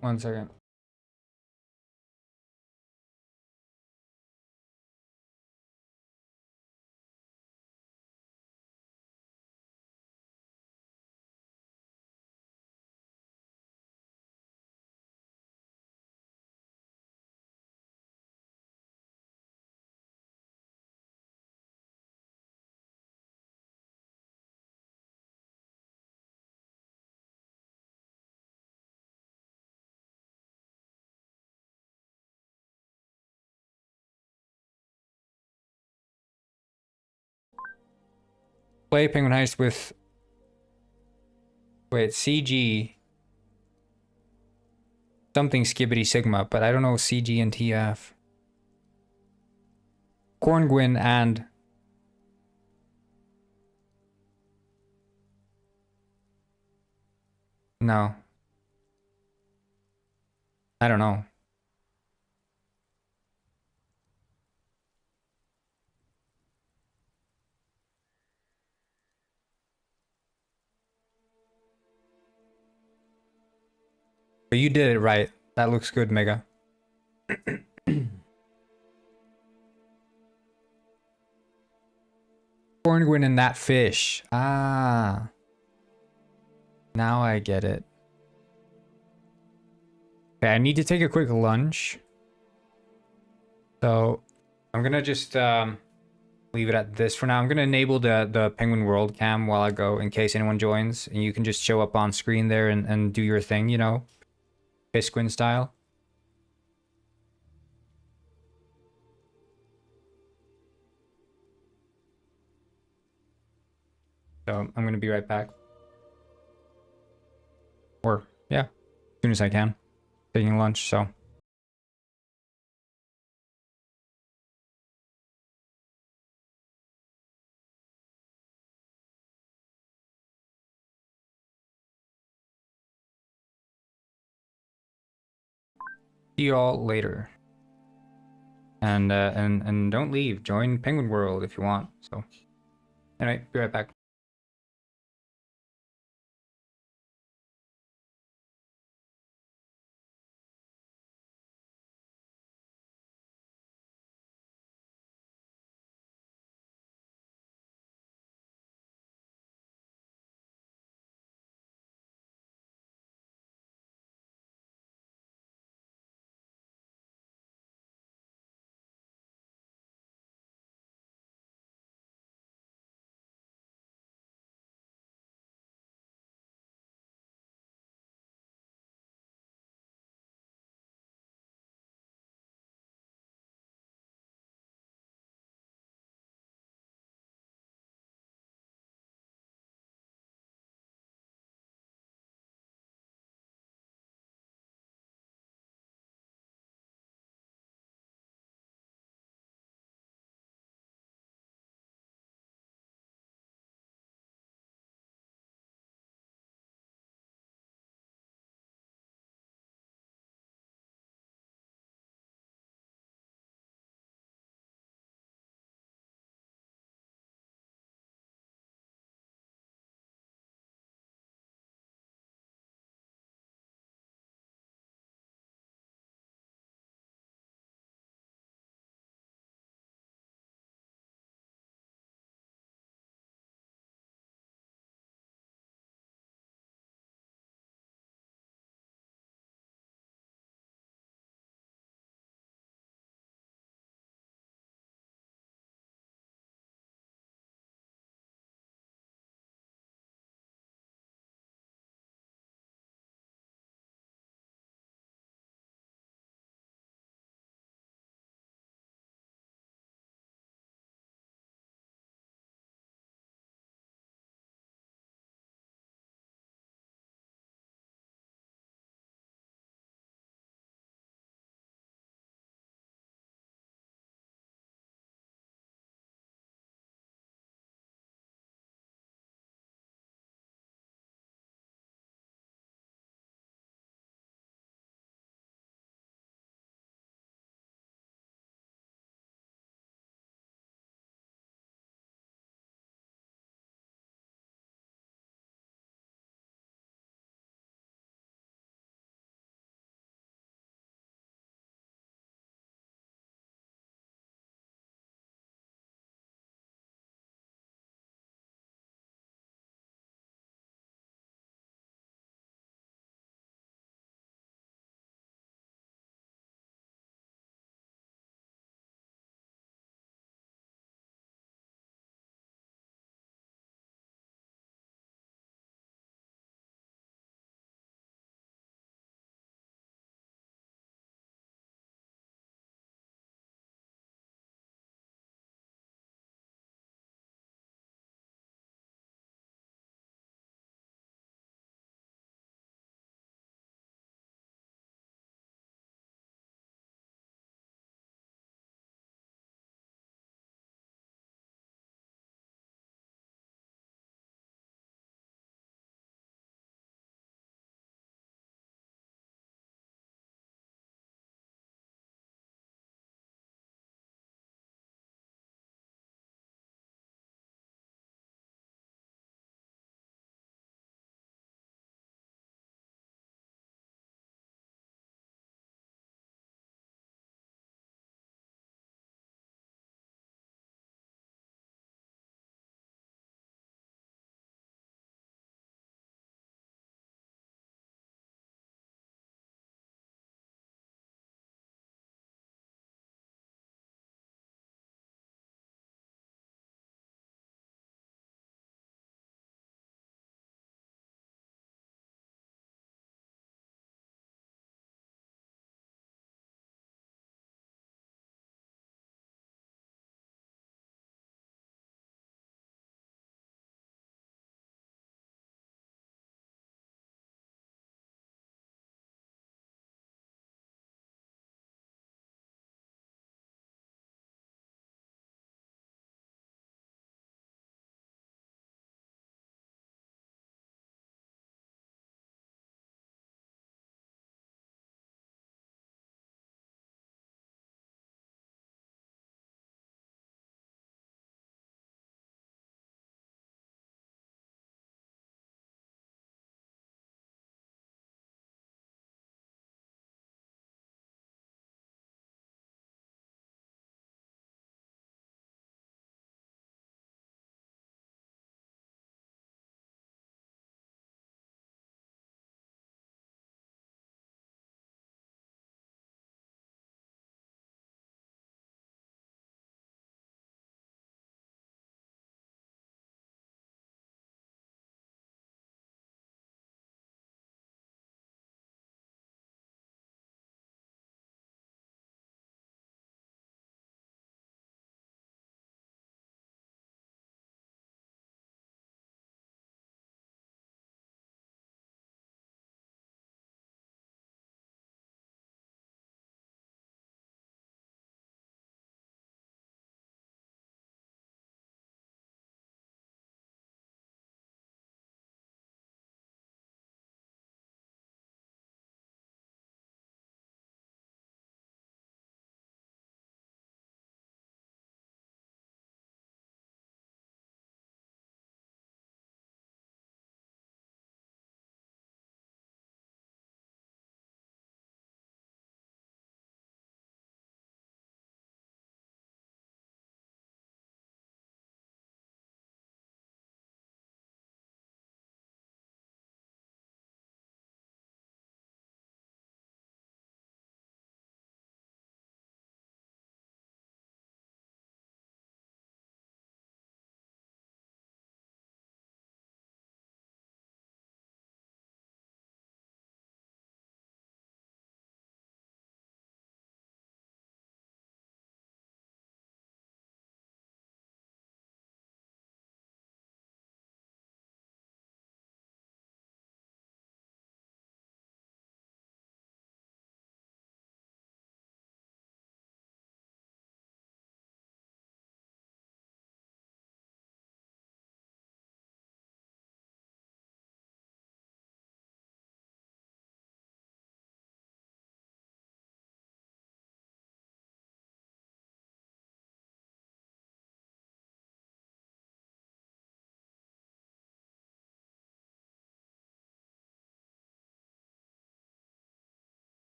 One second. Play Penguin Heist with... Wait, CG... Something Skibbity Sigma, but I don't know CG and TF. Corngwin and... No. I don't know. But you did it right. That looks good, Mega. Corngwin and that fish. Ah. Now I get it. Okay, I need to take a quick lunch. So I'm gonna just leave it at this for now. I'm gonna enable the Penguin World cam while I go in case anyone joins, and you can just show up on screen there and do your thing, you know, Bisquin style. So I'm gonna be right back. Or yeah, as soon as I can. Taking lunch, so. See y'all later. And don't leave. Join Penguin World if you want. So anyway, be right back.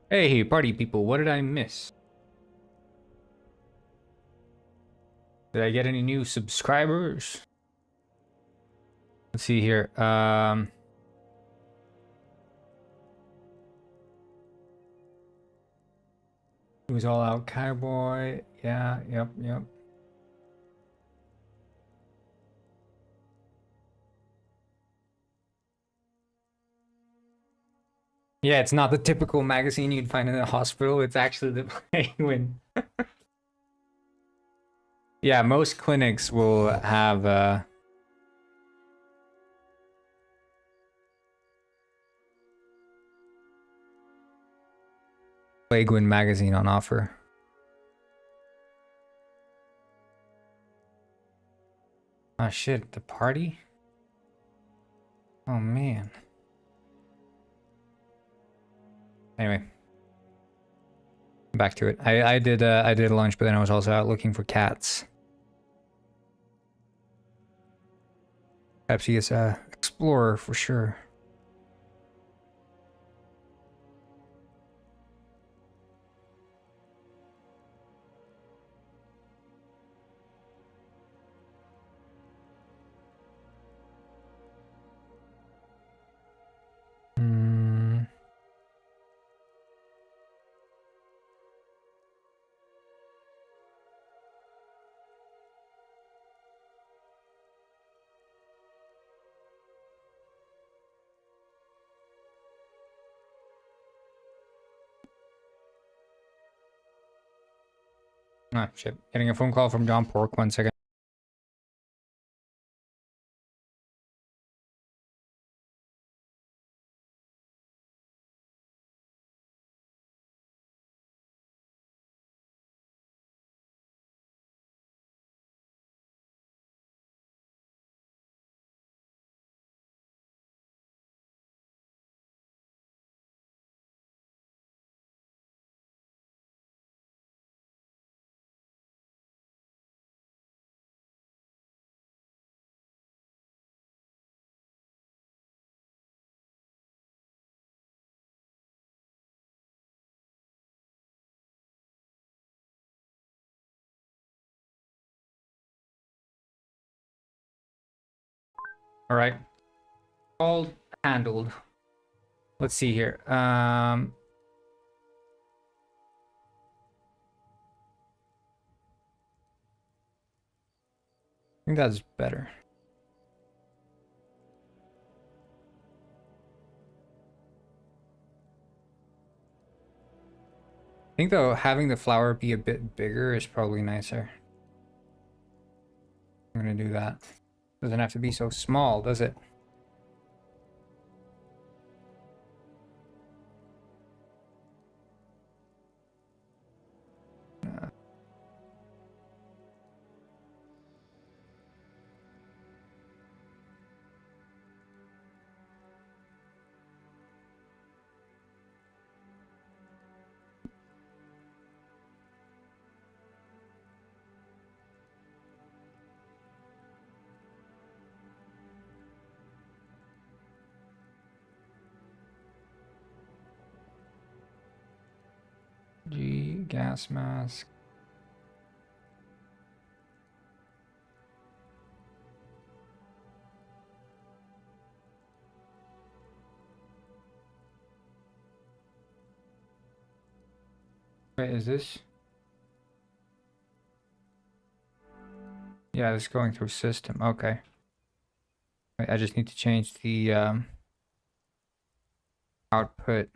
Hey, party people, what did I miss? Did I get any new subscribers? Let's see here. It was all out cowboy. Yeah, yep. Yeah, it's not the typical magazine you'd find in a hospital. It's actually the Penguin. Yeah, most clinics will have Penguin magazine on offer. Oh shit, the party? Oh man. Anyway, back to it. I did lunch, but then I was also out looking for cats. Pepsi is a explorer for sure. Ah, shit. Getting a phone call from John Pork. 1 second. All right. All handled. Let's see here. I think that's better. I think though having the flower be a bit bigger is probably nicer. I'm gonna do that. Doesn't have to be so small, does it? G gas mask. Wait, is this? Yeah, this is going through system. Okay. Wait, I just need to change the output.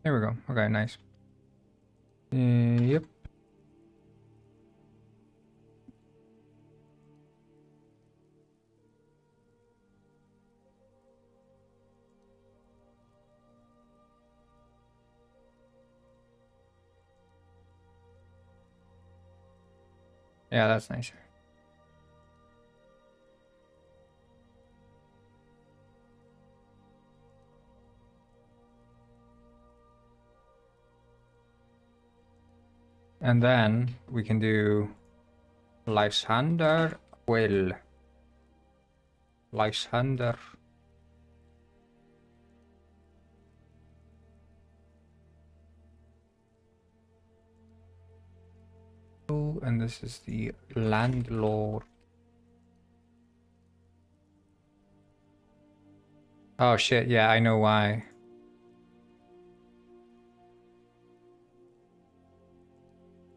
Here we go. Okay, nice. Yep. Yeah, that's nicer. And then we can do Lysander Quill. Lysander. And this is the landlord. Oh shit, yeah, I know why.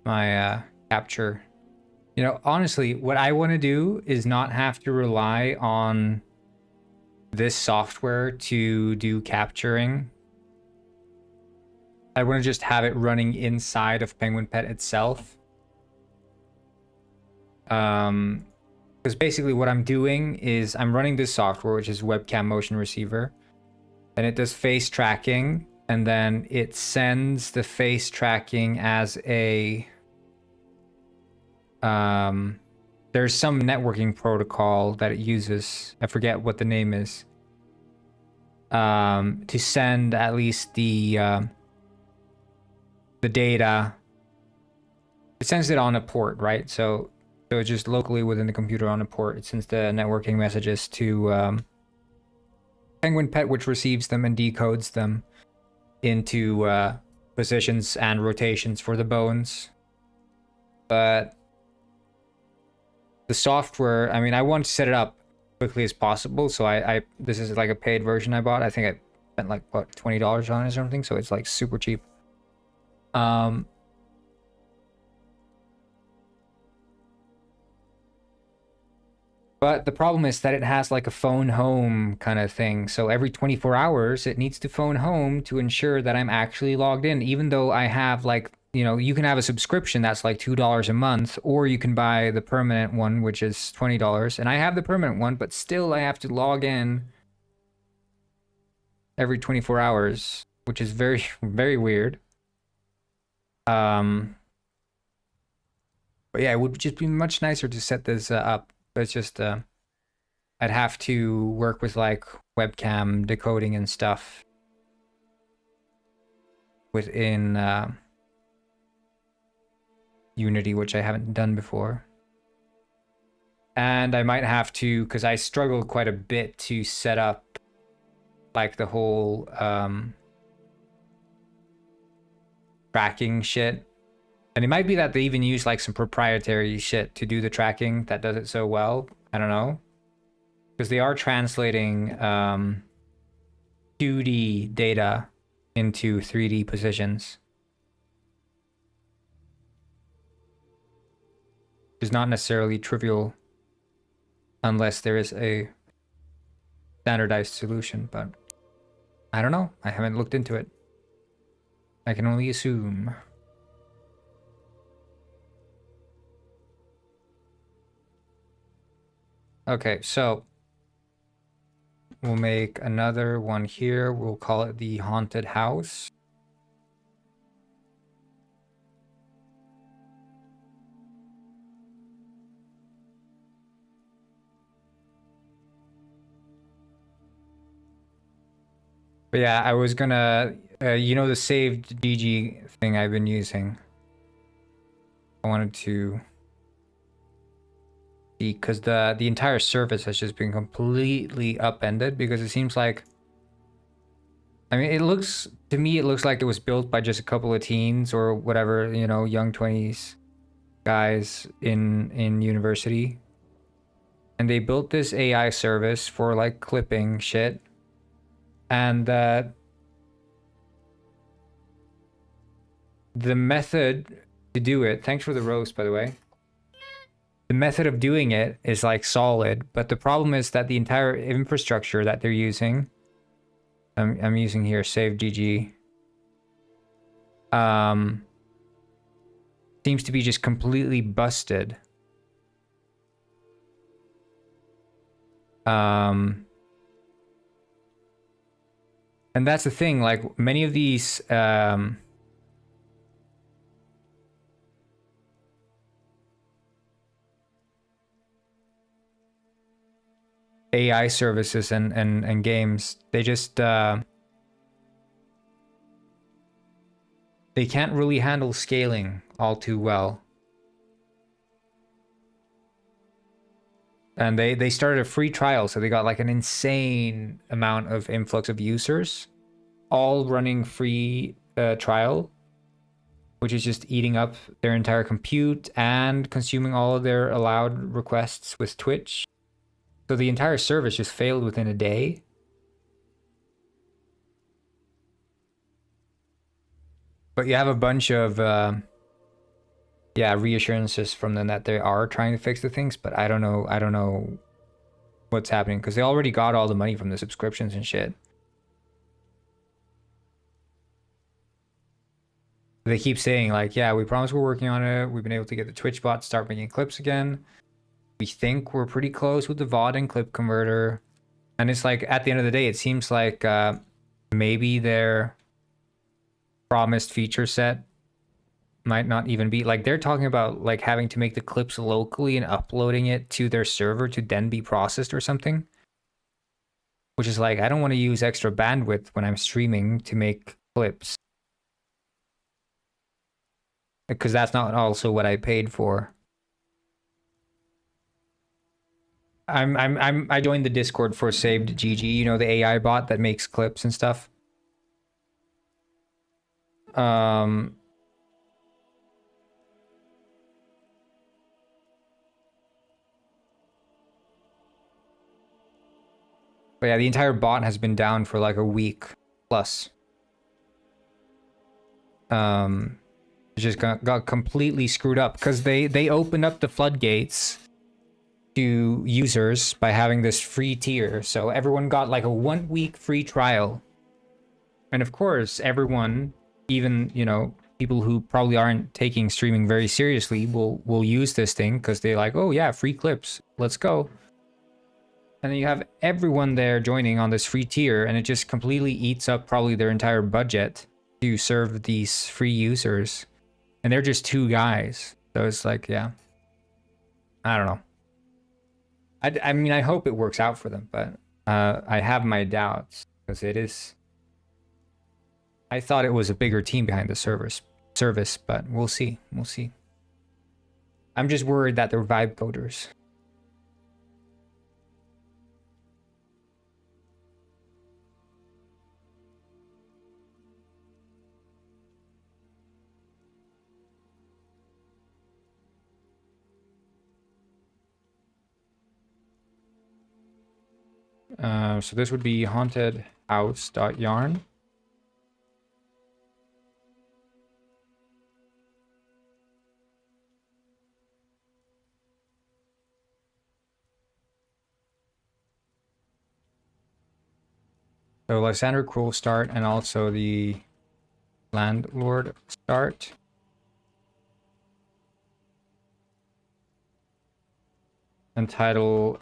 My capture. You know, honestly, what I want to do is not have to rely on this software to do capturing. I want to just have it running inside of Penguin Pet itself. Because basically what I'm doing is I'm running this software, which is webcam motion receiver, and it does face tracking, and then it sends the face tracking as a there's some networking protocol that it uses. I forget what the name is. To send at least the data. It sends it on a port, right? So it's just locally within the computer on a port. It sends the networking messages to Penguin Pet, which receives them and decodes them into positions and rotations for the bones. But the software, I mean, I want to set it up quickly as possible. So I this is like a paid version I bought. I think I spent like what, $20 on it or something. So it's like super cheap. But the problem is that it has like a phone home kind of thing. So every 24 hours, it needs to phone home to ensure that I'm actually logged in, even though I have like, you know, you can have a subscription that's like $2 a month, or you can buy the permanent one, which is $20. And I have the permanent one, but still I have to log in every 24 hours, which is very, very weird. But yeah, it would just be much nicer to set this up. But it's just, I'd have to work with like webcam decoding and stuff within Unity, which I haven't done before. And I might have to, because I struggled quite a bit to set up like the whole tracking shit. And it might be that they even use like some proprietary shit to do the tracking that does it so well. I don't know. Because they are translating 2D data into 3D positions. Which is not necessarily trivial unless there is a standardized solution, but I don't know. I haven't looked into it. I can only assume. Okay, so we'll make another one here. We'll call it the haunted house. But yeah, I was gonna, you know, the saved GG thing I've been using. I wanted to, because the entire service has just been completely upended, because it seems like, I mean, it looks, to me, it looks like it was built by just a couple of teens or whatever, you know, young 20s guys in university. And they built this AI service for like clipping shit. And the method to do it, thanks for the roast, by the way. The method of doing it is like solid, but the problem is that the entire infrastructure that they're using, I'm using here save GG, seems to be just completely busted. And that's the thing, like many of these AI services and games, they just they can't really handle scaling all too well. And they started a free trial, so they got like an insane amount of influx of users, all running free trial, which is just eating up their entire compute and consuming all of their allowed requests with Twitch. So the entire service just failed within a day. But you have a bunch of reassurances from them that they are trying to fix the things, but I don't know what's happening because they already got all the money from the subscriptions and shit. They keep saying like, yeah, we promise we're working on it. We've been able to get the Twitch bot to start making clips again. We think we're pretty close with the VOD and clip converter. And it's like, at the end of the day, it seems like maybe their promised feature set might not even be, like, they're talking about like having to make the clips locally and uploading it to their server to then be processed or something. Which is like, I don't want to use extra bandwidth when I'm streaming to make clips. Because that's not also what I paid for. I joined the Discord for Saved GG, you know, the AI bot that makes clips and stuff. But yeah, the entire bot has been down for like a week plus. It just got completely screwed up because they opened up the floodgates to users by having this free tier. So everyone got like a 1 week free trial. And of course, everyone, even, you know, people who probably aren't taking streaming very seriously will use this thing because they're like, oh yeah, free clips, let's go. And then you have everyone there joining on this free tier, and it just completely eats up probably their entire budget to serve these free users. And they're just 2 guys. So it's like, yeah, I don't know. I mean, I hope it works out for them, but I have my doubts because it is. I thought it was a bigger team behind the service, but we'll see. We'll see. I'm just worried that they're vibe coders. So this would be hauntedhouse.yarn. So Lysander Cruel start and also the Landlord start. And title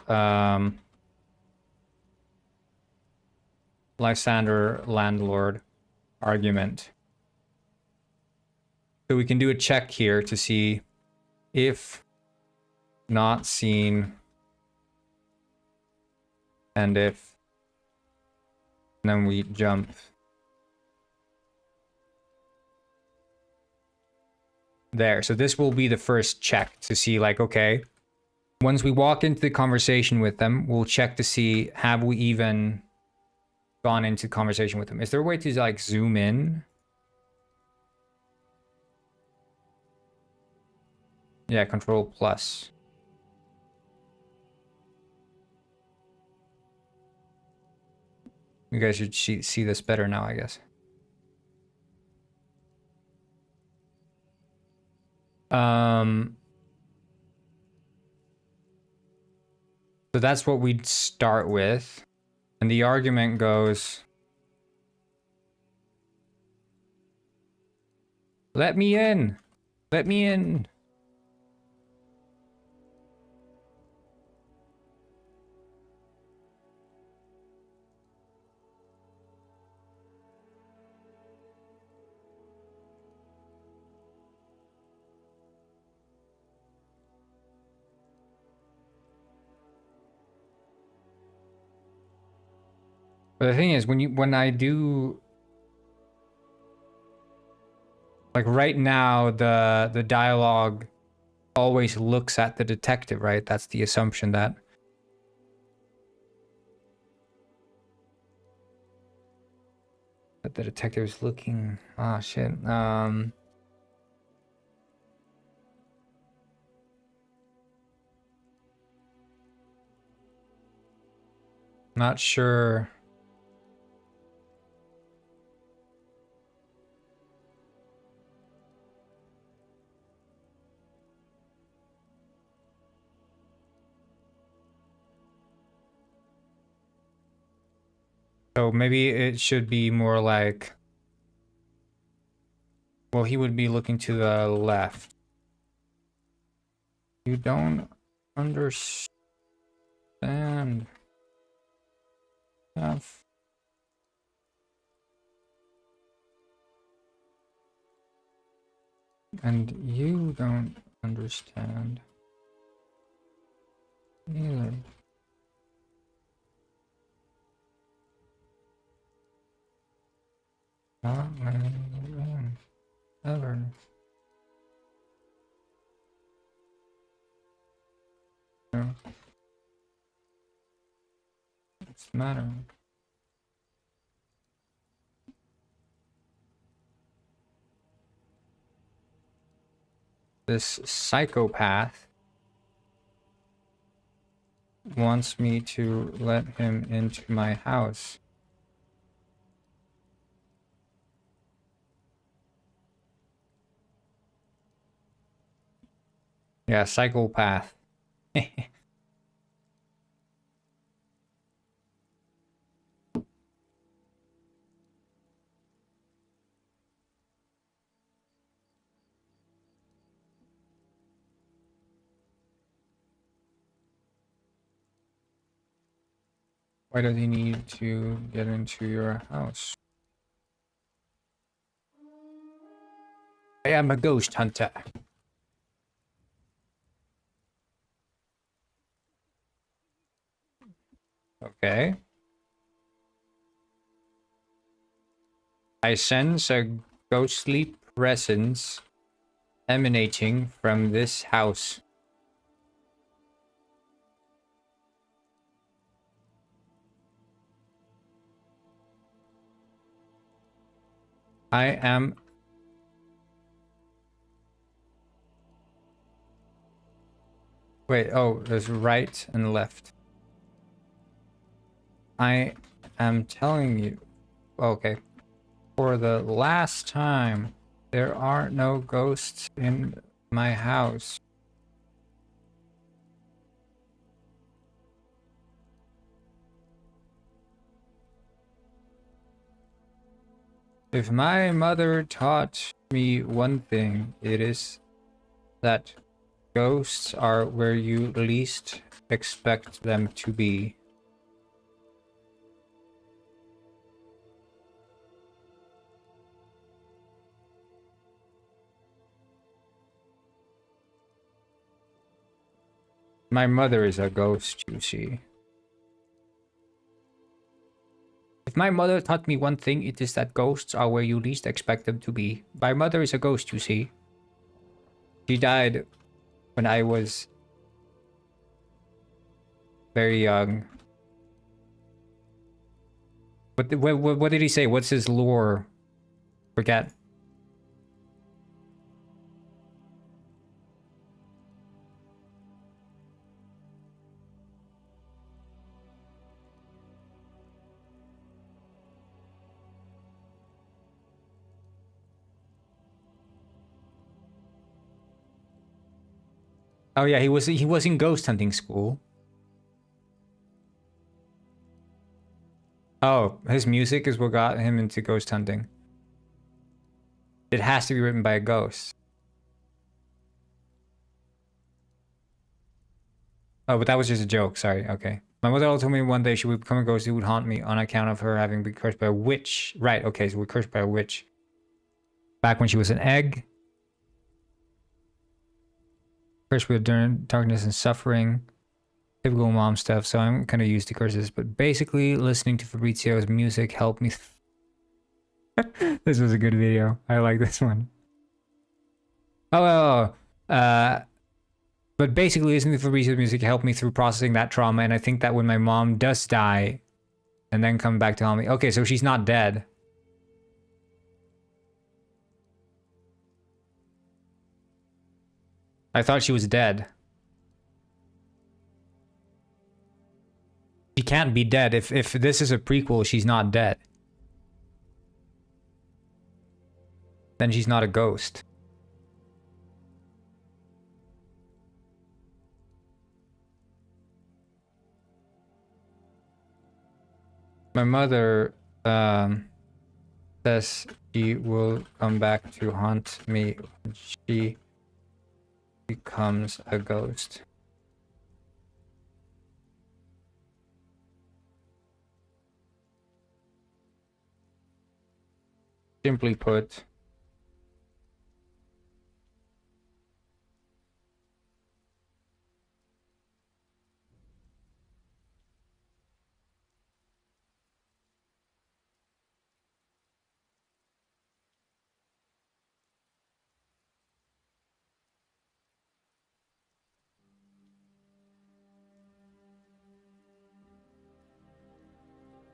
Lysander Landlord argument. So we can do a check here to see if not seen and if, and then we jump there. So this will be the first check to see like, okay, once we walk into the conversation with them, we'll check to see, have we even gone into conversation with them? Is there a way to like zoom in? Yeah, control plus. You guys should see this better now, I guess. So that's what we'd start with. And the argument goes, Let me in. Let me in. But the thing is, when I do, like right now, the dialogue always looks at the detective, right? That's the assumption that the detective is looking. Ah, shit. Not sure. So maybe it should be more like, well, he would be looking to the left. You don't understand. Stuff. And you don't understand either. Not many men ever. No. What's the matter? This psychopath wants me to let him into my house. Yeah, psychopath. Why does he need to get into your house? I am a ghost hunter. Okay. I sense a ghostly presence emanating from this house. I am... Wait, oh, there's right and left. I am telling you... Okay. For the last time, there are no ghosts in my house. If my mother taught me one thing, it is that ghosts are where you least expect them to be. My mother is a ghost, you see. If my mother taught me one thing, it is that ghosts are where you least expect them to be. My mother is a ghost, you see. She died when I was very young. What did he say? What's his lore? Forget. Oh yeah, he was in ghost hunting school. Oh, his music is what got him into ghost hunting. It has to be written by a ghost. Oh, but that was just a joke. Sorry. Okay. My mother also told me one day she would become a ghost who would haunt me on account of her having been cursed by a witch. Right. Okay. So we're cursed by a witch. Back when she was an egg. Cursed with darkness and suffering. Typical mom stuff. So I'm kind of used to curses. But basically, listening to Fabrizio's music helped me. This was a good video. I like this one. But basically, listening to Fabrizio's music helped me through processing that trauma, and I think that when my mom does die, and then come back to haunt me. Okay, so she's not dead. I thought she was dead. She can't be dead. If this is a prequel, she's not dead. Then she's not a ghost. My mother says she will come back to haunt me when she becomes a ghost. Simply put,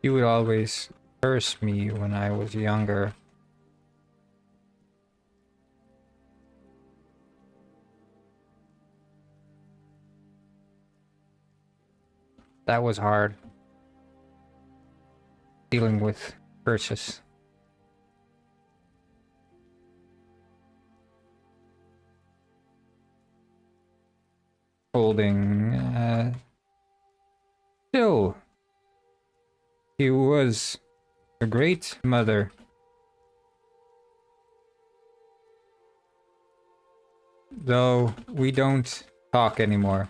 she would always curse me when I was younger. That was hard. Dealing with curses. Holding, still, he was a great mother. Though we don't talk anymore.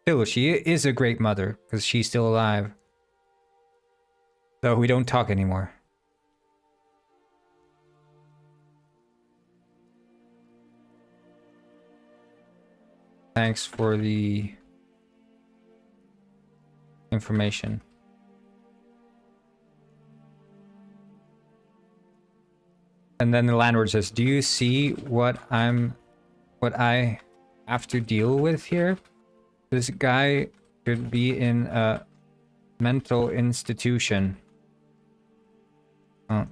Still, she is a great mother, because she's still alive. Though we don't talk anymore. Thanks for the information. And then the landlord says, "Do you see what I have to deal with here? This guy should be in a mental institution." Oh.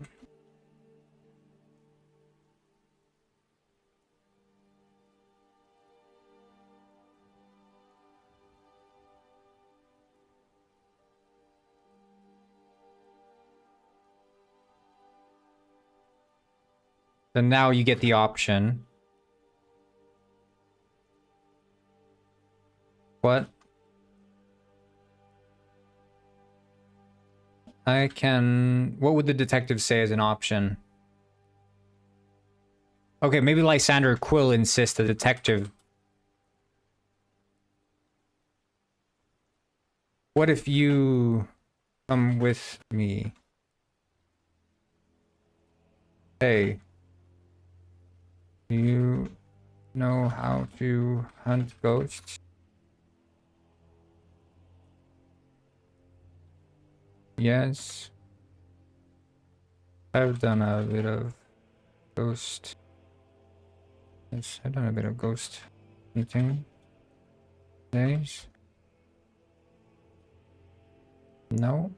Then now you get the option. What? What would the detective say as an option? Okay, maybe Lysander Quill insists the detective. What if you come with me? Hey. Do you know how to hunt ghosts? Yes. I've done a bit of ghost. Yes, I've done a bit of ghost hunting. Days. No.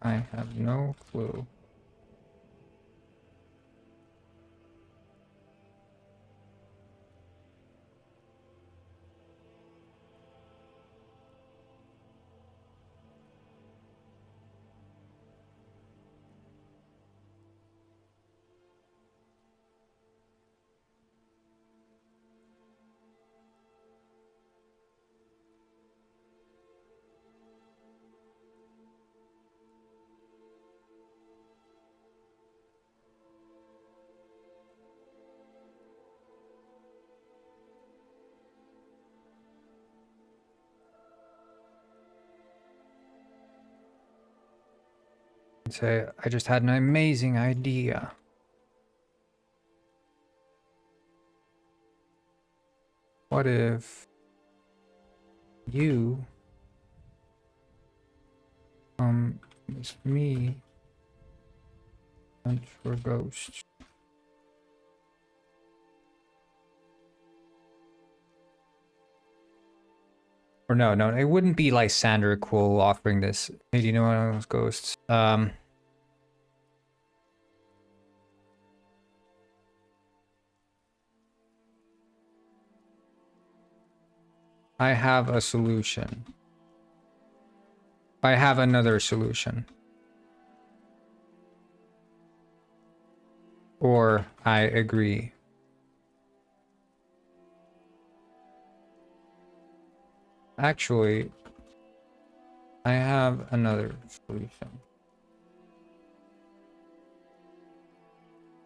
I have no clue. and say, I just had an amazing idea. What if you with me hunt for ghosts? Or no, it wouldn't be Lysander cool offering this. Hey, do you know one of those ghosts? I have a solution. I have another solution. Or I agree. Actually, I have another solution.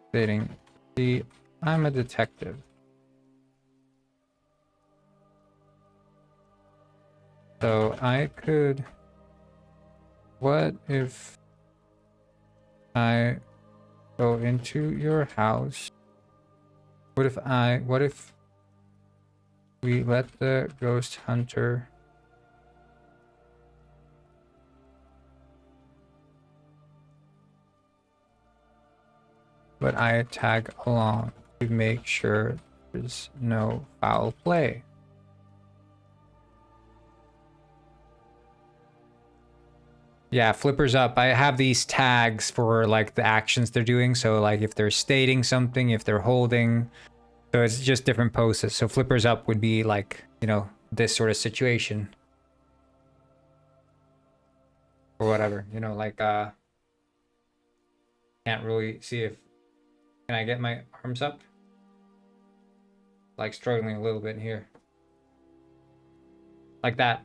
Stating, see, I'm a detective. So I could... What if I go into your house? What if we let the ghost hunter but I tag along to make sure there's no foul play? Yeah, flippers up. I have these tags for like the actions they're doing. So like if they're stating something, if they're holding, so it's just different poses. So flippers up would be like, you know, this sort of situation. Or whatever, you know, like, can't really see if, can I get my arms up? Like struggling a little bit here. Like that.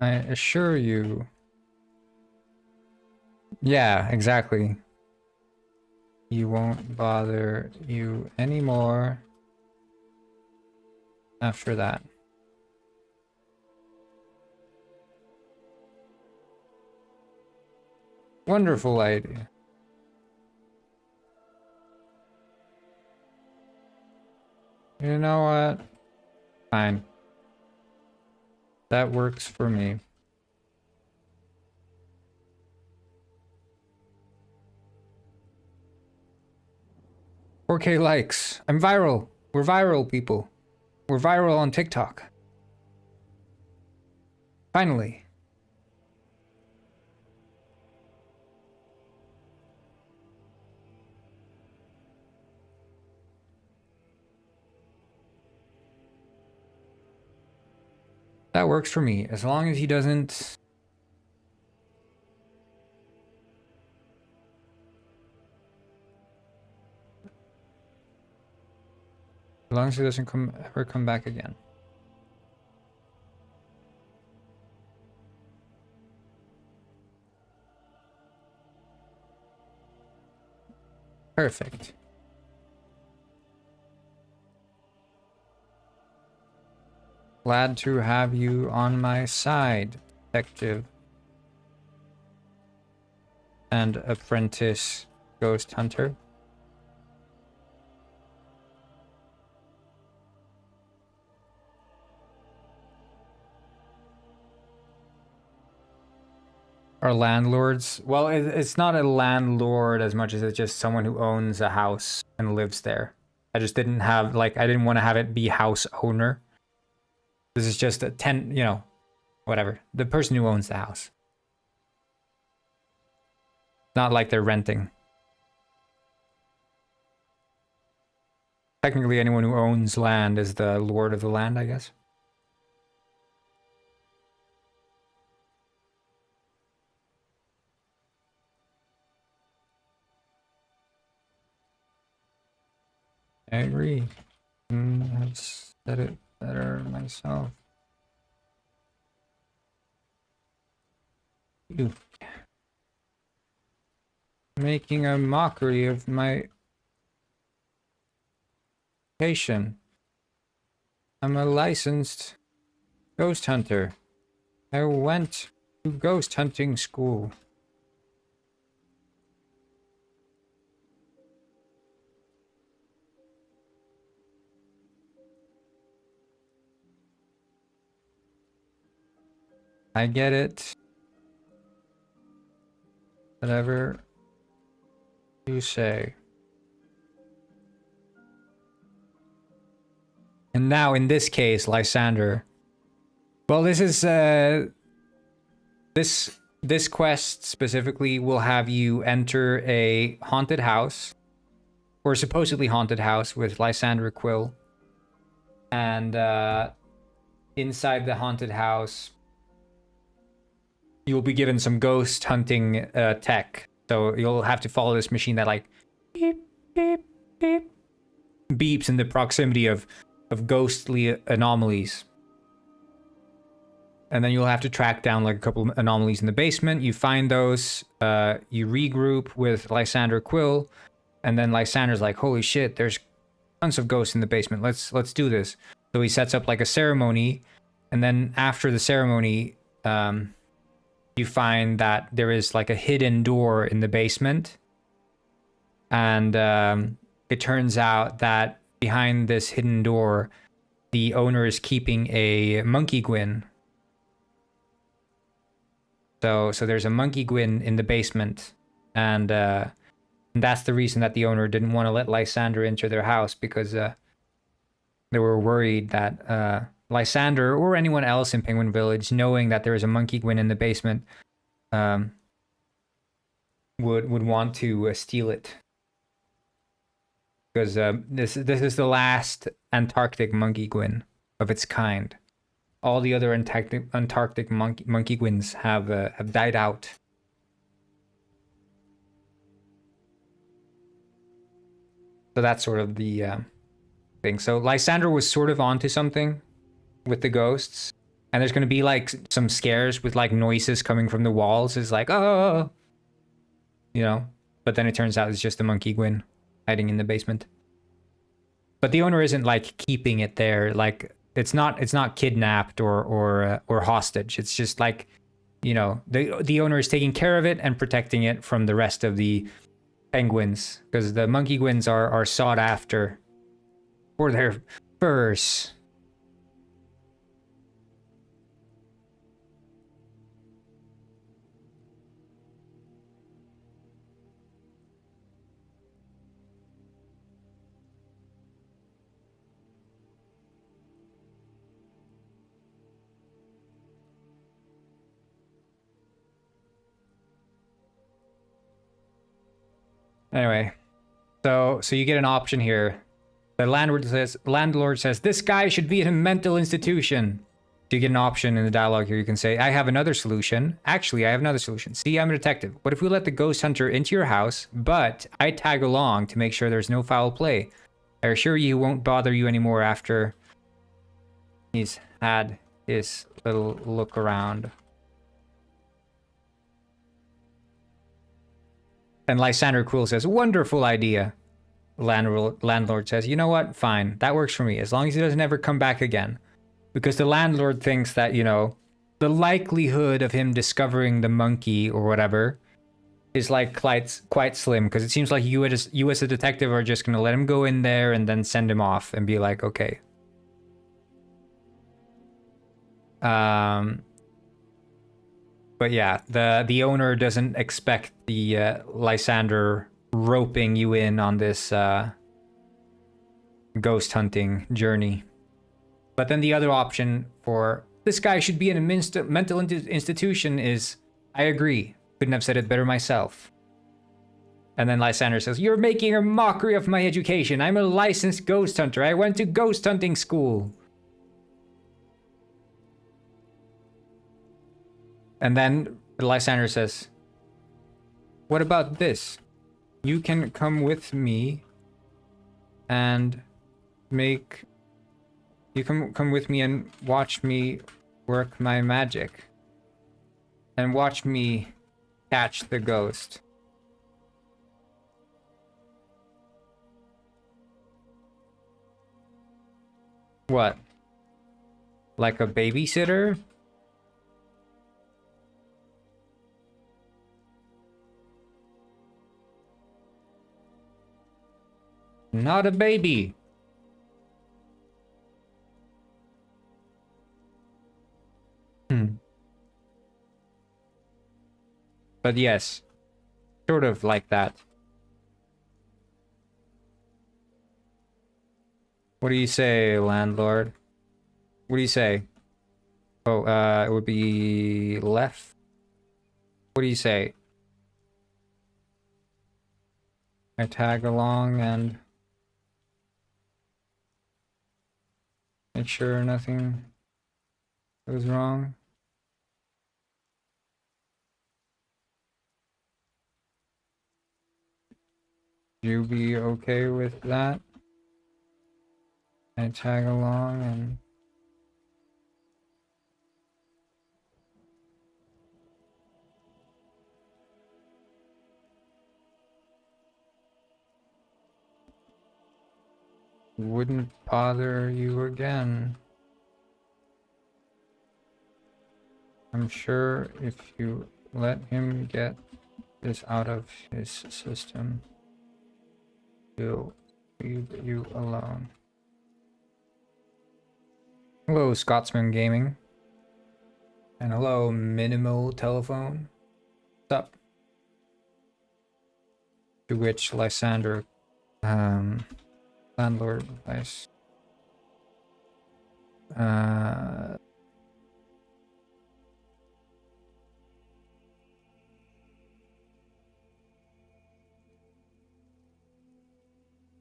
I assure you. Yeah, exactly. He won't bother you anymore after that. Wonderful idea. You know what? Fine. That works for me. $4K likes. I'm viral. We're viral, people. We're viral on TikTok. Finally. That works for me, as long as he doesn't... As long as he doesn't ever come back again. Perfect. Glad to have you on my side, detective. And apprentice ghost hunter. Are landlords? Well, it's not a landlord as much as it's just someone who owns a house and lives there. I just didn't have, like, I didn't want to have it be house owner. This is just a you know, whatever. The person who owns the house. Not like they're renting. Technically, anyone who owns land is the lord of the land, I guess. I agree. I've said it better myself. You making a mockery of my patient. I'm a licensed ghost hunter. I went to ghost hunting school. I get it. Whatever you say. And now in this case, Lysander. Well, this is this quest specifically will have you enter a haunted house, or supposedly haunted house, with Lysander Quill. And inside the haunted house, you'll be given some ghost hunting tech. So you'll have to follow this machine that like beep, beep, beep, beeps in the proximity of ghostly anomalies. And then you'll have to track down like a couple of anomalies in the basement. You find those, you regroup with Lysander Quill, and then Lysander's like, holy shit, there's tons of ghosts in the basement. Let's do this. So he sets up like a ceremony, and then after the ceremony, you find that there is like a hidden door in the basement. And it turns out that behind this hidden door, the owner is keeping a monkey Gwyn. So there's a monkey Gwyn in the basement, and that's the reason that the owner didn't want to let Lysander enter their house, because they were worried that Lysander or anyone else in Penguin Village, knowing that there is a monkey Gwyn in the basement, would want to steal it. Because this is the last Antarctic monkey Gwyn of its kind. All the other Antarctic monkey Gwyns have died out. So that's sort of the thing. So Lysander was sort of onto something with the ghosts, and there's going to be like some scares with like noises coming from the walls. It's like, oh, you know. But then it turns out it's just a monkey Gwyn hiding in the basement. But the owner isn't like keeping it there. Like it's not kidnapped or hostage. It's just like, you know, the owner is taking care of it and protecting it from the rest of the penguins, because the monkey Gwyns are sought after for their furs. Anyway, so you get an option here. The landlord says this guy should be in a mental institution. So you get an option in the dialogue here. You can say, I have another solution. Actually, I have another solution. See, I'm a detective. What if we let the ghost hunter into your house, but I tag along to make sure there's no foul play? I assure you he won't bother you anymore after he's had his little look around. And Lysander Quill says, wonderful idea. Landlord says, you know what? Fine. That works for me, as long as he doesn't ever come back again. Because the landlord thinks that, you know, the likelihood of him discovering the monkey or whatever is like quite slim. Because it seems like you as a detective are just going to let him go in there and then send him off and be like, okay. But yeah, the owner doesn't expect the Lysander roping you in on this ghost hunting journey. But then the other option for this guy should be in a mental institution is, I agree. Couldn't have said it better myself. And then Lysander says, you're making a mockery of my education. I'm a licensed ghost hunter. I went to ghost hunting school. And then Lysander says, what about this? You can come with me and make... You can come with me and watch me work my magic. And watch me catch the ghost. What? Like a babysitter? Not a baby. But yes, sort of like that. What do you say, landlord? What do you say? Oh, it would be left. What do you say? I tag along and make sure nothing goes wrong. You be okay with that? I tag along and wouldn't bother you again. I'm sure if you let him get this out of his system, he'll leave you alone. Hello, Scotsman Gaming. And hello, Minimal Telephone. What's up? To which Lysander, landlord, nice.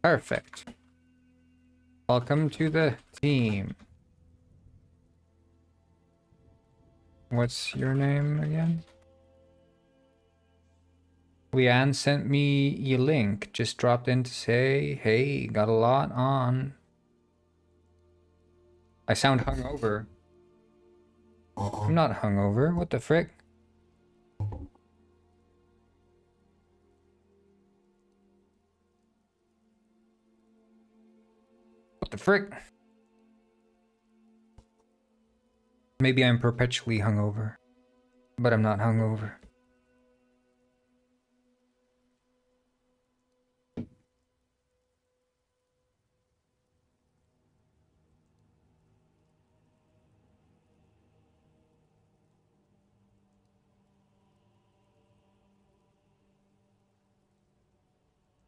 Perfect. Welcome to the team. What's your name again? Leanne sent me a link. Just dropped in to say, hey, got a lot on. I sound hungover. I'm not hungover. What the frick? What the frick? Maybe I'm perpetually hungover, but I'm not hungover.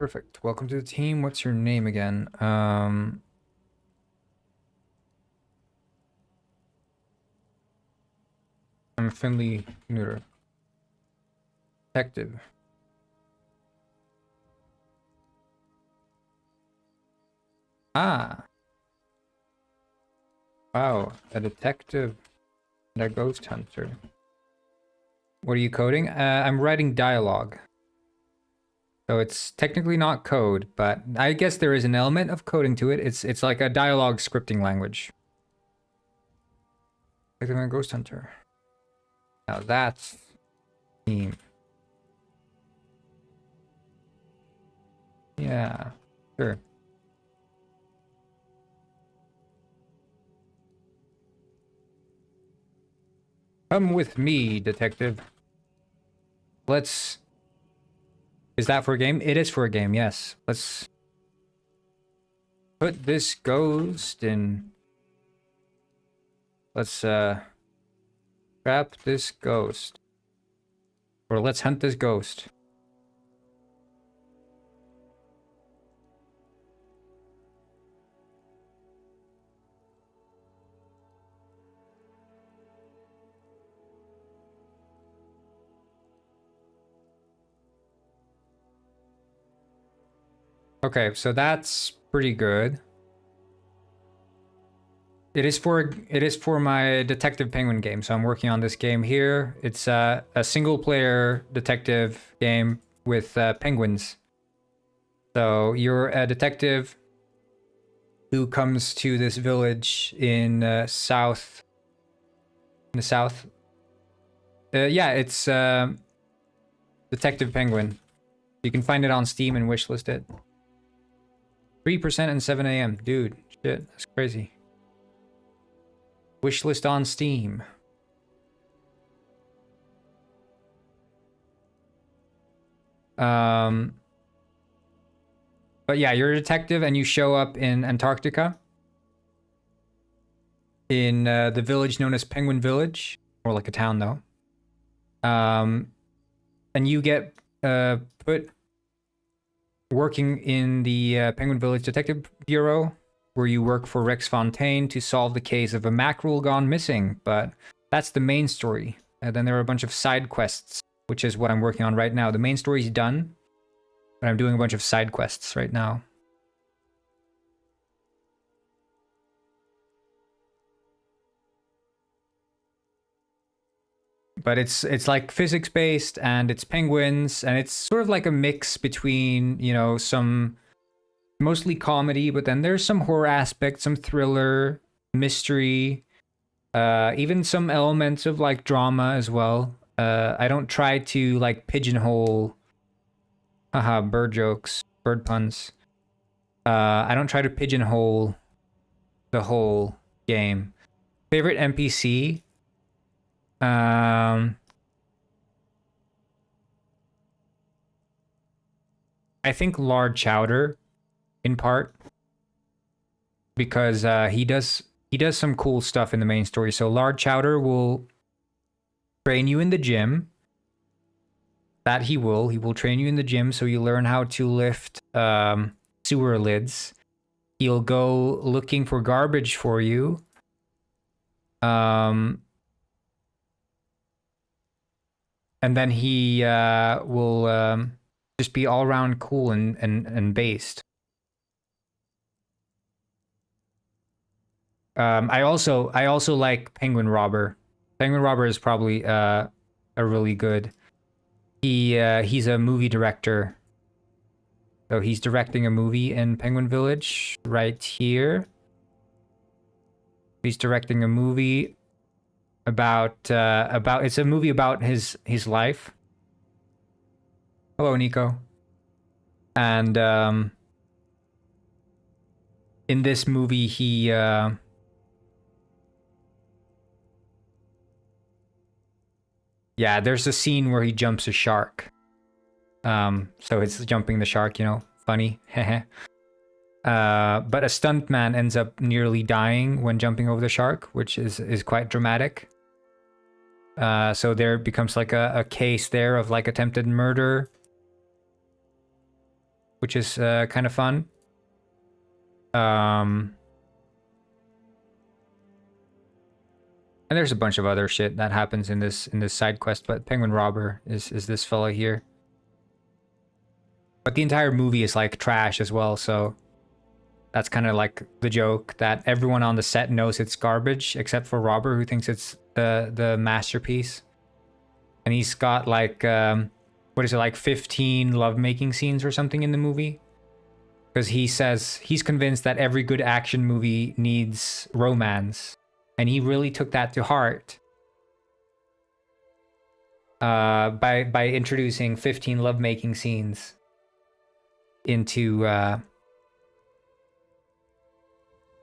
Perfect. Welcome to the team. What's your name again? I'm Finley Neuter. Detective. Ah. Wow, a detective and a ghost hunter. What are you coding? I'm writing dialogue. So it's technically not code, but I guess there is an element of coding to it. It's like a dialogue scripting language. Detective and a ghost hunter. Now that's team. Yeah, sure. Come with me, detective. Let's... Is that for a game? It is for a game, yes. Let's put this ghost in... Let's, trap this ghost. Or let's hunt this ghost. Okay, so that's pretty good. It is for my Detective Penguin game, so I'm working on this game here. It's a single player detective game with penguins. So you're a detective who comes to this village in south. In the south. Yeah, it's Detective Penguin. You can find it on Steam and wishlist it. 3% and 7 a.m. Dude, shit, that's crazy. Wishlist on Steam. But yeah, you're a detective and you show up in Antarctica. In the village known as Penguin Village. More like a town, though. And you get put working in the Penguin Village Detective Bureau, where you work for Rex Fontaine to solve the case of a mackerel gone missing. But that's the main story. And then there are a bunch of side quests, which is what I'm working on right now. The main story's done, but I'm doing a bunch of side quests right now. But it's like physics based and it's penguins and it's sort of like a mix between, you know, some mostly comedy, but then there's some horror aspect, some thriller, mystery, even some elements of like drama as well. I don't try to like pigeonhole bird jokes, bird puns. I don't try to pigeonhole the whole game. Favorite NPC? I think Lard Chowder, in part, because he does some cool stuff in the main story. So Lard Chowder will train you in the gym. That he will train you in the gym, so you learn how to lift sewer lids. He'll go looking for garbage for you. And then he will just be all around cool and based. I also like Penguin Robber. Penguin Robber is probably a really good. He's a movie director. So he's directing a movie in Penguin Village right here. He's directing a movie about it's a movie about his life. Hello, Nico. And in this movie he yeah, there's a scene where he jumps a shark. So it's jumping the shark, you know, funny. But a stuntman ends up nearly dying when jumping over the shark, which is quite dramatic. So there becomes like a case there of like attempted murder, which is kind of fun. And there's a bunch of other shit that happens in this side quest, but Penguin Robber is this fella here. But the entire movie is like trash as well, so that's kind of like the joke that everyone on the set knows it's garbage except for Robber, who thinks it's the masterpiece. And he's got like what is it, like 15 lovemaking scenes or something in the movie? Because he says he's convinced that every good action movie needs romance. And he really took that to heart by introducing 15 lovemaking scenes into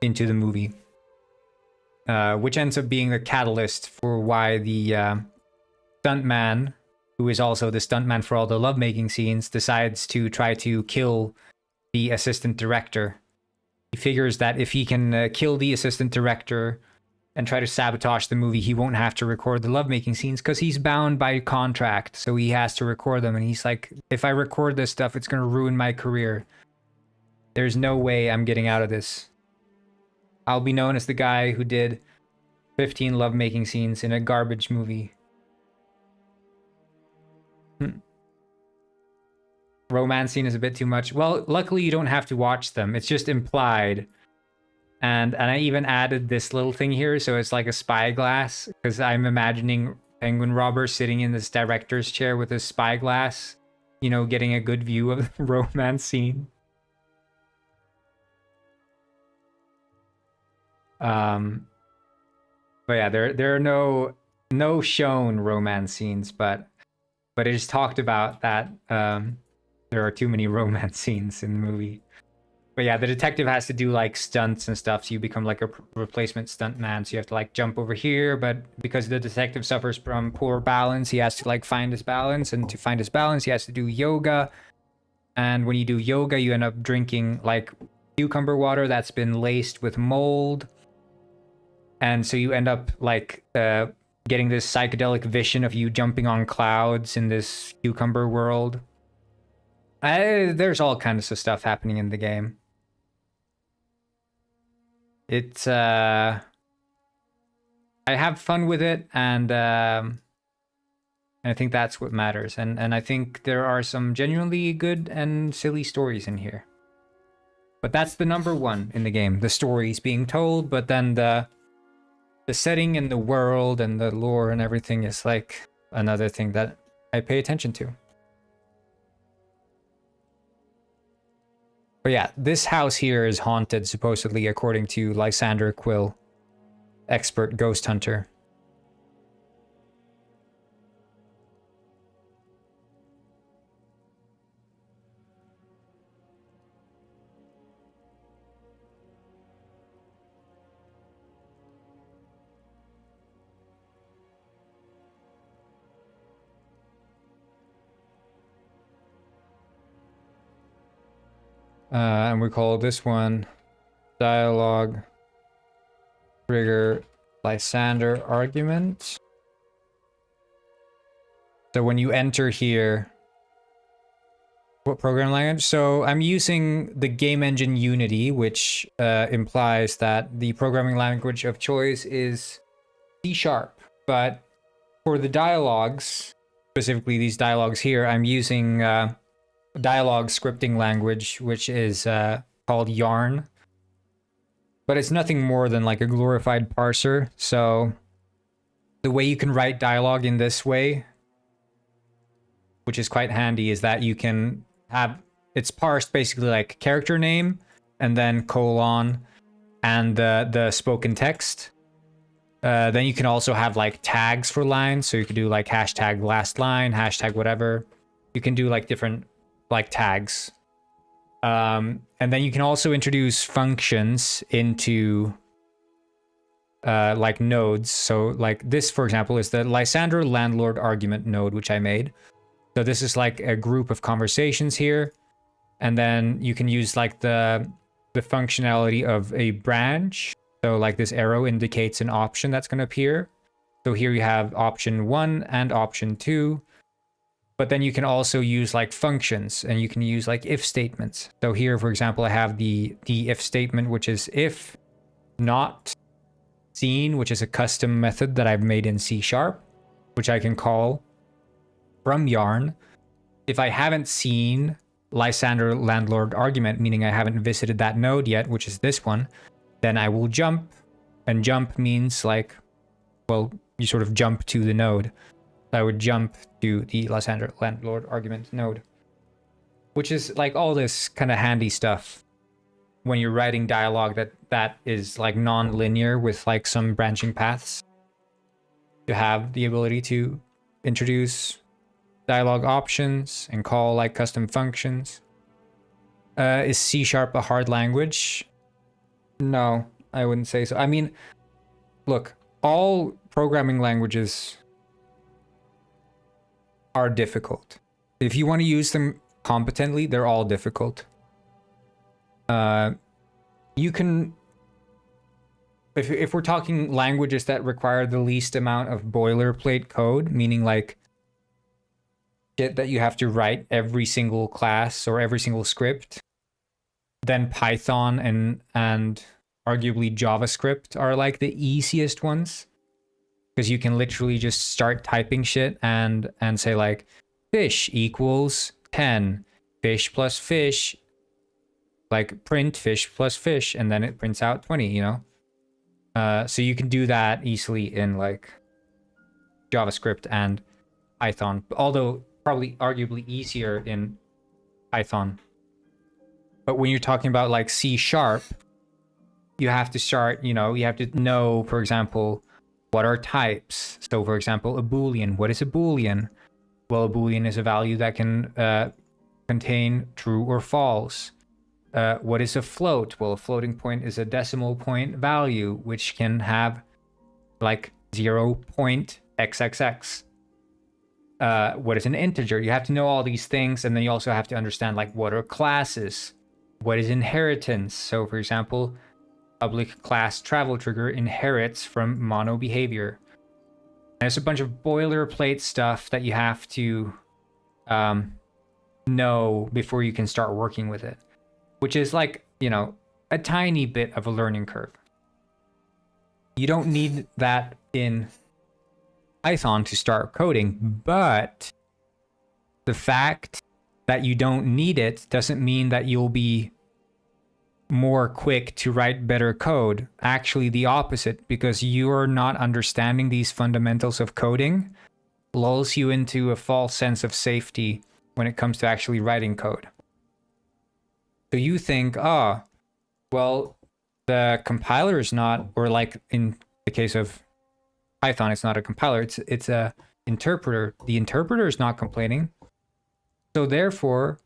the movie, which ends up being the catalyst for why the stuntman, who is also the stuntman for all the lovemaking scenes, decides to try to kill the assistant director. He figures that if he can kill the assistant director and try to sabotage the movie, he won't have to record the lovemaking scenes because he's bound by contract, so he has to record them. And he's like, if I record this stuff, it's going to ruin my career. There's no way I'm getting out of this. I'll be known as the guy who did 15 lovemaking scenes in a garbage movie. Romance scene is a bit too much. Well, luckily you don't have to watch them. It's just implied. And I even added this little thing here, so it's like a spyglass, because I'm imagining Penguin Robber sitting in this director's chair with a spyglass, you know, getting a good view of the romance scene. But yeah, there are no shown romance scenes, but it is talked about that there are too many romance scenes in the movie. But yeah, the detective has to do like stunts and stuff, so you become like a replacement stunt man. So you have to like jump over here, but because the detective suffers from poor balance, he has to like find his balance, and to find his balance, he has to do yoga. And when you do yoga, you end up drinking like cucumber water that's been laced with mold. And so you end up like getting this psychedelic vision of you jumping on clouds in this cucumber world. There's all kinds of stuff happening in the game. It's I have fun with it, and I think that's what matters. And I think there are some genuinely good and silly stories in here. But that's the number one in the game. The stories being told, but then the setting and the world and the lore and everything is like another thing that I pay attention to. But yeah, this house here is haunted, supposedly, according to Lysander Quill, expert ghost hunter. And we call this one dialogue trigger Lysander argument. So when you enter here, what programming language? So I'm using the game engine Unity, which implies that the programming language of choice is C#. But for the dialogues, specifically these dialogues here, I'm using dialogue scripting language, which is called Yarn. But it's nothing more than like a glorified parser. So the way you can write dialogue in this way, which is quite handy, is that you can have it's parsed basically like character name and then colon and the spoken text. Then you can also have like tags for lines, so you could do like hashtag last line, hashtag whatever. You can do like different like tags. And then you can also introduce functions into like nodes. So like this, for example, is the Lysander landlord argument node, which I made. So this is like a group of conversations here. And then you can use like the functionality of a branch. So like this arrow indicates an option that's going to appear. So here you have option 1 and option 2. But then you can also use like functions, and you can use like if statements. So here, for example, I have the if statement, which is if not seen, which is a custom method that I've made in C#, which I can call from Yarn. If I haven't seen Lysander landlord argument, meaning I haven't visited that node yet, which is this one, then I will jump. And jump means like, well, you sort of jump to the node. I would jump to the Lysander landlord argument node, which is like all this kind of handy stuff when you're writing dialogue that is like non-linear with like some branching paths. You have the ability to introduce dialogue options and call like custom functions. Is C# a hard language? No, I wouldn't say so. I mean, look, all programming languages are difficult. If you want to use them competently, they're all difficult. You can, if we're talking languages that require the least amount of boilerplate code, meaning like shit that you have to write every single class or every single script, then Python and arguably JavaScript are like the easiest ones. Because you can literally just start typing shit and say like fish equals 10, fish plus fish, like print fish plus fish, and then it prints out 20, you know? So you can do that easily in like JavaScript and Python, although probably arguably easier in Python. But when you're talking about like C#, you have to start, you have to know, for example, what are types. So for example, a Boolean. What is a Boolean? Well, a Boolean is a value that can contain true or false. What is a float? Well, a floating point is a decimal point value, which can have like 0.xxx. What is an integer? You have to know all these things, and then you also have to understand like what are classes? What is inheritance? So for example, public class travel trigger inherits from mono behavior. There's a bunch of boilerplate stuff that you have to know before you can start working with it, which is like, a tiny bit of a learning curve. You don't need that in Python to start coding, but the fact that you don't need it doesn't mean that you'll be more quick to write better code. Actually, the opposite, because you're not understanding these fundamentals of coding, lulls you into a false sense of safety when it comes to actually writing code. So you think, well, the compiler is not, or like in the case of Python, it's not a compiler, it's a interpreter. The interpreter is not complaining. So therefore,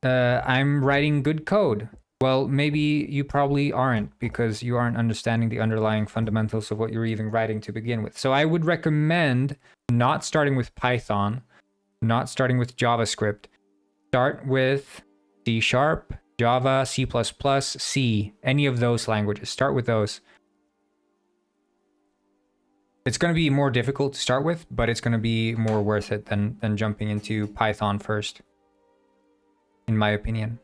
I'm writing good code. Well, maybe you probably aren't, because you aren't understanding the underlying fundamentals of what you're even writing to begin with. So I would recommend not starting with Python, not starting with JavaScript. Start with C#, Java, C++, C, any of those languages. Start with those. It's going to be more difficult to start with, but it's going to be more worth it than jumping into Python first, in my opinion.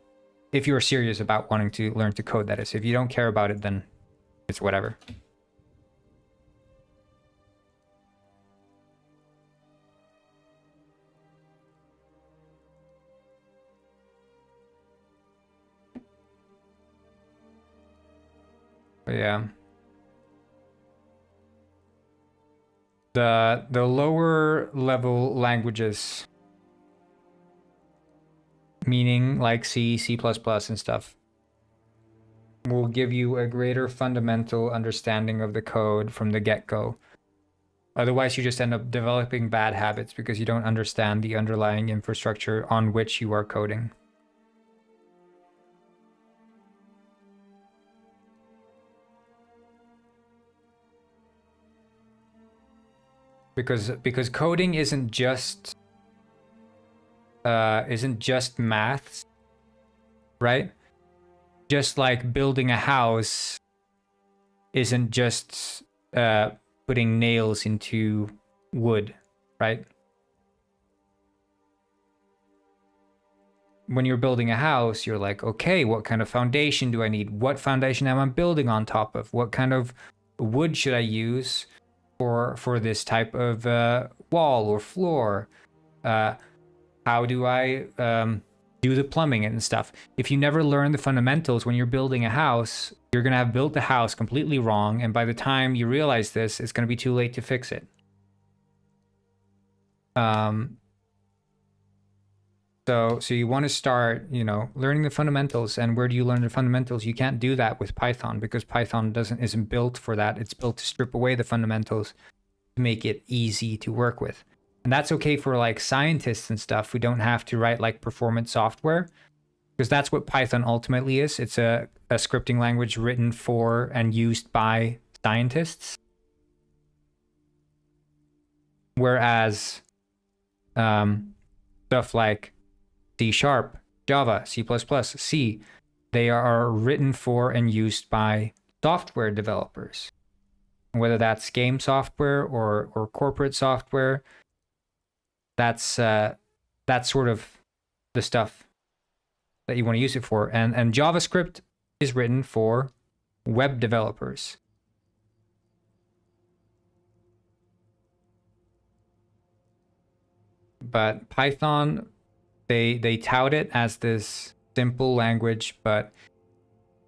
If you're serious about wanting to learn to code, that is. If you don't care about it, then it's whatever. But yeah. The lower level languages, meaning like C, C++ and stuff, will give you a greater fundamental understanding of the code from the get-go. Otherwise, you just end up developing bad habits because you don't understand the underlying infrastructure on which you are coding. Because coding isn't just maths, right? Just like building a house isn't just putting nails into wood, right? When you're building a house, you're like, okay, what kind of foundation do I need? What foundation am I building on top of? What kind of wood should I use for this type of wall or floor? How do I do the plumbing and stuff? If you never learn the fundamentals when you're building a house, you're going to have built the house completely wrong, and by the time you realize this, it's going to be too late to fix it. So you want to start, learning the fundamentals. And where do you learn the fundamentals? You can't do that with Python, because Python isn't built for that. It's built to strip away the fundamentals to make it easy to work with. And that's okay for like scientists and stuff who don't have to write like performance software, because that's what Python ultimately is. It's a scripting language written for and used by scientists. Whereas stuff like C#, Java, C++, C, they are written for and used by software developers. Whether that's game software or corporate software, that's sort of the stuff that you want to use it for. And JavaScript is written for web developers. But Python, they tout it as this simple language, but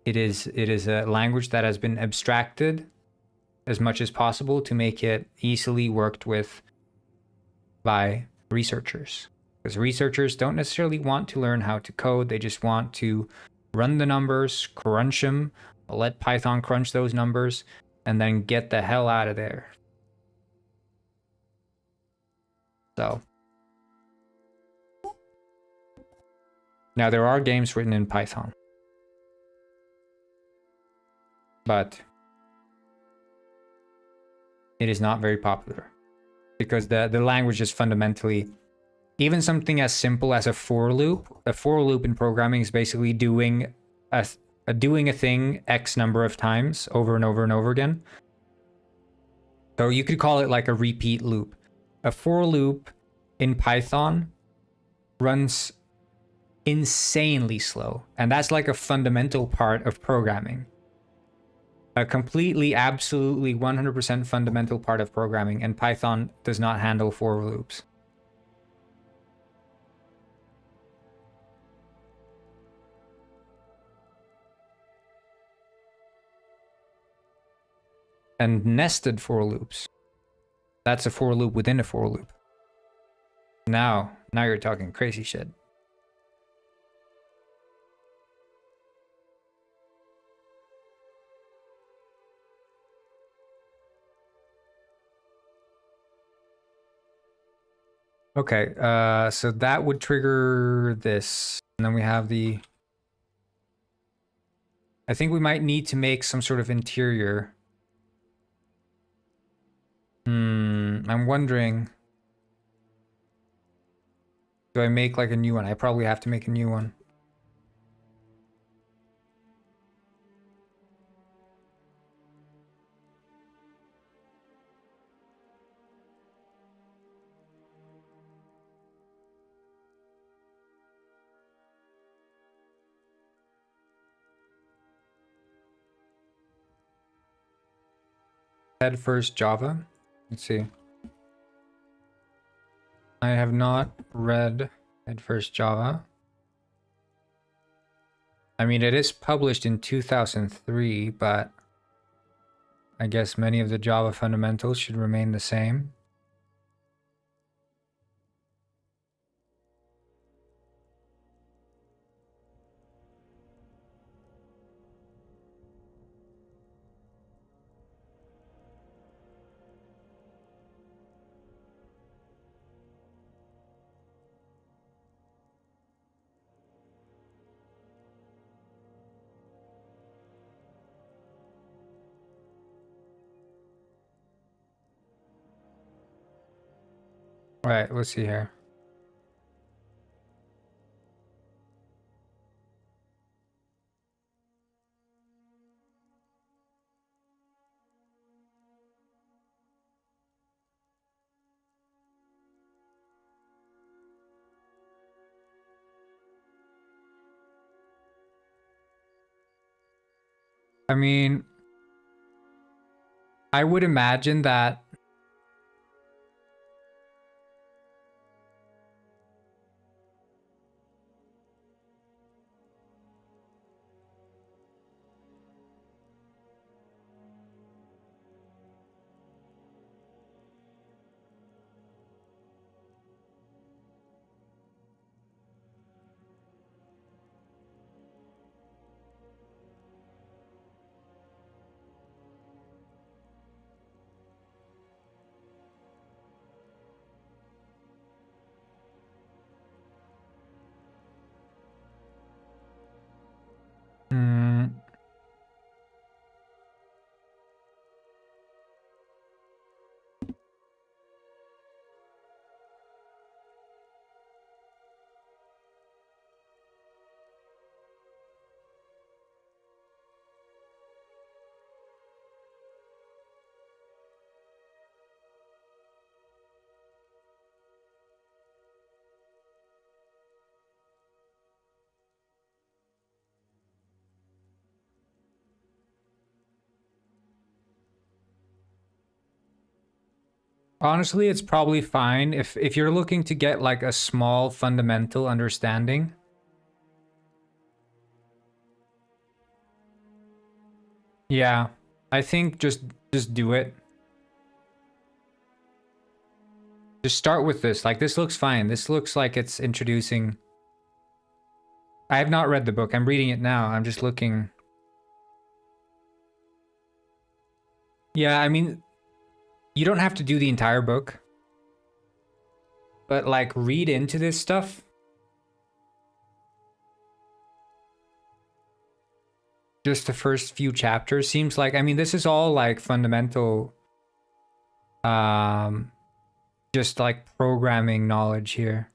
it is a language that has been abstracted as much as possible to make it easily worked with by researchers. Because researchers don't necessarily want to learn how to code, they just want to run the numbers, crunch them, Let Python crunch those numbers and then get the hell out of there. So now there are games written in Python, but it is not very popular because the language is fundamentally, even something as simple as a for loop. A for loop in programming is basically doing a thing X number of times over and over and over again. So you could call it like a repeat loop. A for loop in Python runs insanely slow, and that's like a fundamental part of programming. A completely, absolutely 100% fundamental part of programming, and Python does not handle for loops. And nested for loops, that's a for loop within a for loop. Now you're talking crazy shit. Okay, so that would trigger this. And then we have the... I think we might need to make some sort of interior. I'm wondering... Do I make like a new one? I probably have to make a new one. Head first Java. Let's see. I have not read Head First Java. I mean, it is published in 2003, but I guess many of the Java fundamentals should remain the same. Right, let's see here. I mean, I would imagine that honestly, it's probably fine if you're looking to get like a small fundamental understanding. Yeah, I think just do it. Just start with this. Like, this looks fine. This looks like it's introducing... I have not read the book. I'm reading it now. I'm just looking... Yeah, I mean, you don't have to do the entire book, but like read into this stuff. Just the first few chapters seems like, I mean, this is all like fundamental, just like programming knowledge here.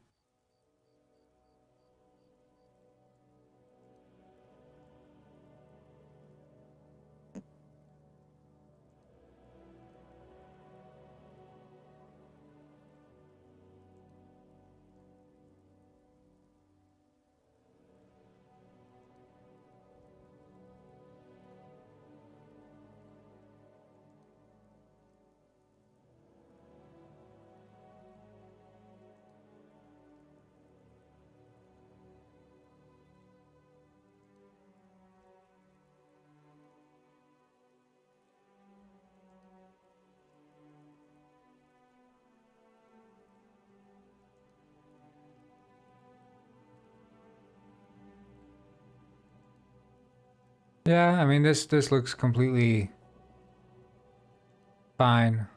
Yeah, I mean, this looks completely fine.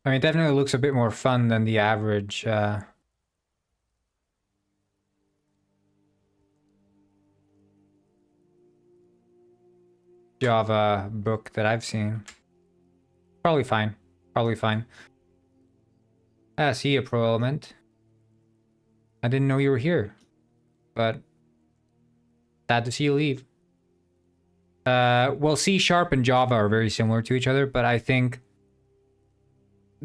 I mean, it definitely looks a bit more fun than the average Java book that I've seen. Probably fine. Probably fine. See a pro element. I didn't know you were here, but sad to see you leave. Well, C# and Java are very similar to each other, but I think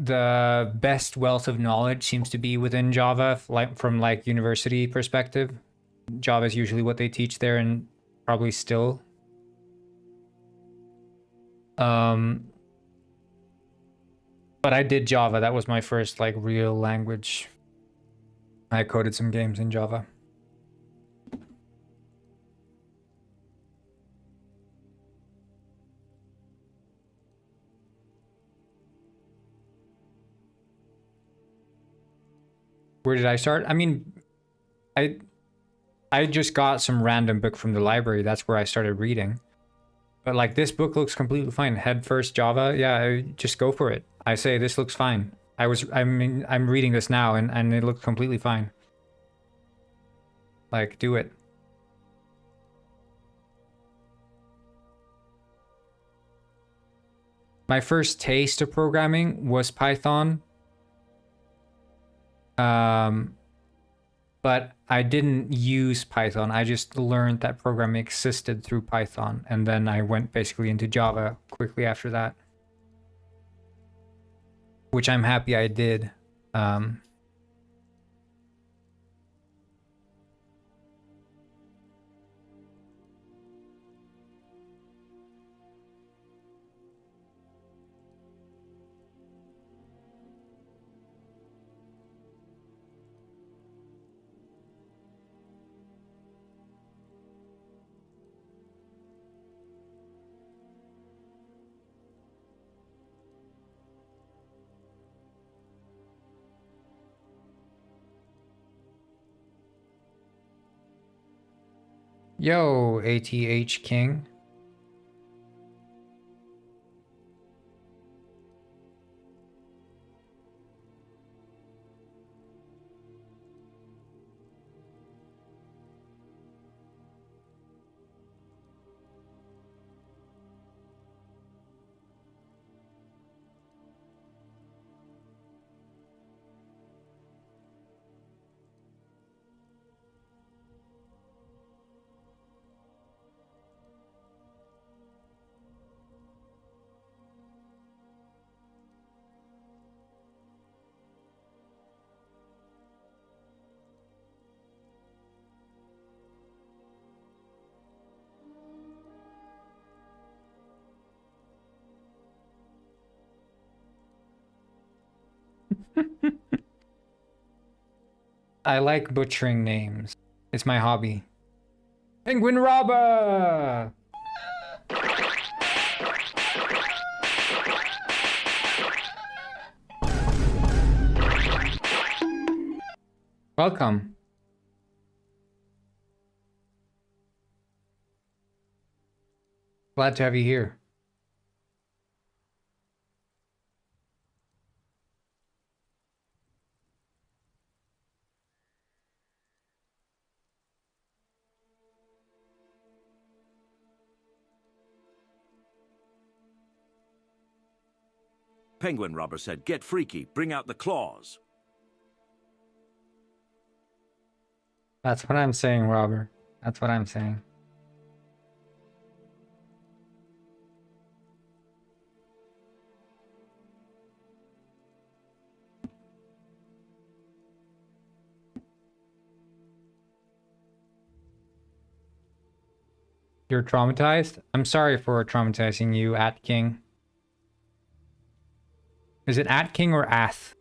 the best wealth of knowledge seems to be within Java, like from like university perspective. Java is usually what they teach there, and probably still. But I did Java. That was my first like real language. I coded some games in Java. Where did I start? I mean, I just got some random book from the library. That's where I started reading. But like this book looks completely fine. Head first Java. Yeah, just go for it. I say this looks fine. I'm reading this now and it looks completely fine. Like, do it. My first taste of programming was Python. But I didn't use Python. I just learned that programming existed through Python. And then I went basically into Java quickly after that. Which I'm happy I did. Yo, ATH King. I like butchering names. It's my hobby. Penguin robber! Welcome. Glad to have you here. Penguin Robber said, "Get freaky, bring out the claws." That's what I'm saying, Robert. That's what I'm saying. You're traumatized? I'm sorry for traumatizing you, At King. Is it At King or Ath?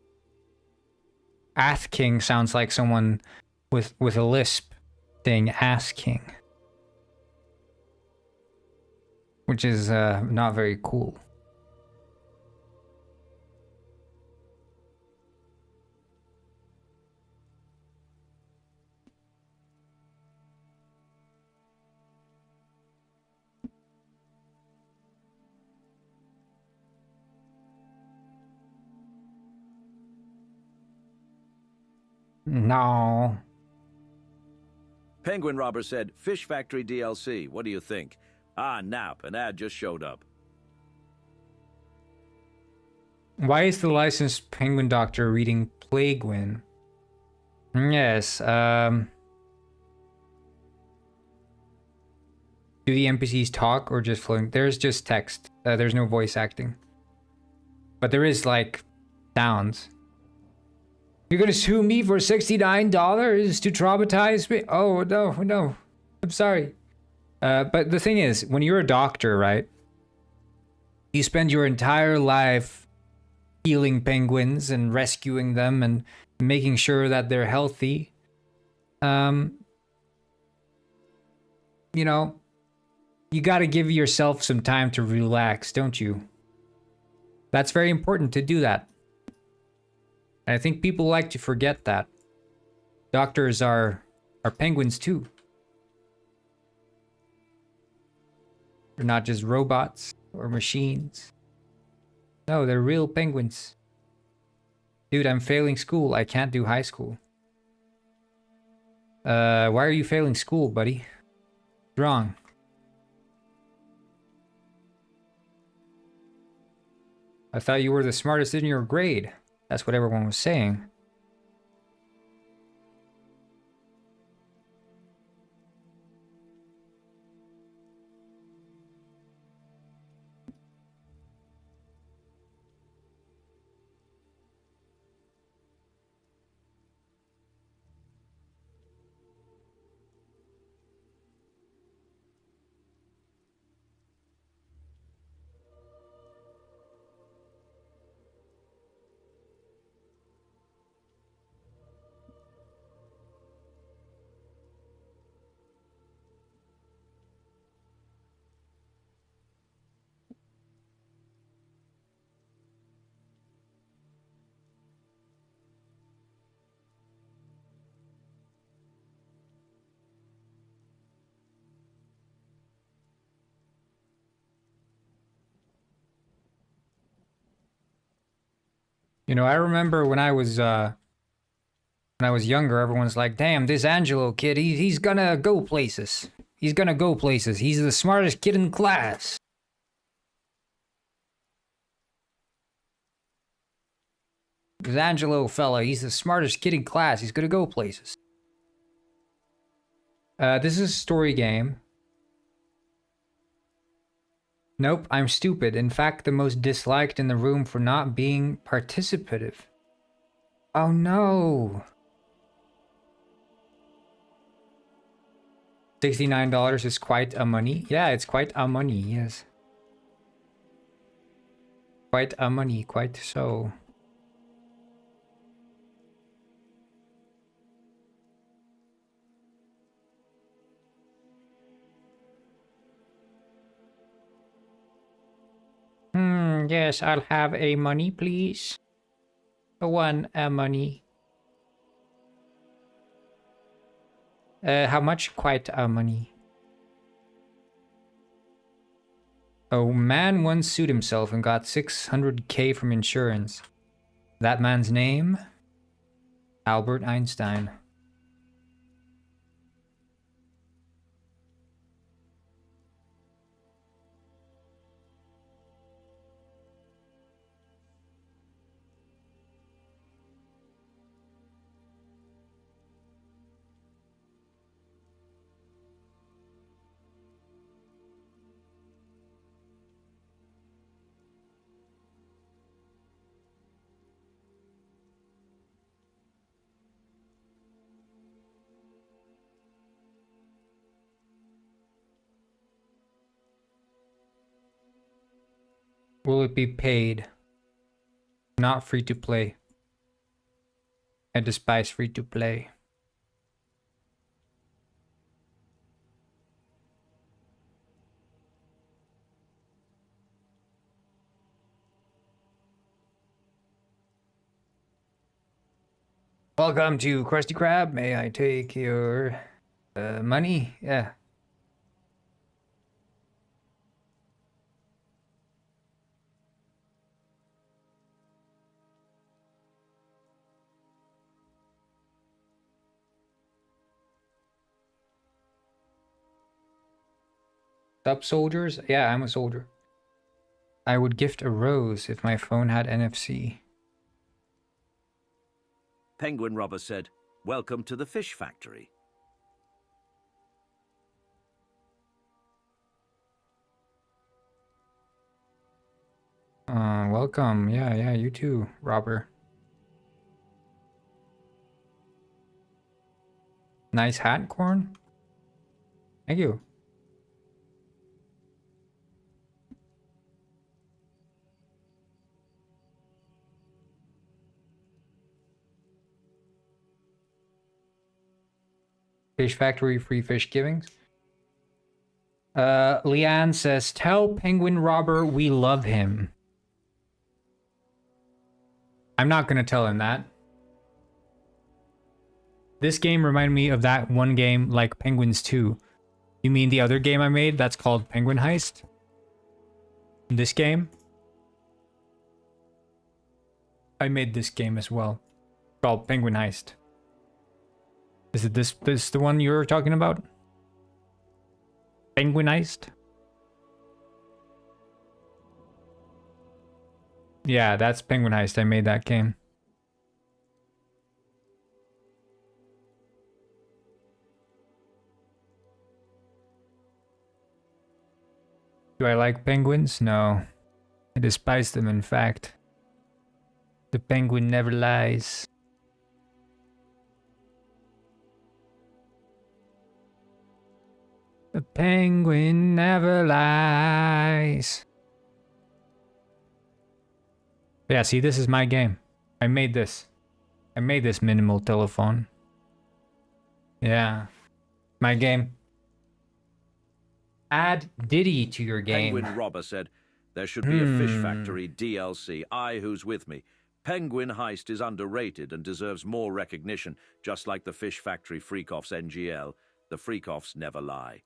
Ath King sounds like someone with a lisp saying Ass King. Which is not very cool. No. Penguin Robber said, "Fish Factory DLC, what do you think?" Ah, nap, an ad just showed up. Why is the licensed penguin doctor reading Plaguewin? Yes, do the NPCs talk or just floating? There's just text. There's no voice acting. But there is, like, sounds. You're gonna sue me for $69 to traumatize me? Oh, no, no. I'm sorry. But the thing is, when you're a doctor, right? You spend your entire life healing penguins and rescuing them and making sure that they're healthy. You know, you gotta give yourself some time to relax, don't you? That's very important to do that. And I think people like to forget that. Doctors are penguins too. They're not just robots or machines. No, they're real penguins. Dude, I'm failing school. I can't do high school. Why are you failing school, buddy? What's wrong? I thought you were the smartest in your grade. That's what everyone was saying. You know, I remember when I was younger, everyone's like, "Damn, this Angelo kid, he's gonna go places. He's gonna go places. He's the smartest kid in class." This Angelo fella, he's the smartest kid in class. He's gonna go places. This is a story game. Nope, I'm stupid. In fact, the most disliked in the room for not being participative. Oh no. $69 is quite a money. Yeah, it's quite a money, yes. Quite a money, quite so. Yes, I'll have a money, please. One money. How much? Quite money. A man once sued himself and got 600K from insurance. That man's name? Albert Einstein. Will it be paid? Not free to play. I despise free to play. Welcome to Krusty Krab. May I take your money? Yeah. Sup, soldiers? Yeah, I'm a soldier. I would gift a rose if my phone had NFC. Penguin Robber said, "Welcome to the fish factory." Welcome. Yeah, you too, Robber. Nice hat, Corn. Thank you. Fish Factory free fish givings. Leanne says, tell Penguin Robber we love him. I'm not gonna tell him that. This game reminded me of that one game like Penguins 2. You mean the other game I made that's called Penguin Heist? This game? I made this game as well. Called Penguin Heist. Is it this the one you're talking about? Penguin Heist? Yeah, that's Penguin Heist. I made that game. Do I like penguins? No. I despise them, in fact. The penguin never lies. The penguin never lies. Yeah, see, this is my game. I made this. I made this minimal telephone. Yeah. My game. Add Diddy to your game. Penguin Robber said, "There should be a Fish Factory DLC. Who's with me? Penguin Heist is underrated and deserves more recognition, just like the Fish Factory Freakoffs NGL. The Freakoffs never lie."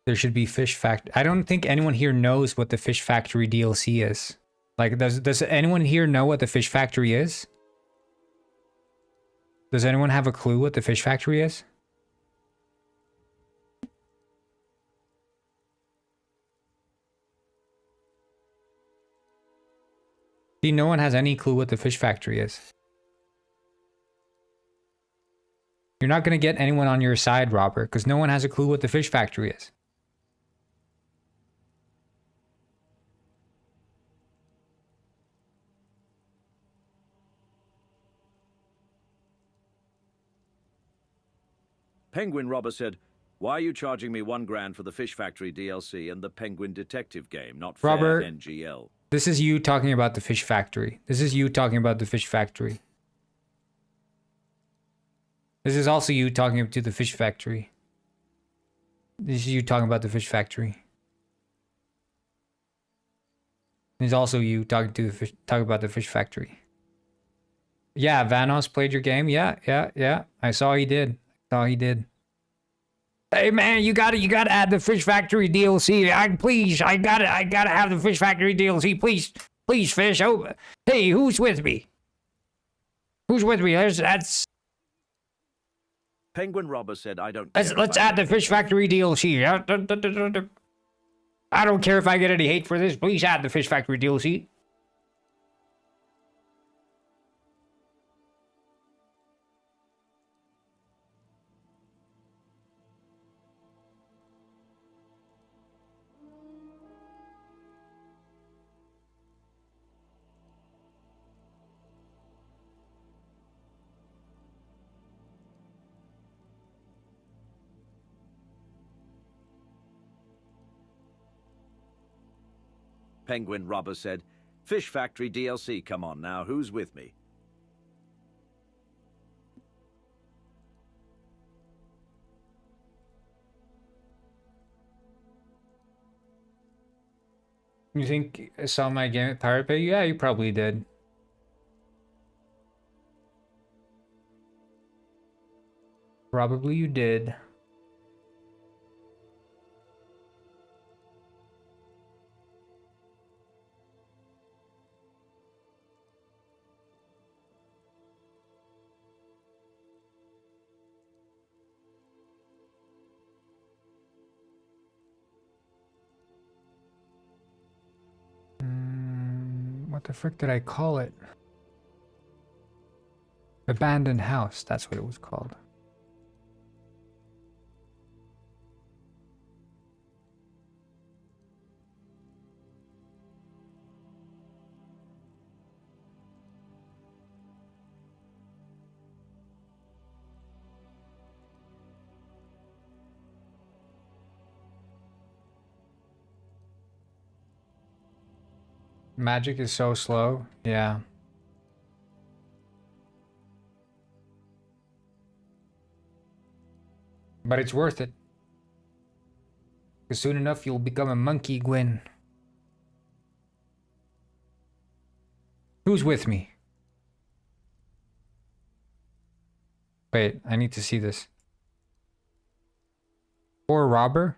There should be Fish Factory. I don't think anyone here knows what the Fish Factory DLC is. Like, does anyone here know what the Fish Factory is? Does anyone have a clue what the Fish Factory is? See, no one has any clue what the Fish Factory is. You're not going to get anyone on your side, Robert, because no one has a clue what the Fish Factory is. Penguin Robber said, "Why are you charging me $1,000 for the Fish Factory DLC and the Penguin Detective game, not fair Robert, NGL?" This is you talking about the Fish Factory. This is you talking about the Fish Factory. This is also you talking to the Fish Factory. This is you talking about the Fish Factory. There's also you talking about the fish factory. Yeah, Vanos played your game. Yeah. I saw he did. Hey man, you gotta add the Fish Factory DLC. I gotta have the Fish Factory DLC. Please, Fish. Oh, hey, who's with me? That's Penguin Robber said, I don't let's add the Fish Factory DLC. I don't care if I get any hate for this. Please add the Fish Factory DLC. Penguin Robber said, Fish Factory DLC, come on now, who's with me? You think I saw my game at Pirate Bay? Yeah, you probably did. Probably you did. What the frick did I call it? Abandoned House, that's what it was called. Magic is so slow, yeah. But it's worth it. Because soon enough you'll become a monkey, Gwen. Who's with me? Wait, I need to see this. Or robber?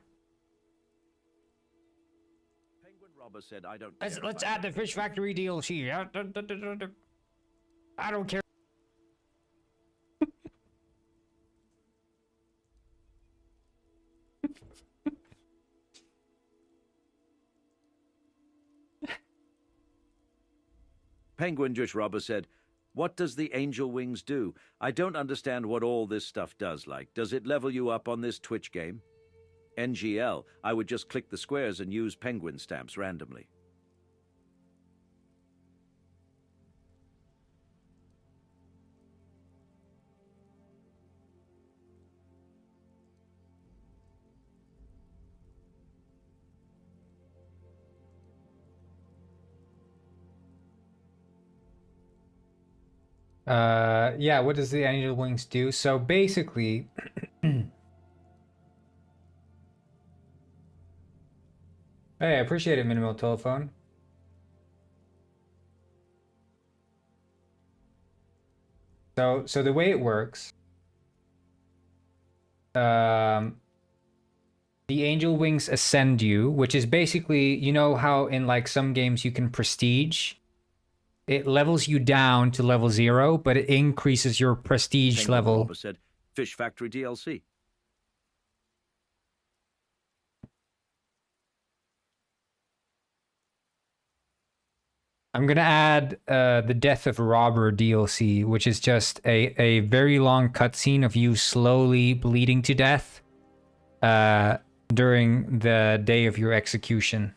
Penguin Robber said, I don't Let's add the Fish Factory DLC. I don't care. Penguin Jush Robber said, what does the angel wings do? I don't understand what all this stuff does. Like, does it level you up on this Twitch game? NGL, I would just click the squares and use penguin stamps randomly. Yeah, what does the angel wings do? So basically, hey, I appreciate it, minimal telephone. So the way it works, the angel wings ascend you, which is basically, you know how in like some games you can prestige? It levels you down to level 0, but it increases your prestige Penguin level. Robber said, Fish Factory DLC. I'm gonna add the Death of Robber DLC, which is just a very long cutscene of you slowly bleeding to death during the day of your execution.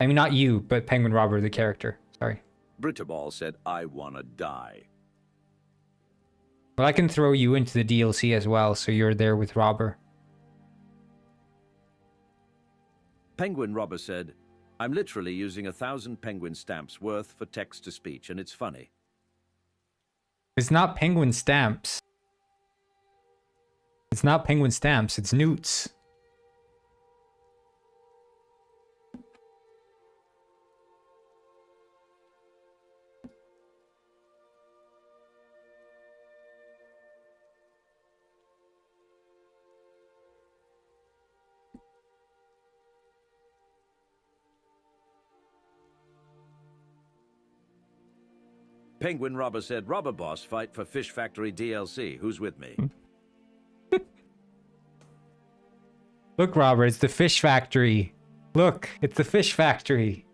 I mean, not you, but Penguin Robber, the character. Sorry. Brittaball said, I wanna die. Well, I can throw you into the DLC as well, so you're there with Robber. Penguin Robber said, I'm literally using 1,000 penguin stamps worth for text-to-speech, and it's funny. It's not penguin stamps. It's not penguin stamps, it's newts. Penguin Robber said, Robber Boss, fight for Fish Factory DLC. Who's with me? Look, Robert, it's the fish factory. Look, it's the fish factory.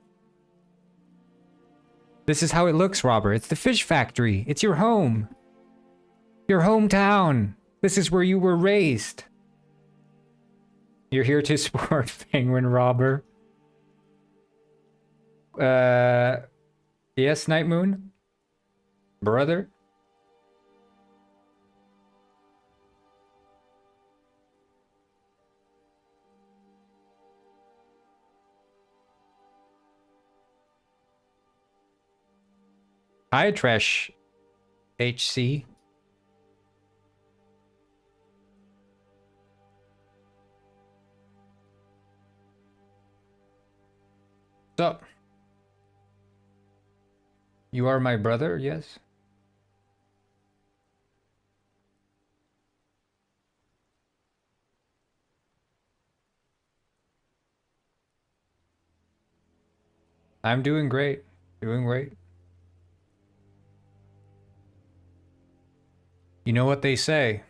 This is how it looks, Robert. It's the fish factory. It's your home. Your hometown. This is where you were raised. You're here to support Penguin Robber. Yes, Night Moon? Brother? Hi, Trash HC. What's up? You are my brother, yes? I'm doing great. Doing great. You know what they say?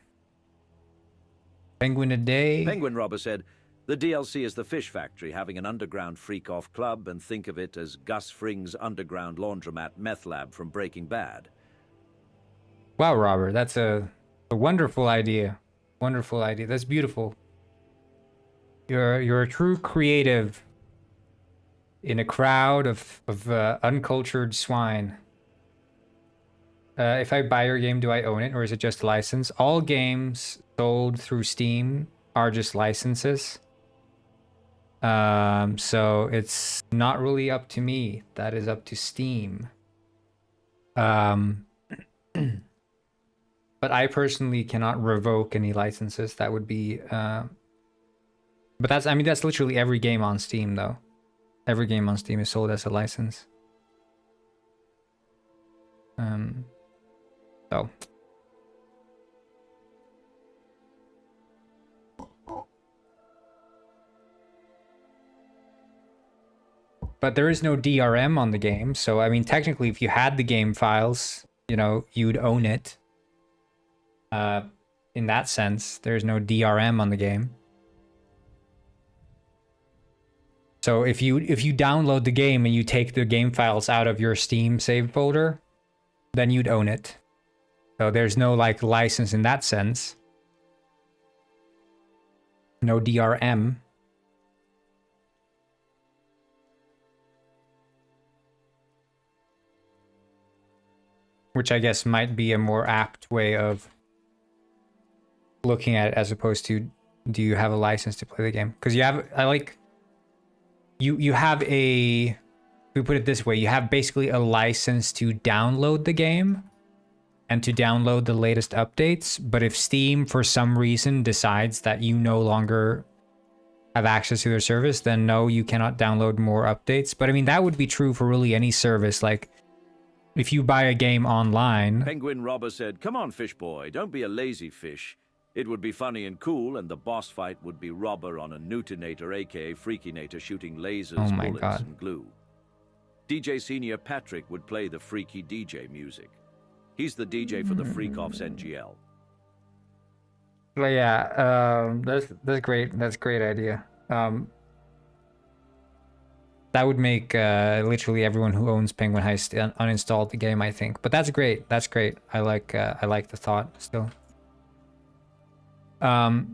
Penguin a day. Penguin Robber said, the DLC is the Fish Factory having an underground freak-off club, and think of it as Gus Fring's underground laundromat meth lab from Breaking Bad. Wow, Robert, that's a wonderful idea. Wonderful idea. That's beautiful. You're a true creative in a crowd of uncultured swine. If I buy your game, do I own it, or is it just license? All games sold through Steam are just licenses. So it's not really up to me. That is up to Steam. But I personally cannot revoke any licenses. That would be but that's literally every game on Steam though. Every game on Steam is sold as a license. So but there is no DRM on the game, so I mean technically if you had the game files, you know, you'd own it. In that sense, there's no DRM on the game. So if you download the game and you take the game files out of your Steam save folder, then you'd own it. So there's no like license in that sense. No DRM. Which I guess might be a more apt way of looking at it as opposed to, do you have a license to play the game? Because you have, you have a, if we put it this way, you have basically a license to download the game and to download the latest updates. But if Steam for some reason decides that you no longer have access to their service, then no, you cannot download more updates. But I mean, that would be true for really any service. Like if you buy a game online. Penguin Robber said, come on, fish boy, don't be a lazy fish. It would be funny and cool, and the boss fight would be Robber on a Newtonator, aka Freakinator, shooting lasers, Oh my bullets, God. and glue. DJ Senior Patrick would play the freaky DJ music. He's the DJ for the Freak Offs NGL. But yeah, that's great. That's a great idea. That would make literally everyone who owns Penguin Heist uninstall the game, I think. But that's great. That's great. I like the thought still. What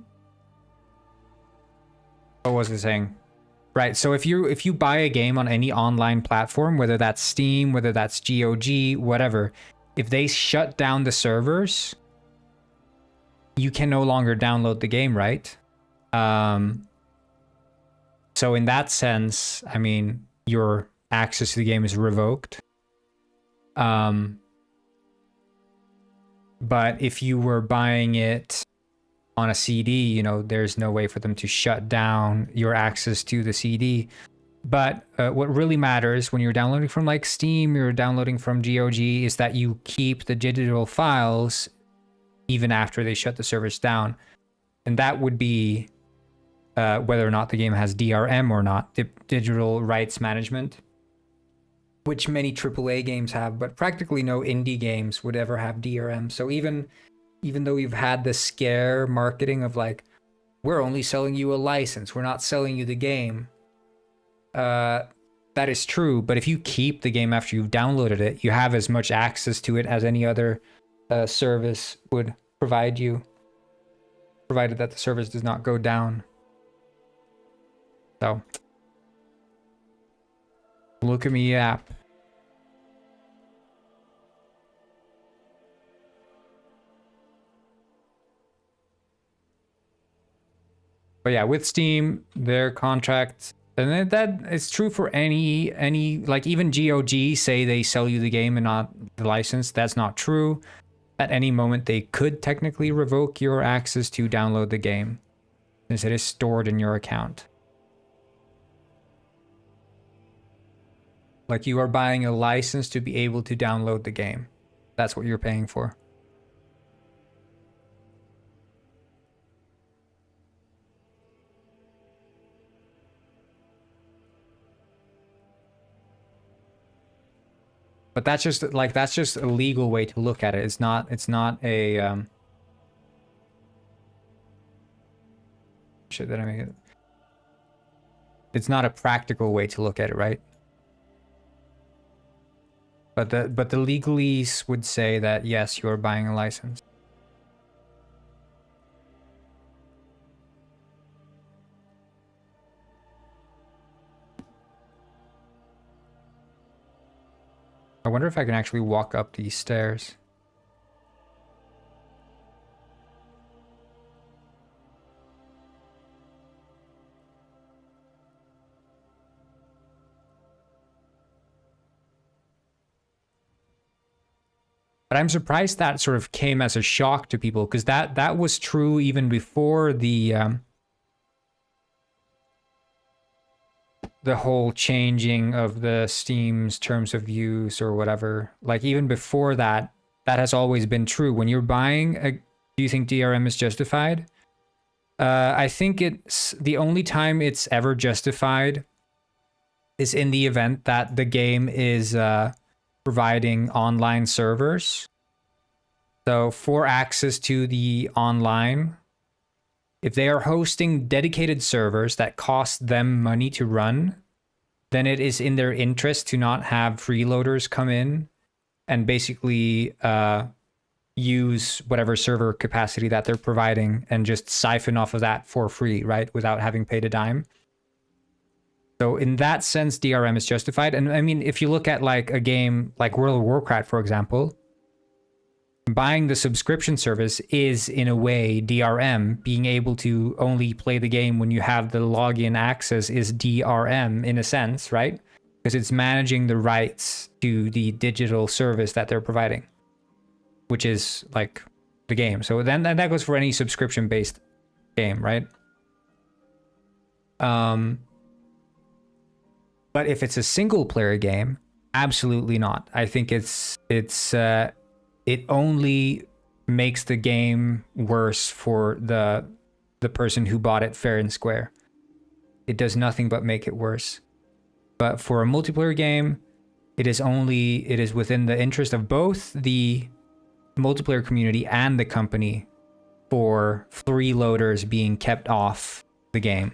was I saying? Right. So if you buy a game on any online platform, whether that's Steam, whether that's GOG, whatever, if they shut down the servers, you can no longer download the game, right? So in that sense, I mean, your access to the game is revoked. But if you were buying it on a CD, you know, there's no way for them to shut down your access to the CD. But what really matters when you're downloading from like Steam, you're downloading from GOG, is that you keep the digital files even after they shut the servers down. And that would be whether or not the game has DRM or not, digital rights management. which many AAA games have, but practically no indie games would ever have DRM. So even though you've had the scare marketing of like, we're only selling you a license, we're not selling you the game. That is true, but if you keep the game after you've downloaded it, you have as much access to it as any other service would provide you, provided that the service does not go down. So, look at me app. But yeah, with Steam, their contract, and that is true for any like even GOG say they sell you the game and not the license. That's not true. At any moment, they could technically revoke your access to download the game, since it is stored in your account. Like you are buying a license to be able to download the game. That's what you're paying for. But that's just a legal way to look at it. It's not a shit, did I make it? It's not a practical way to look at it, right? But the legalese would say that yes, you're buying a license. I wonder if I can actually walk up these stairs. But I'm surprised that sort of came as a shock to people, because that was true even before the whole changing of the Steam's terms of use or whatever. Like even before that, that has always been true. When you're buying a, do you think DRM is justified? I think it's the only time it's ever justified is in the event that the game is providing online servers. So for access to the online, if they are hosting dedicated servers that cost them money to run, then it is in their interest to not have freeloaders come in and basically use whatever server capacity that they're providing and just siphon off of that for free, right? Without having paid a dime. So in that sense, DRM is justified. And I mean, if you look at like a game like World of Warcraft, for example, buying the subscription service is in a way DRM. Being able to only play the game when you have the login access is DRM in a sense, right? Because it's managing the rights to the digital service that they're providing, which is like the game. So then that goes for any subscription based game, right? But if it's a single player game, absolutely not. I think it only makes the game worse for the person who bought it fair and square. It does nothing but make it worse. But for a multiplayer game, it is within the interest of both the multiplayer community and the company for freeloaders being kept off the game.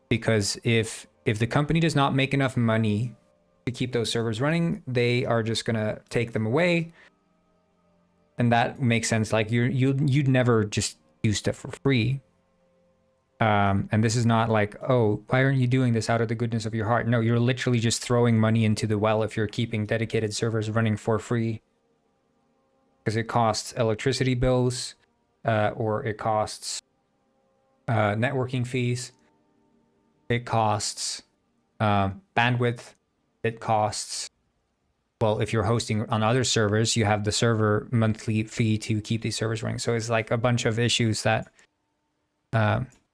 Because if the company does not make enough money to keep those servers running, they are just gonna take them away, and that makes sense. Like you'd never just use stuff for free. And this is not like, oh, why aren't you doing this out of the goodness of your heart? No, you're literally just throwing money into the well if you're keeping dedicated servers running for free, because it costs electricity bills, or it costs networking fees. It costs bandwidth. It costs, well, if you're hosting on other servers, you have the server monthly fee to keep these servers running. So it's like a bunch of issues that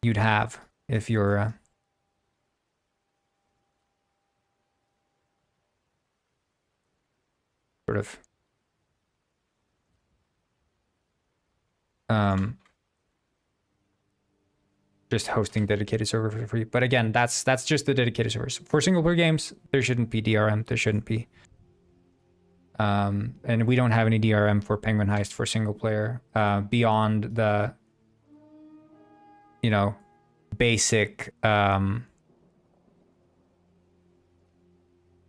you'd have if you're sort of just hosting dedicated server for free. But again, that's just the dedicated servers. For single player games, there shouldn't be DRM. There shouldn't be. And we don't have any DRM for Penguin Heist for single player beyond the, you know, basic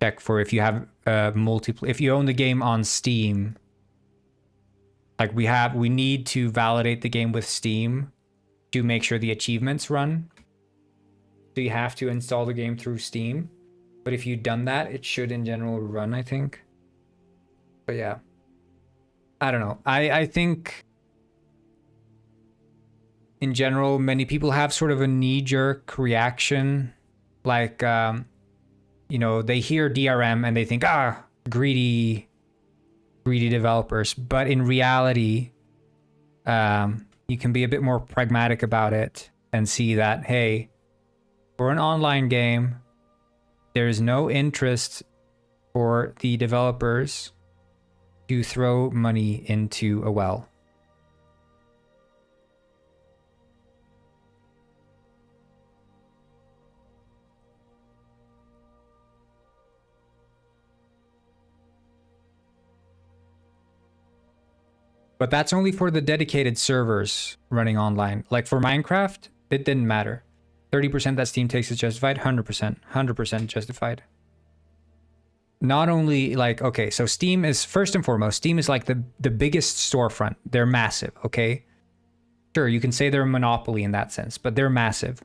check for if you have if you own the game on Steam. Like we need to validate the game with Steam to make sure the achievements run. So you have to install the game through Steam. But if you've done that, it should in general run, I think. But yeah, I don't know. I think in general, many people have sort of a knee-jerk reaction. Like, you know, they hear DRM and they think, greedy developers. But in reality, you can be a bit more pragmatic about it and see that, hey, for an online game, there is no interest for the developers to throw money into a well. But that's only for the dedicated servers running online. Like for Minecraft, it didn't matter. 30% that Steam takes is justified, 100% justified. Not only like, okay, so Steam is, first and foremost, Steam is like the biggest storefront. They're massive, okay? Sure, you can say they're a monopoly in that sense, but they're massive.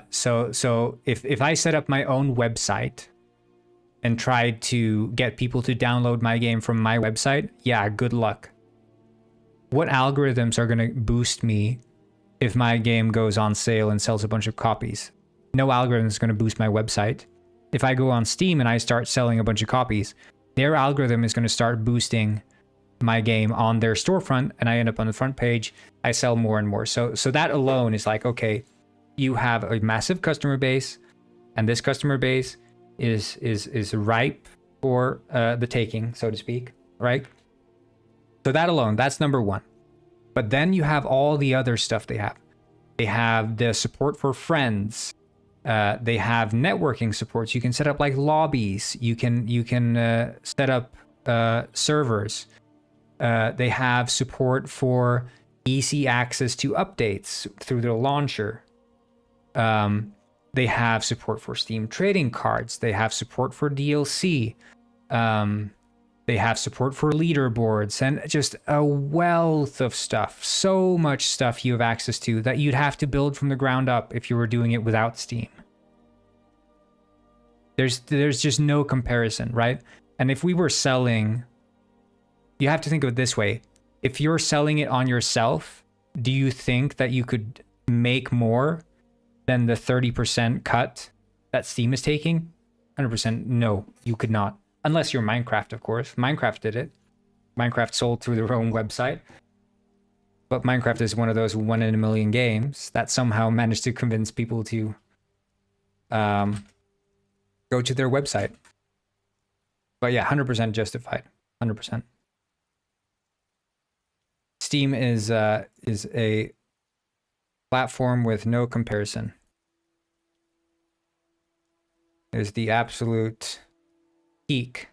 So if I set up my own website and tried to get people to download my game from my website, yeah, good luck. What algorithms are going to boost me if my game goes on sale and sells a bunch of copies? No algorithm is going to boost my website. If I go on Steam and I start selling a bunch of copies, their algorithm is going to start boosting my game on their storefront, and I end up on the front page. I sell more and more. So that alone is like, okay, you have a massive customer base, and this customer base is ripe for the taking, so to speak, right? So that alone, that's number one. But then you have all the other stuff they have. They have the support for friends. They have networking supports. You can set up like lobbies. You can set up servers. They have support for easy access to updates through their launcher. They have support for Steam trading cards. They have support for DLC. They have support for leaderboards and just a wealth of stuff. So much stuff you have access to that you'd have to build from the ground up if you were doing it without Steam. There's just no comparison, right? And if we were selling, you have to think of it this way. If you're selling it on yourself, do you think that you could make more than the 30% cut that Steam is taking? 100% no, you could not. Unless you're Minecraft, of course. Minecraft did it. Minecraft sold through their own website. But Minecraft is one of those 1 in a million games that somehow managed to convince people to go to their website. But yeah, 100% justified. 100%. Steam is a platform with no comparison. It is the absolute peak.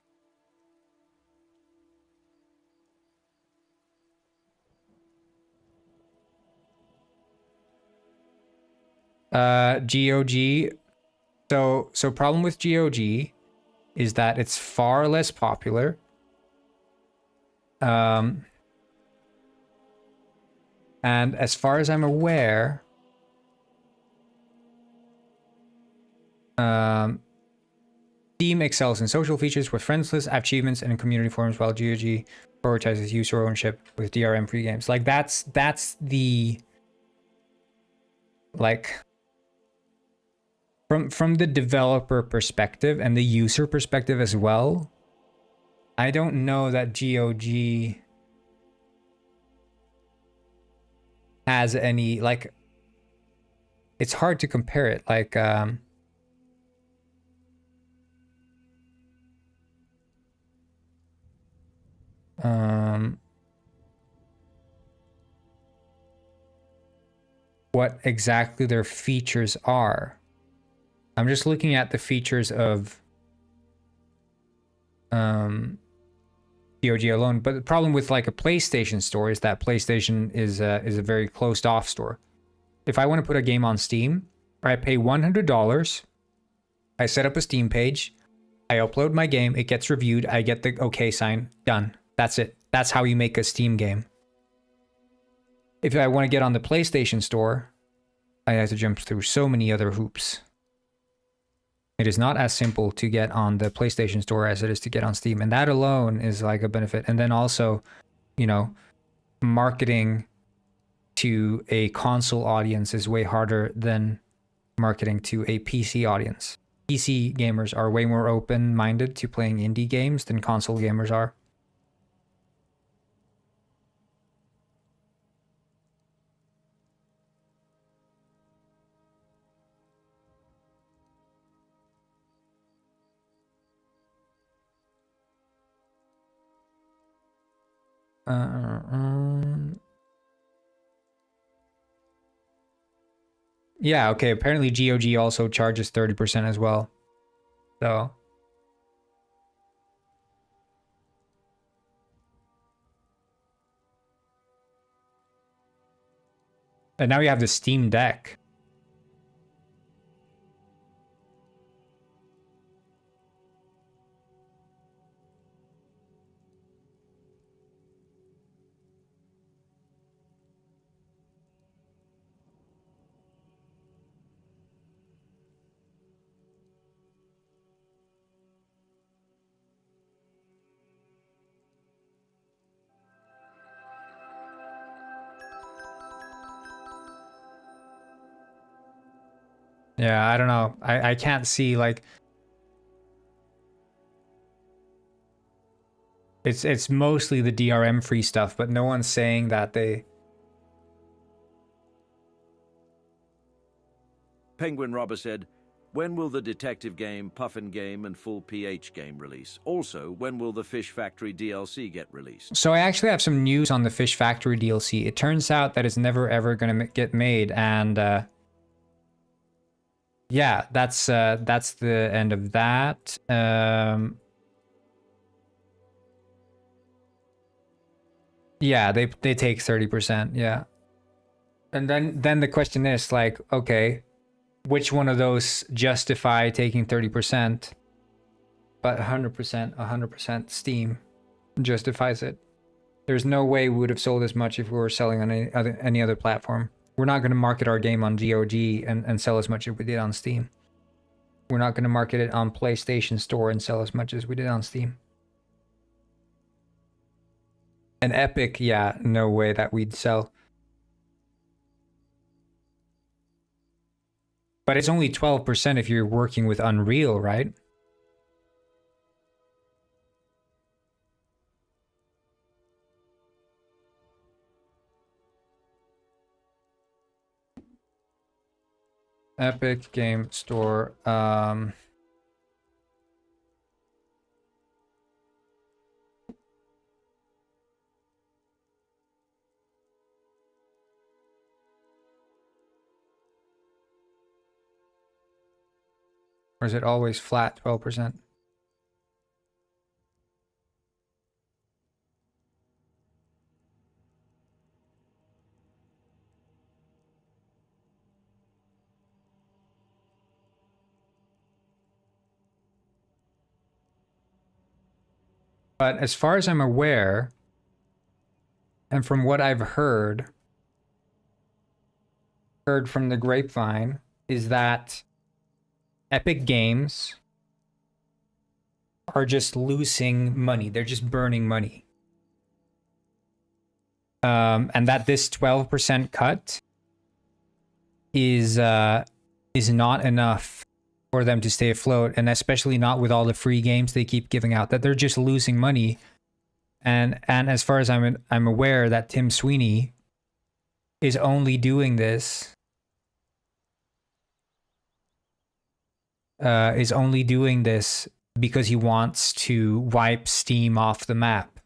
GOG. So problem with GOG is that it's far less popular. And as far as I'm aware, Steam excels in social features with friends lists, achievements, and in community forums, while GOG prioritizes user ownership with DRM-free games. Like that's the, like, from the developer perspective and the user perspective as well, I don't know that GOG has any, like, it's hard to compare it. Like, what exactly their features are. I'm just looking at the features of GOG alone, but the problem with like a PlayStation store is that PlayStation is a very closed off store. If I want to put a game on Steam, I pay $100, I set up a Steam page, I upload my game, it gets reviewed, I get the OK sign, done. That's it. That's how you make a Steam game. If I want to get on the PlayStation store, I have to jump through so many other hoops. It is not as simple to get on the PlayStation store as it is to get on Steam. And that alone is like a benefit. And then also, you know, marketing to a console audience is way harder than marketing to a PC audience. PC gamers are way more open-minded to playing indie games than console gamers are. Yeah, okay, apparently GOG also charges 30% as well. So and now you have the Steam Deck. Yeah, I don't know. I can't see like it's mostly the DRM free stuff, but no one's saying that they Penguin Robber said, when will the detective game, Puffin game, and full PH game release? Also, when will the Fish Factory DLC get released? So I actually have some news on the Fish Factory DLC. It turns out that it's never ever going to get made, and yeah, that's the end of that. Yeah, they take 30%, yeah. And then the question is like, okay, which one of those justify taking 30%, but 100% Steam justifies it? There's no way we would have sold as much if we were selling on any other platform. We're not going to market our game on GOG and sell as much as we did on Steam. We're not going to market it on PlayStation Store and sell as much as we did on Steam. And Epic, yeah, no way that we'd sell. But it's only 12% if you're working with Unreal, right? Epic Game Store. Or is it always flat, 12%? But as far as I'm aware, and from what I've heard from the grapevine, is that Epic Games are just losing money. They're just burning money. And that this 12% cut is not enough for them to stay afloat, and especially not with all the free games they keep giving out, that they're just losing money. And as far as I'm aware, that Tim Sweeney is only doing this because he wants to wipe Steam off the map.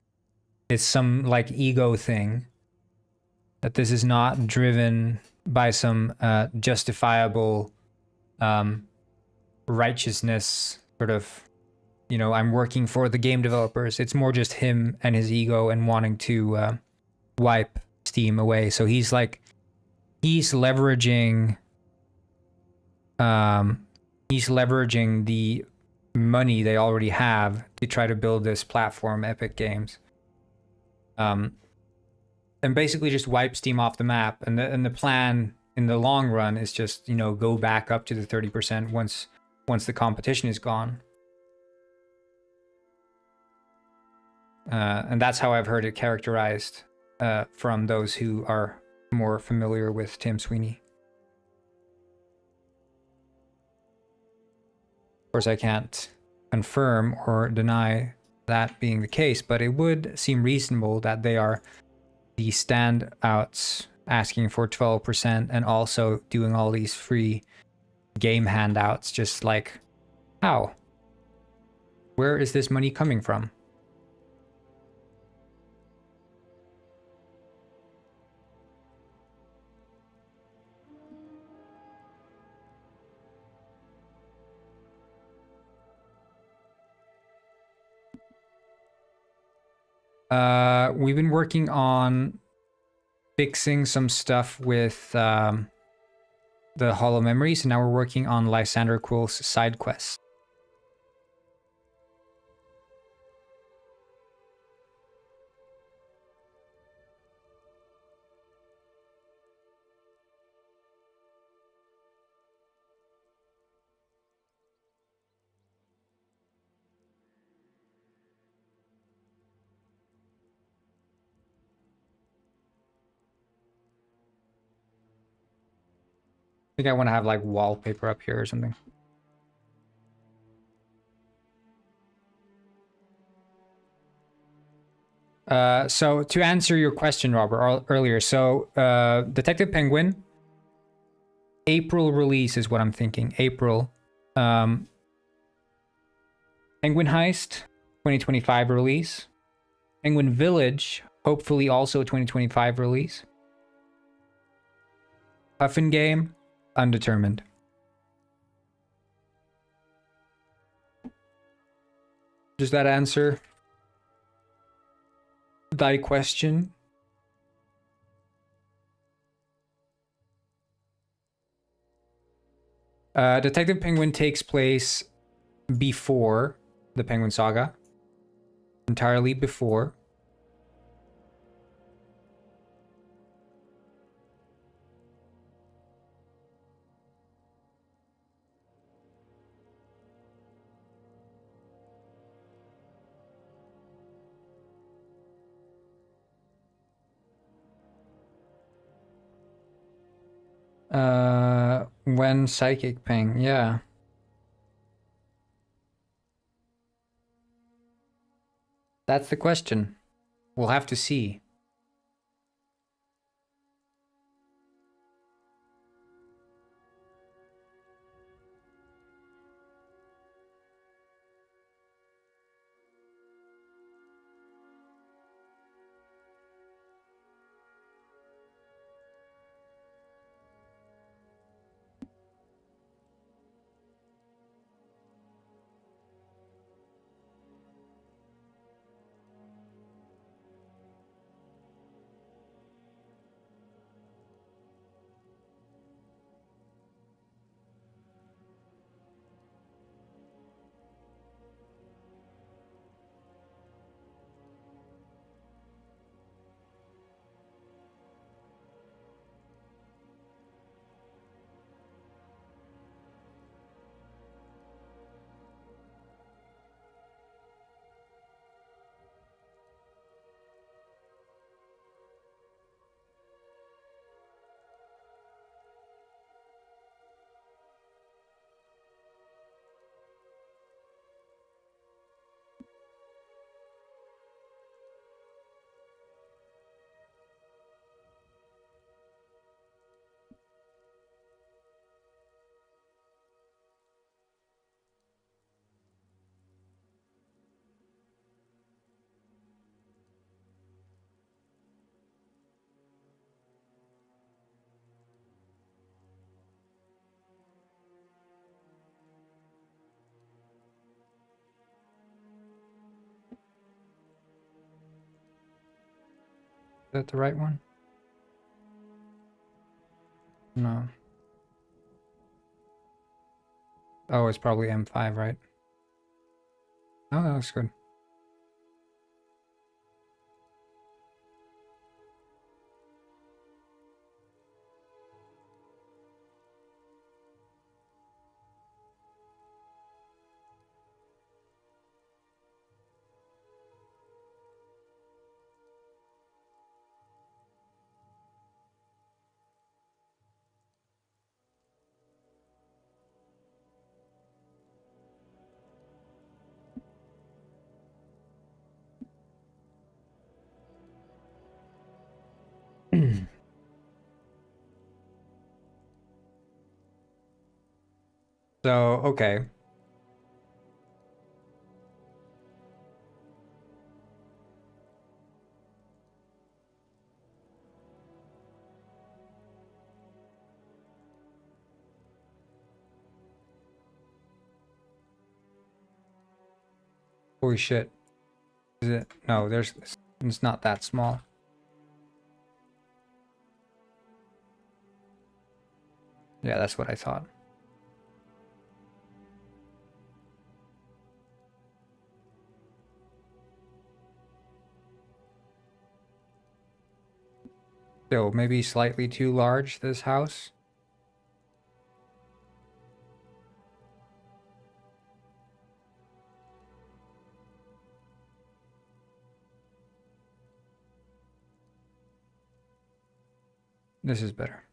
It's some like ego thing, that this is not driven by some justifiable righteousness sort of, you know, I'm working for the game developers. It's more just him and his ego and wanting to wipe Steam away. So he's like, he's leveraging the money they already have to try to build this platform, Epic Games. And basically just wipe Steam off the map. And the plan in the long run is just, you know, go back up to the 30% once the competition is gone. And that's how I've heard it characterized from those who are more familiar with Tim Sweeney. Of course, I can't confirm or deny that being the case, but it would seem reasonable that they are the standouts asking for 12% and also doing all these free game handouts. Just like, how? Where is this money coming from? We've been working on fixing some stuff with the Hollow Memories, and now we're working on Lysander Quill's side quest. I think I want to have like wallpaper up here or something. So to answer your question, Robert, earlier, so Detective Penguin, April release is what I'm thinking. April. Penguin Heist, 2025 release. Penguin Village, hopefully also 2025 release. Puffin Game, undetermined. Does that answer thy question? Detective Penguin takes place before the Penguin Saga. Entirely before. When Psychic Ping, yeah. That's the question. We'll have to see. that the right one? No. Oh, it's probably M5, right? Oh, that looks good. So, okay. Holy shit. Is it? No, it's not that small. Yeah, that's what I thought. Still, maybe slightly too large, this house. This is better.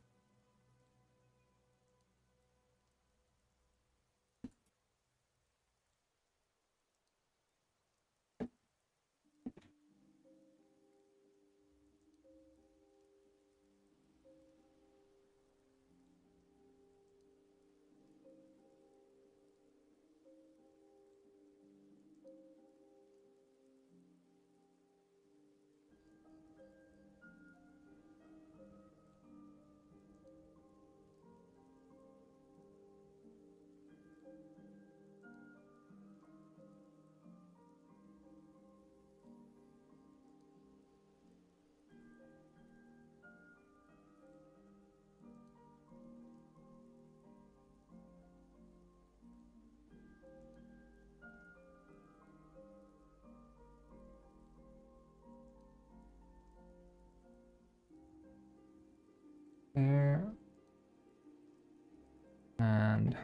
There. And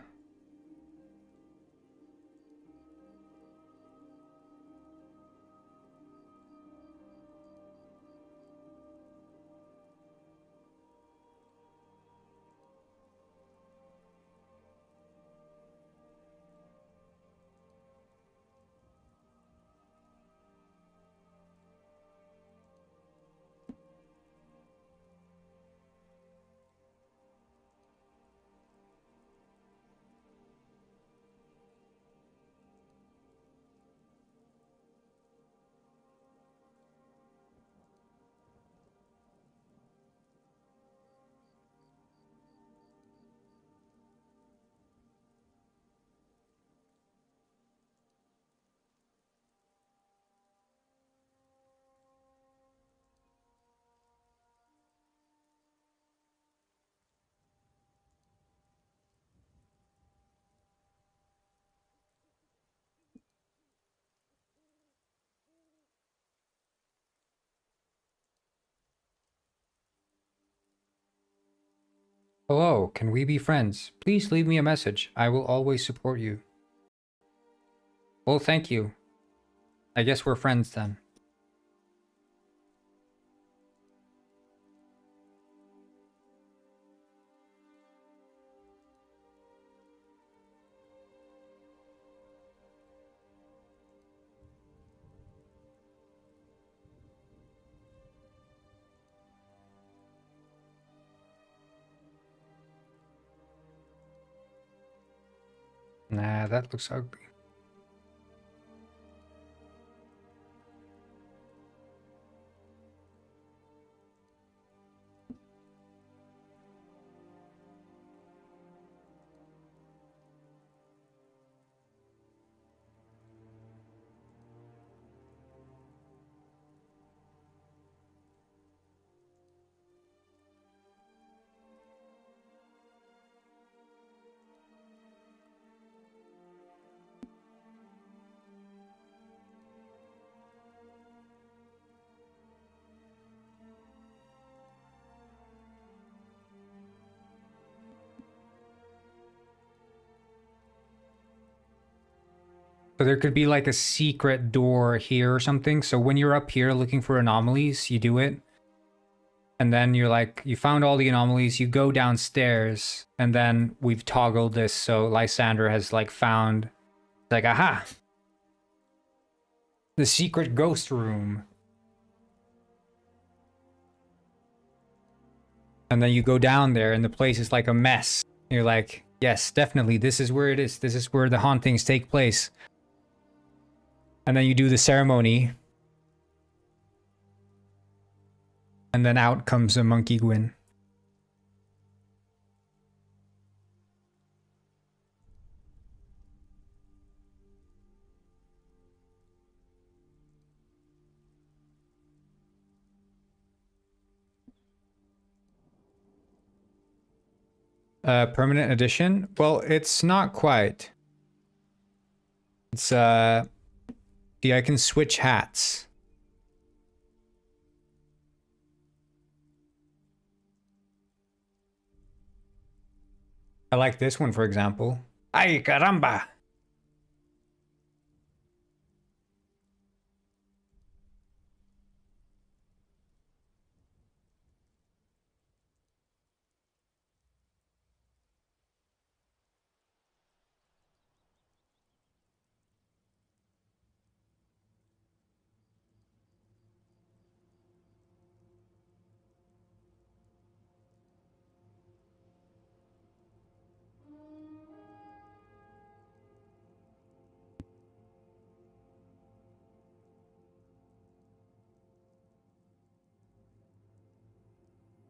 hello, can we be friends? Please leave me a message. I will always support you. Well, thank you. I guess we're friends then. Nah, that looks ugly. So there could be like a secret door here or something. So when you're up here looking for anomalies, you do it. And then you're like, you found all the anomalies, you go downstairs, and then we've toggled this so Lysander has like found, like, aha! The secret ghost room. And then you go down there and the place is like a mess. You're like, yes, definitely, this is where it is. This is where the hauntings take place. And then you do the ceremony. And then out comes a monkey Gwyn. Permanent edition? Well, it's not quite. It's, see, I can switch hats. I like this one, for example. Ay, caramba!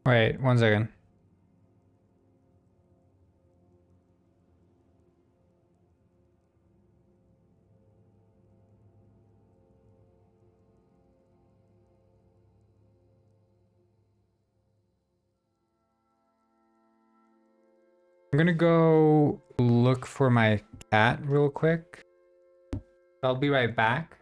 Wait, 1 second. I'm gonna go look for my cat real quick. I'll be right back.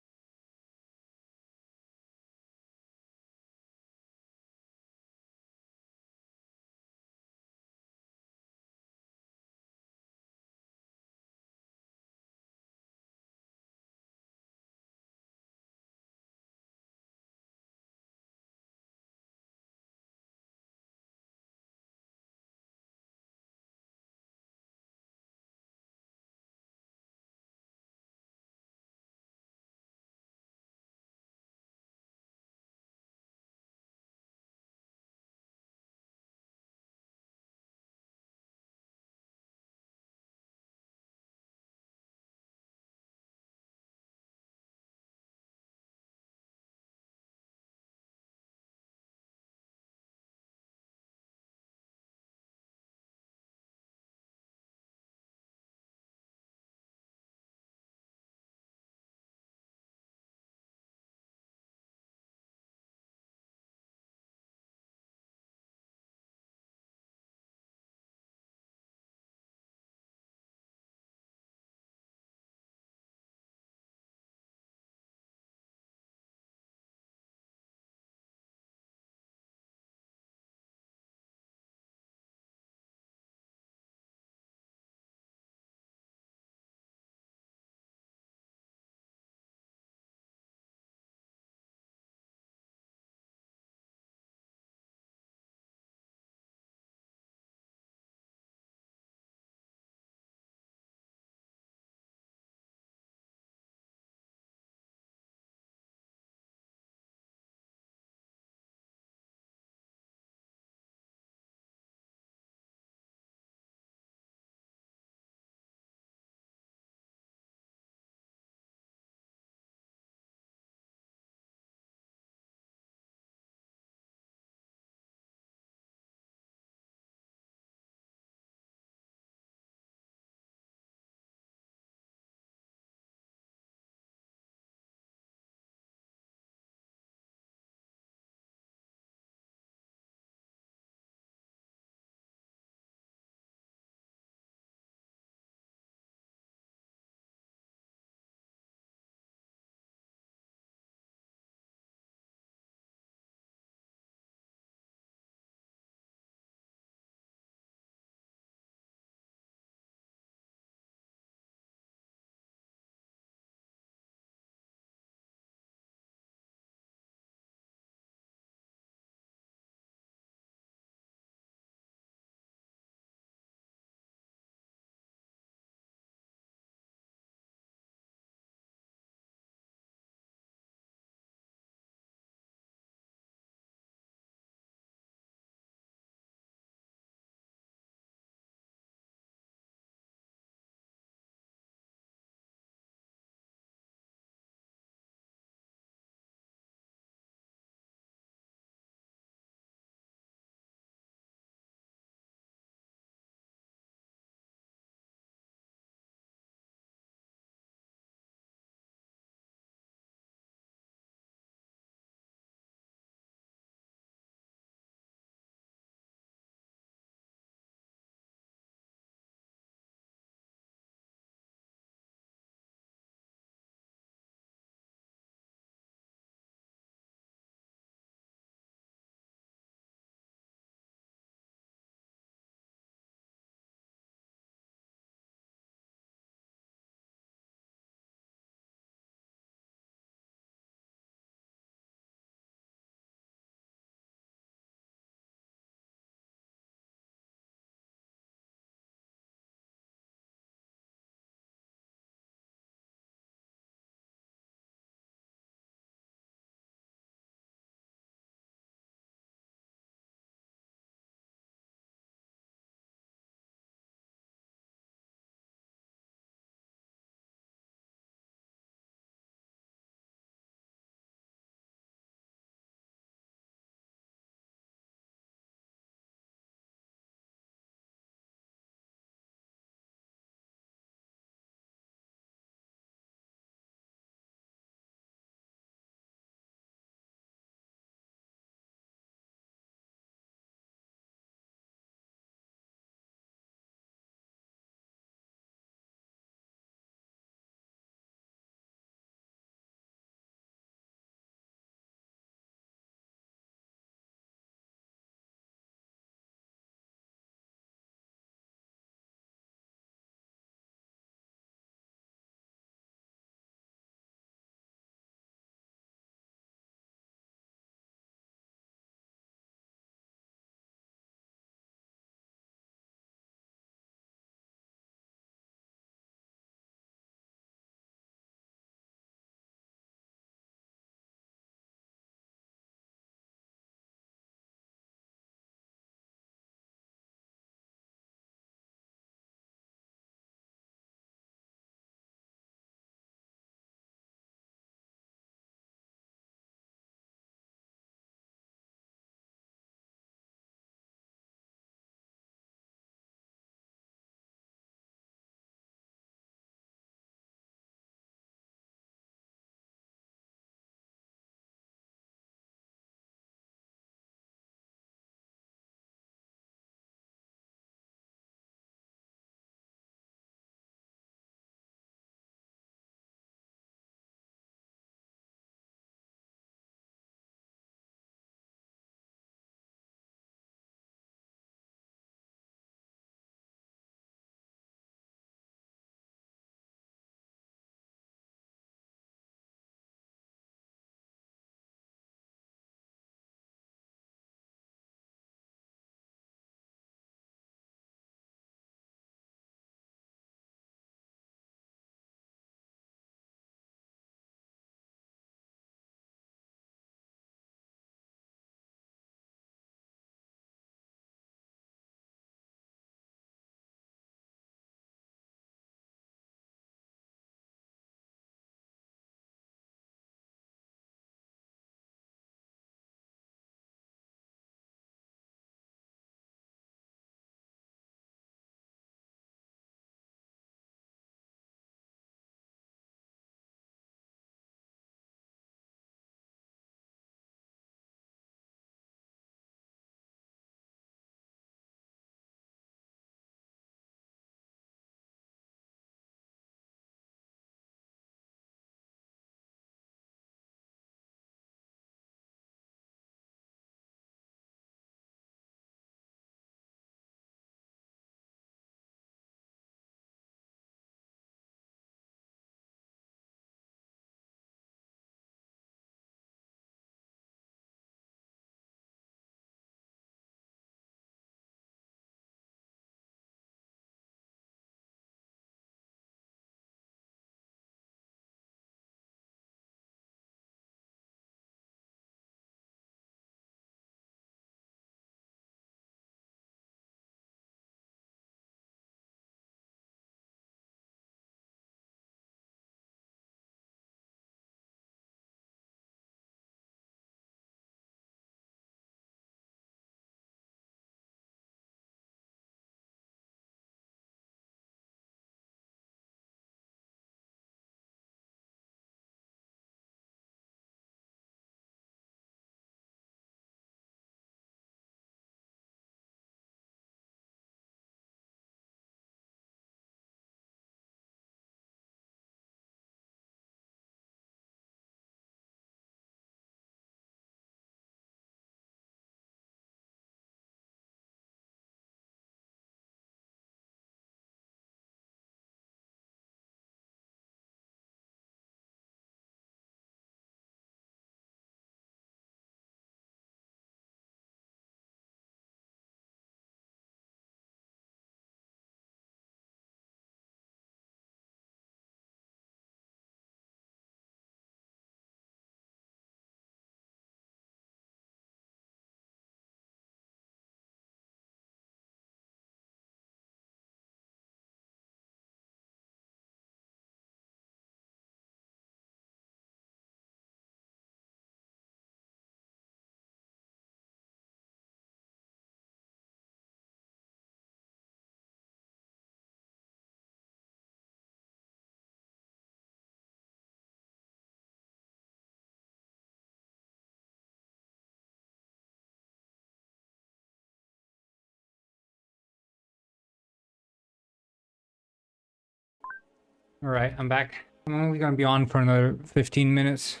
All right, I'm back. I'm only gonna be on for another 15 minutes.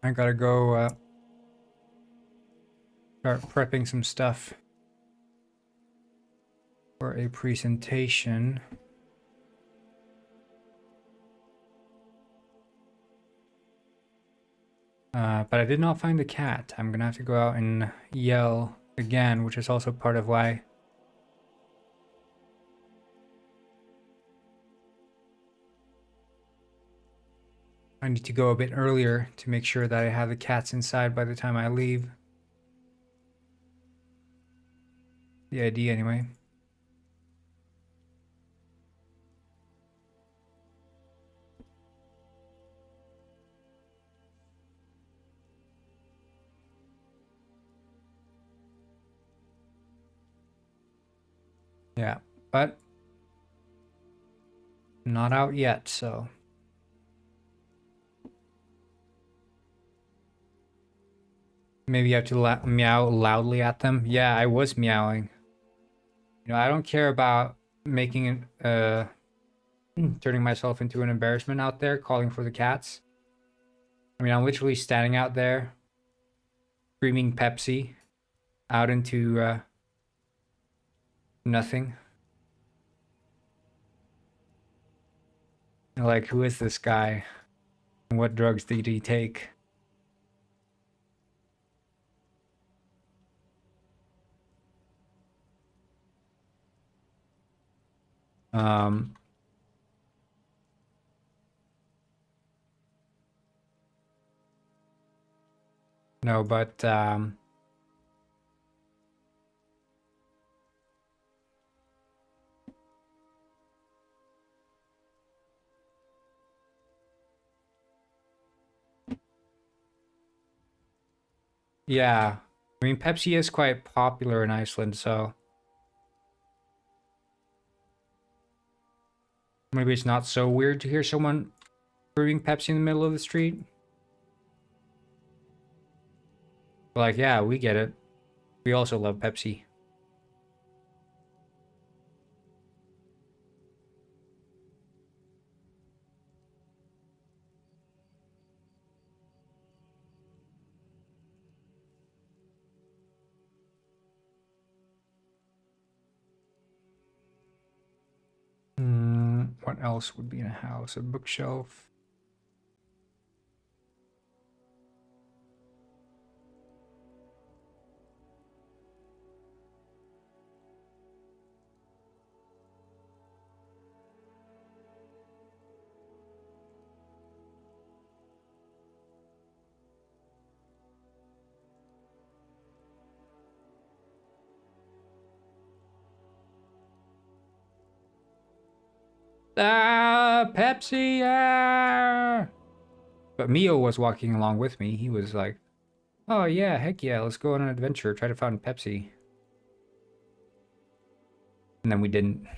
I gotta go start prepping some stuff for a presentation. But I did not find the cat. I'm gonna have to go out and yell again, which is also part of why I need to go a bit earlier to make sure that I have the cats inside by the time I leave. The idea, anyway. Yeah, but not out yet, so. Maybe you have to meow loudly at them. Yeah, I was meowing. You know, I don't care about making turning myself into an embarrassment out there, calling for the cats. I mean, I'm literally standing out there, screaming Pepsi out into nothing. Like, who is this guy? And what drugs did he take? No, but yeah. I mean, Pepsi is quite popular in Iceland, so maybe it's not so weird to hear someone brewing Pepsi in the middle of the street. But like, yeah, we get it. We also love Pepsi. What else would be in a house? A bookshelf. Ah, Pepsi! Ah! But Mio was walking along with me. He was like, "Oh yeah, heck yeah, let's go on an adventure. Try to find Pepsi." And then we didn't.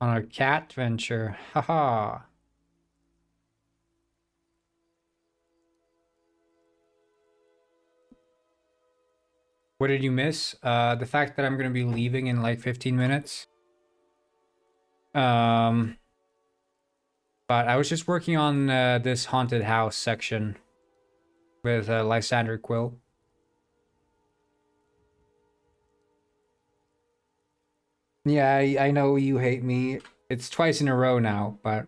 On a cat venture. Haha. What did you miss? The fact that I'm gonna be leaving in like 15 minutes. But I was just working on this haunted house section with Lysander Quill. Yeah, I know you hate me. It's twice in a row now, but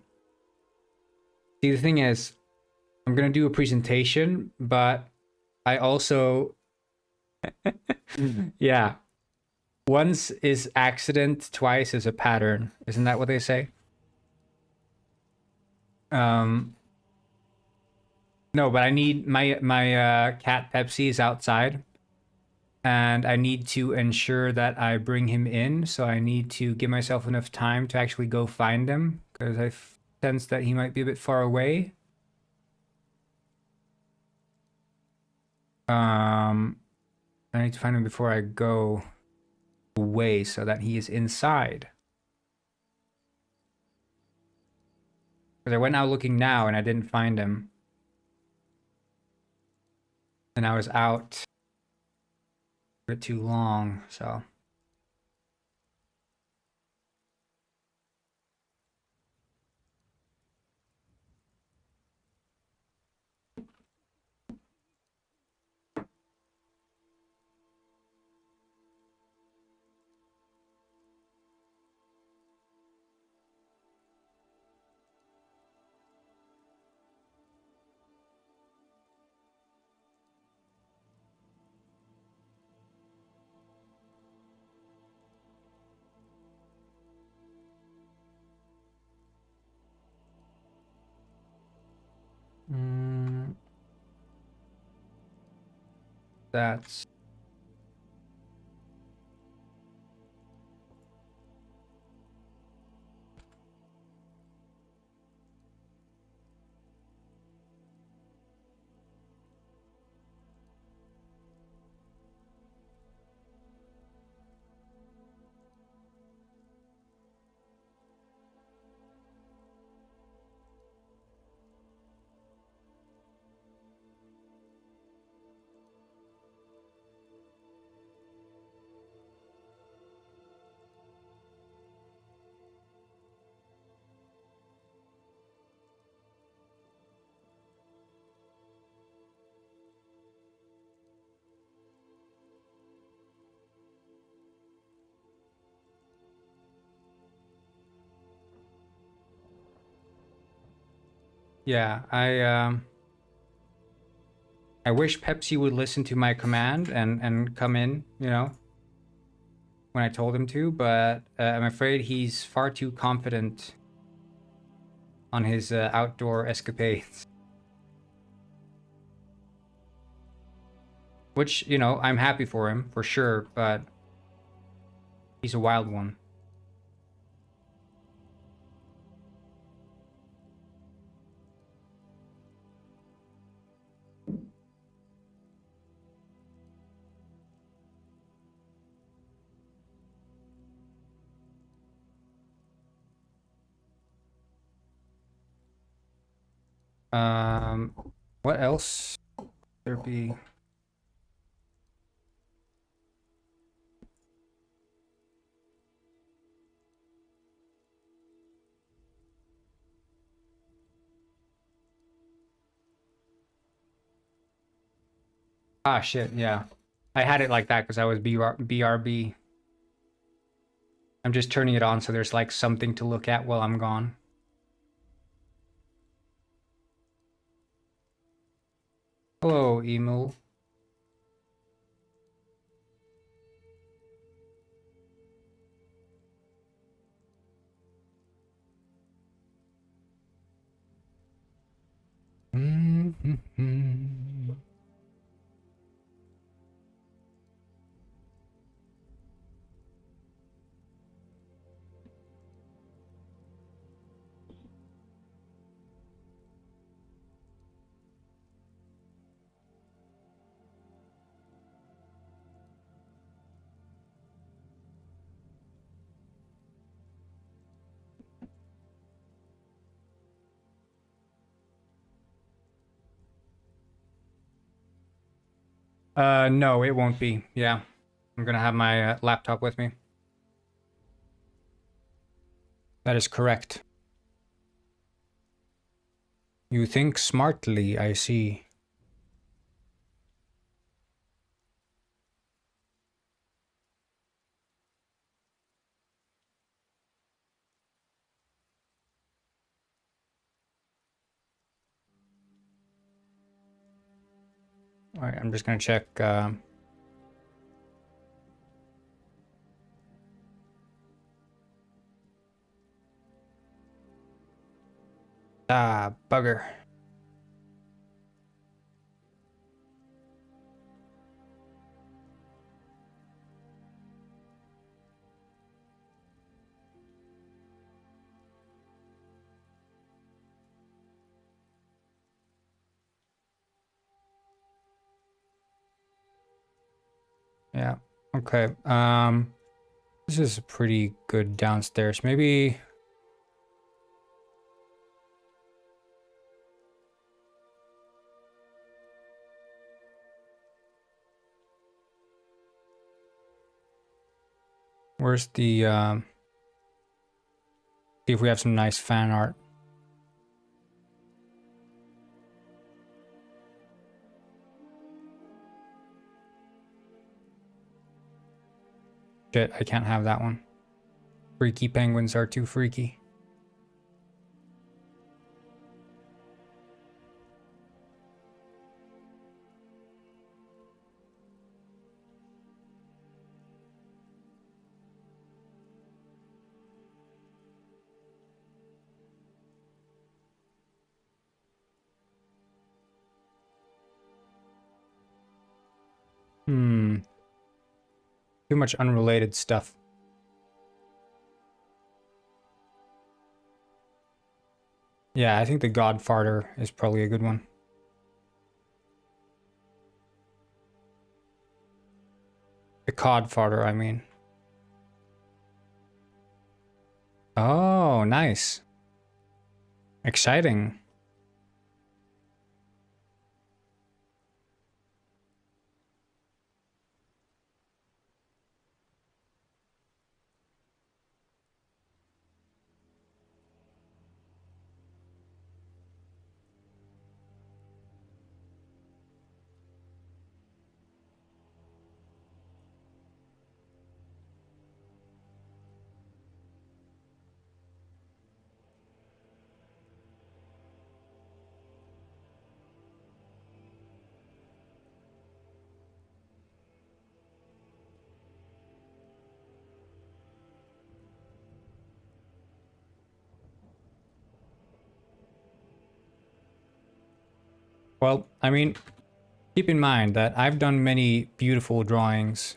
see, the thing is, I'm gonna do a presentation, but I also, yeah, once is accident, twice is a pattern. Isn't that what they say? No, but I need my cat Pepsi is outside. and I need to ensure that I bring him in, so I need to give myself enough time to actually go find him, because I sense that he might be a bit far away. I need to find him before I go away so that he is inside. Because I went out looking now and I didn't find him. And I was out a bit too long, so. That's yeah, I wish Pepsi would listen to my command and come in, you know, when I told him to, but I'm afraid he's far too confident on his outdoor escapades. Which, you know, I'm happy for him, for sure, but he's a wild one. What else there be? Ah, shit, yeah. I had it like that because I was BRB. I'm just turning it on so there's like something to look at while I'm gone. Hello, Emil. No, it won't be. Yeah. I'm gonna have my laptop with me. That is correct. You think smartly, I see. All right, I'm just gonna check. Bugger. Okay. This is pretty good downstairs. Maybe. Where's the see if we have some nice fan art. Shit, I can't have that one. Freaky penguins are too freaky. Too much unrelated stuff. Yeah, I think the Godfarter is probably a good one. The Codfarter, I mean. Oh, nice. Exciting. Well, I mean, keep in mind that I've done many beautiful drawings.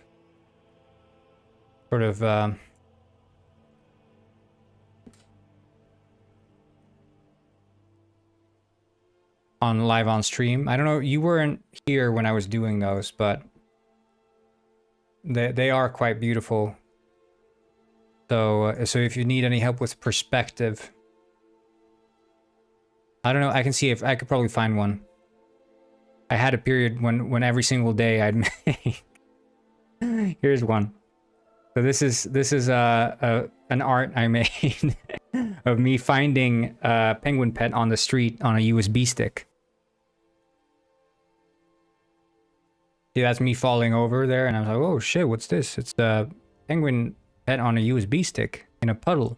Sort of, on live on stream. I don't know, you weren't here when I was doing those, but they are quite beautiful. So, so if you need any help with perspective, I don't know, I can see if I could probably find one. I had a period when every single day I'd make. Here's one. So this is an art I made of me finding a penguin pet on the street on a USB stick. See, that's me falling over there, and I was like, oh shit, what's this? It's the penguin pet on a USB stick in a puddle.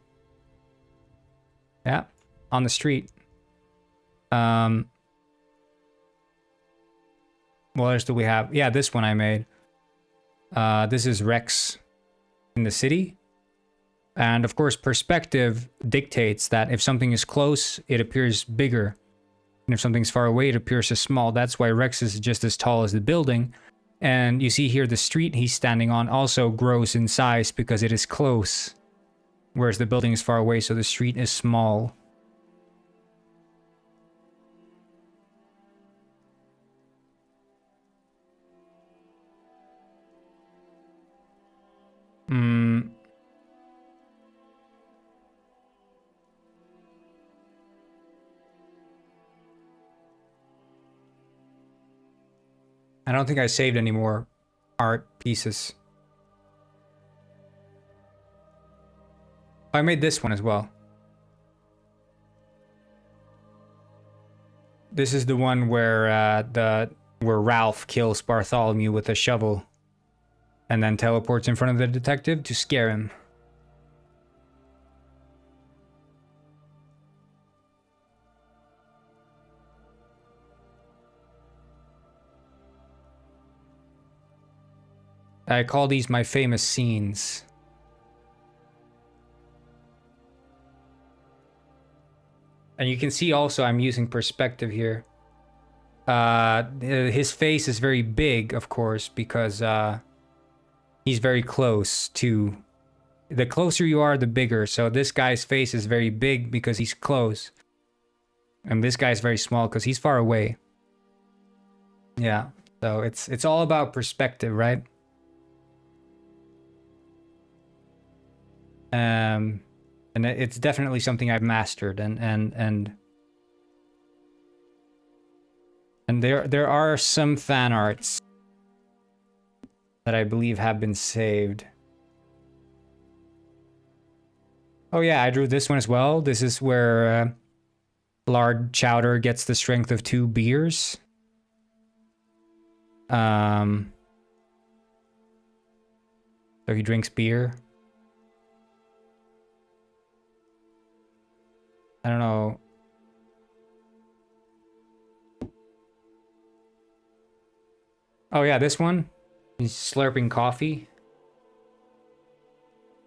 Yeah, on the street. What else do we have? Yeah, this one I made. This is Rex in the city. And of course, perspective dictates that if something is close, it appears bigger. And if something's far away, it appears as small. That's why Rex is just as tall as the building. And you see here the street he's standing on also grows in size because it is close. Whereas the building is far away, so the street is small. I don't think I saved any more art pieces. I made this one as well. This is the one where where Ralph kills Bartholomew with a shovel and then teleports in front of the detective to scare him. I call these my famous scenes. And you can see also I'm using perspective here. His face is very big, of course, because he's very close to... The closer you are, the bigger. So this guy's face is very big because he's close. And this guy's very small because he's far away. Yeah, so it's all about perspective, right? And it's definitely something I've mastered, and there are some fan arts that I believe have been saved. Oh yeah, I drew this one as well. This is where Lard Chowder gets the strength of 2 beers. So he drinks beer. I don't know. Oh yeah, this one. He's slurping coffee.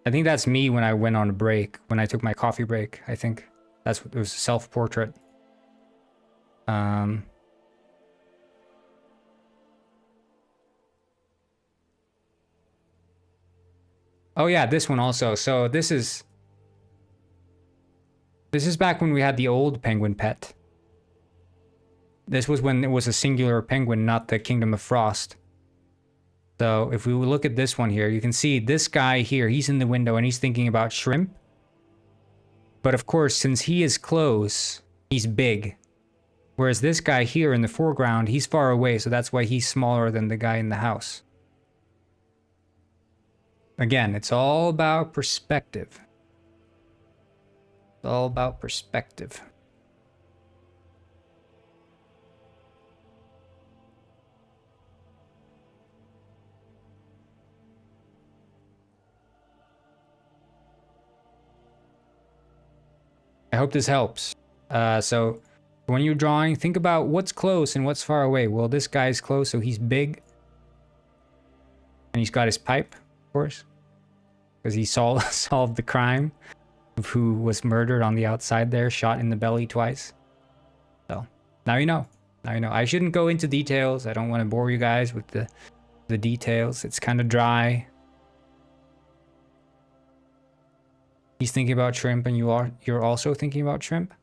I think that's me when I went on a break, when I took my coffee break. I think that's what it was, a self-portrait. Oh yeah, this one also. So this is back when we had the old penguin pet. This was when it was a singular penguin, not the Kingdom of Frost. So if we look at this one here, you can see this guy here, he's in the window and he's thinking about shrimp. But of course, since he is close, he's big. Whereas this guy here in the foreground, he's far away, so that's why he's smaller than the guy in the house. Again, it's all about perspective. It's all about perspective. I hope this helps. So when you're drawing, think about what's close and what's far away. Well, this guy's close, so he's big. And he's got his pipe, of course. Because he solved the crime of who was murdered on the outside there, shot in the belly twice. So, now you know. Now you know. I shouldn't go into details. I don't want to bore you guys with the details. It's kind of dry. He's thinking about shrimp, and you're also thinking about shrimp?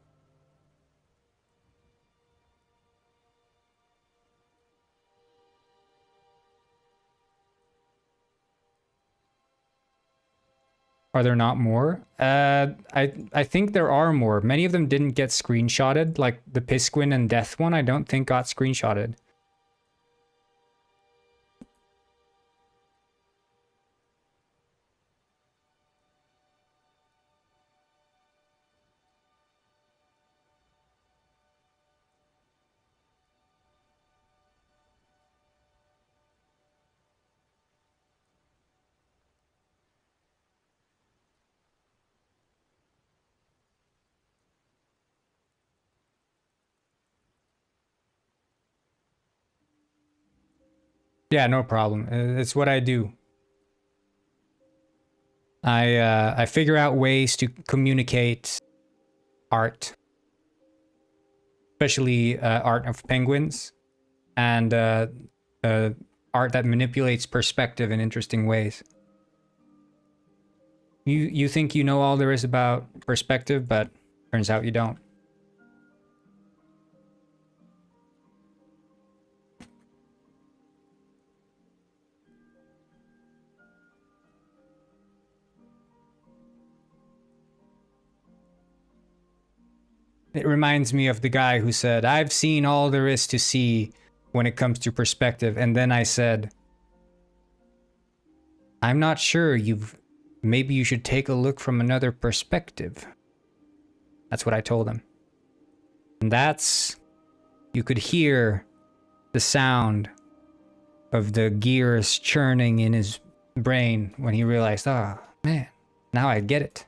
Are there not more? I think there are more. Many of them didn't get screenshotted, like the Pisquin and Death one, I don't think got screenshotted. Yeah, no problem. It's what I do. I figure out ways to communicate art, especially art of penguins, and art that manipulates perspective in interesting ways. You think you know all there is about perspective, but turns out you don't. It reminds me of the guy who said, "I've seen all there is to see when it comes to perspective." And then I said, "I'm not sure maybe you should take a look from another perspective." That's what I told him. And you could hear the sound of the gears churning in his brain when he realized, oh man, now I get it.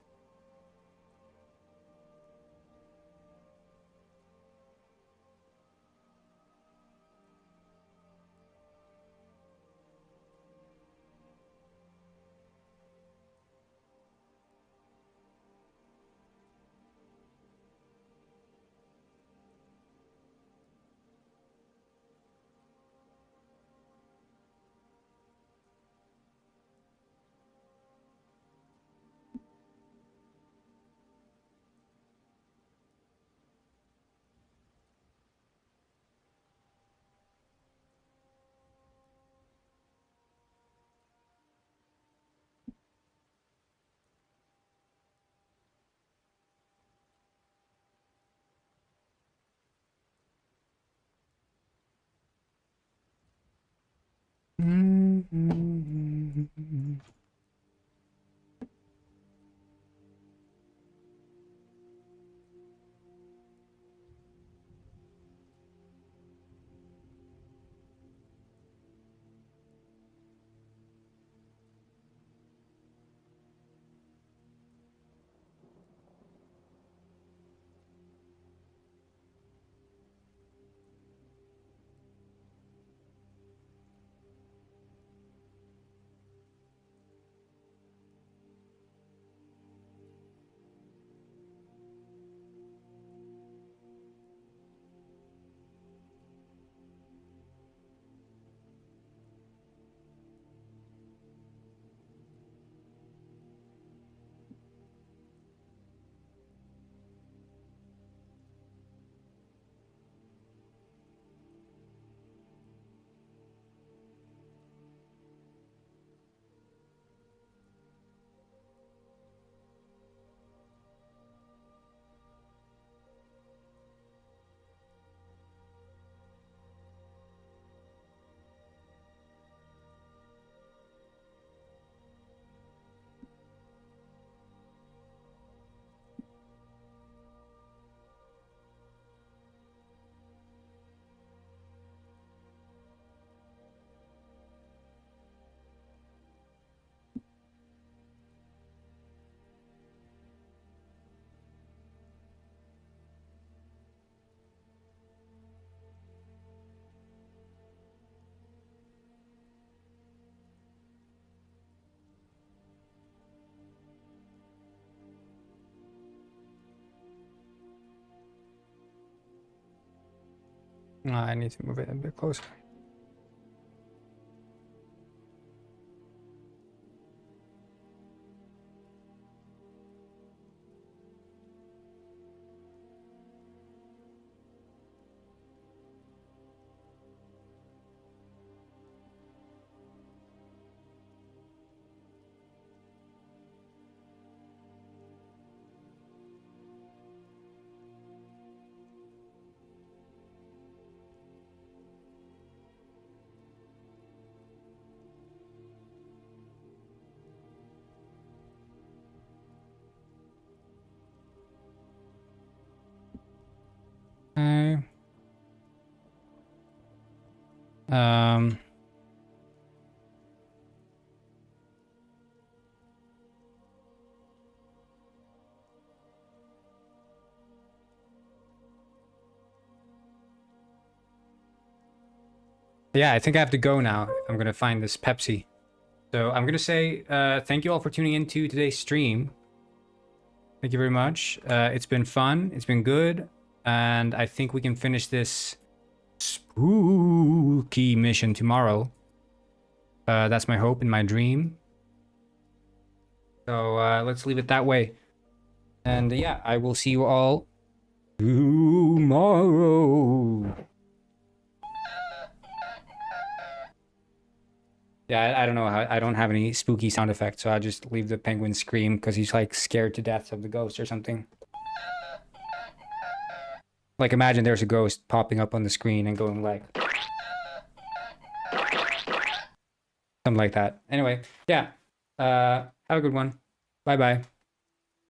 I need to move it a bit closer. Okay. Um. Yeah, I think I have to go now. I'm gonna find this Pepsi. So I'm gonna say thank you all for tuning into today's stream. Thank you very much. It's been fun. It's been good. And I think we can finish this spooky mission tomorrow. That's my hope and my dream. So let's leave it that way. And yeah, I will see you all tomorrow. Yeah, I don't know how, I don't have any spooky sound effects, so I'll just leave the penguin scream because he's like scared to death of the ghost or something. Like imagine there's a ghost popping up on the screen and going like something like that. Anyway, yeah. Have a good one. Bye bye.